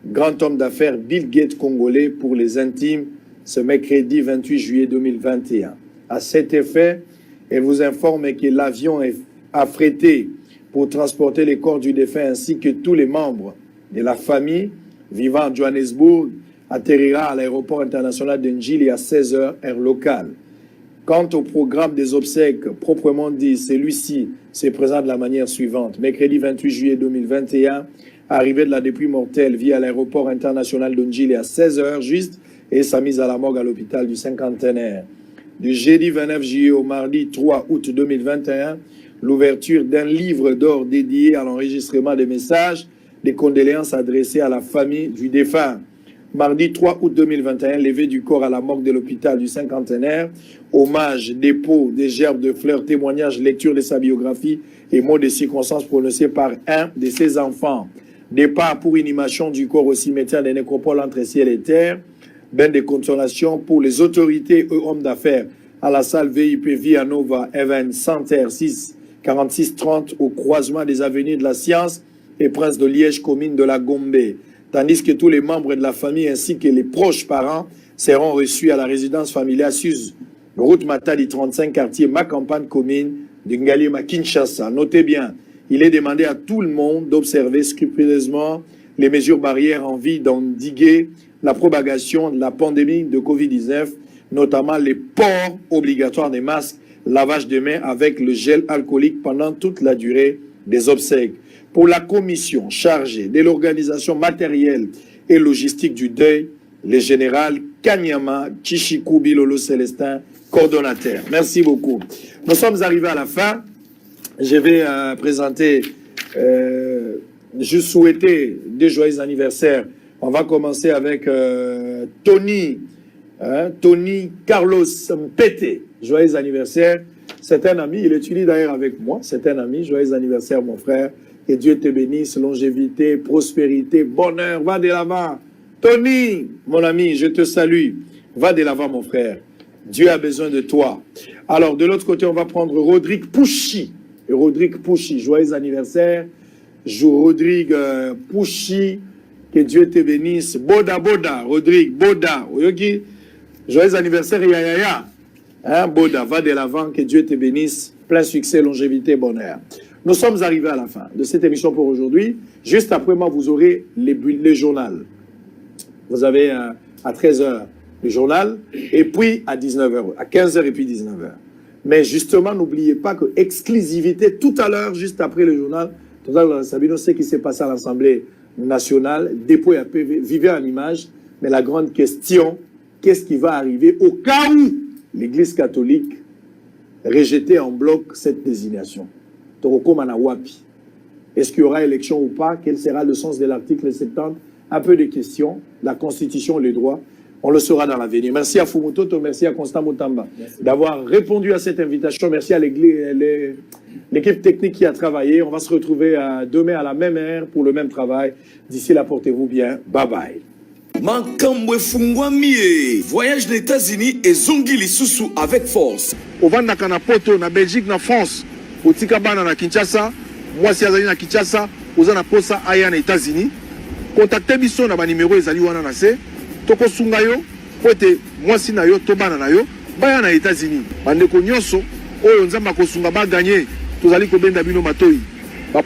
S1: grand homme d'affaires Bill Gates congolais pour les intimes, ce mercredi 28 juillet 2021. À cet effet, elle vous informe que l'avion est affrété pour transporter les corps du défunt ainsi que tous les membres de la famille vivant à Johannesburg atterrira à l'aéroport international de Njili à 16h, heure locale. Quant au programme des obsèques proprement dit, celui-ci se présente de la manière suivante. Mercredi 28 juillet 2021, arrivée de la dépouille mortelle via l'aéroport international de Njili à 16h juste et sa mise à la morgue à l'hôpital du cinquantenaire. Du jeudi 29 juillet au mardi 3 août 2021, l'ouverture d'un livre d'or dédié à l'enregistrement des messages, des condoléances adressées à la famille du défunt. Mardi 3 août 2021, levée du corps à la morgue de l'hôpital du cinquantenaire, hommage, dépôt des gerbes de fleurs, témoignage, lecture de sa biographie et mots de circonstances prononcés par un de ses enfants. Départ pour inhumation du corps au cimetière des nécropoles entre ciel et terre, bain de consolation pour les autorités et hommes d'affaires à la salle VIP Via Nova Event Center 6 46 30 au croisement des avenues de la Science et Prince de Liège, commune de la Gombe. tandis que tous les membres de la famille ainsi que les proches parents seront reçus à la résidence familiale Suz, route Matadi 35, quartier Ma Campagne commune de Ngaliema, Kinshasa. Notez bien, il est demandé à tout le monde d'observer scrupuleusement les mesures barrières en vue d'endiguer la propagation de la pandémie de Covid-19, notamment les ports obligatoires des masques, lavage de mains avec le gel alcoolique pendant toute la durée des obsèques. Pour la commission chargée de l'organisation matérielle et logistique du deuil, le général Kanyama Chichikou Bilolo Célestin, coordonnateur. Merci beaucoup. Nous sommes arrivés à la fin. Je vais présenter, juste souhaiter des joyeux anniversaires. On va commencer avec Tony Carlos Mpete. Joyeux anniversaire. C'est un ami, il étudie d'ailleurs avec moi. C'est un ami. Joyeux anniversaire, mon frère. Que Dieu te bénisse, longévité, prospérité, bonheur. Va de l'avant. Tony, mon ami, je te salue. Va de l'avant, mon frère. Dieu a besoin de toi. Alors, de l'autre côté, on va prendre Rodrigue Pouchi. Rodrigue Pouchi, joyeux anniversaire. Rodrigue Pouchi, que Dieu te bénisse. Boda, Rodrigue, Boda. Joyeux anniversaire, Yaya. Hein, Boda, va de l'avant, que Dieu te bénisse. Plein succès, longévité, bonheur. Nous sommes arrivés à la fin de cette émission pour aujourd'hui. Juste après moi, vous aurez les journaux. Vous avez à 13h le journal, et puis à 19h, à 15h et puis 19h. Mais justement, n'oubliez pas que exclusivité, tout à l'heure, juste après le journal, tout à l'heure, Sabino sait ce qui s'est passé à l'Assemblée nationale, dépôt à PV, vivez en image, mais la grande question, qu'est-ce qui va arriver au cas où l'Église catholique rejetait en bloc cette désignation? Est-ce qu'il y aura élection ou pas? Quel sera le sens de l'article 70? Un peu de questions, la Constitution, les droits. On le saura dans l'avenir. Merci à Fumutoto, merci à Constant Moutamba d'avoir répondu à cette invitation. Merci à l'équipe technique qui a travaillé. On va se retrouver demain à la même heure pour le même travail. D'ici là, portez-vous bien. Bye bye.
S9: Makambo efungwami voyage aux États-Unis et zongi lisusu avec force.
S10: Ovandaka na poto na Belgique na France. Otika bana na Kinshasa, mwasi azali na Kinshasa, oza na posa aya na États-Unis. Contactez biso na ba numéro ezali wana na se. Toko sunga yo, pote mwasi na yo to bana na yo, baya na États-Unis. Bandeko nyonso oyo nzamba ko sunga ba gagner, tozali ko benda bino matoi. Ba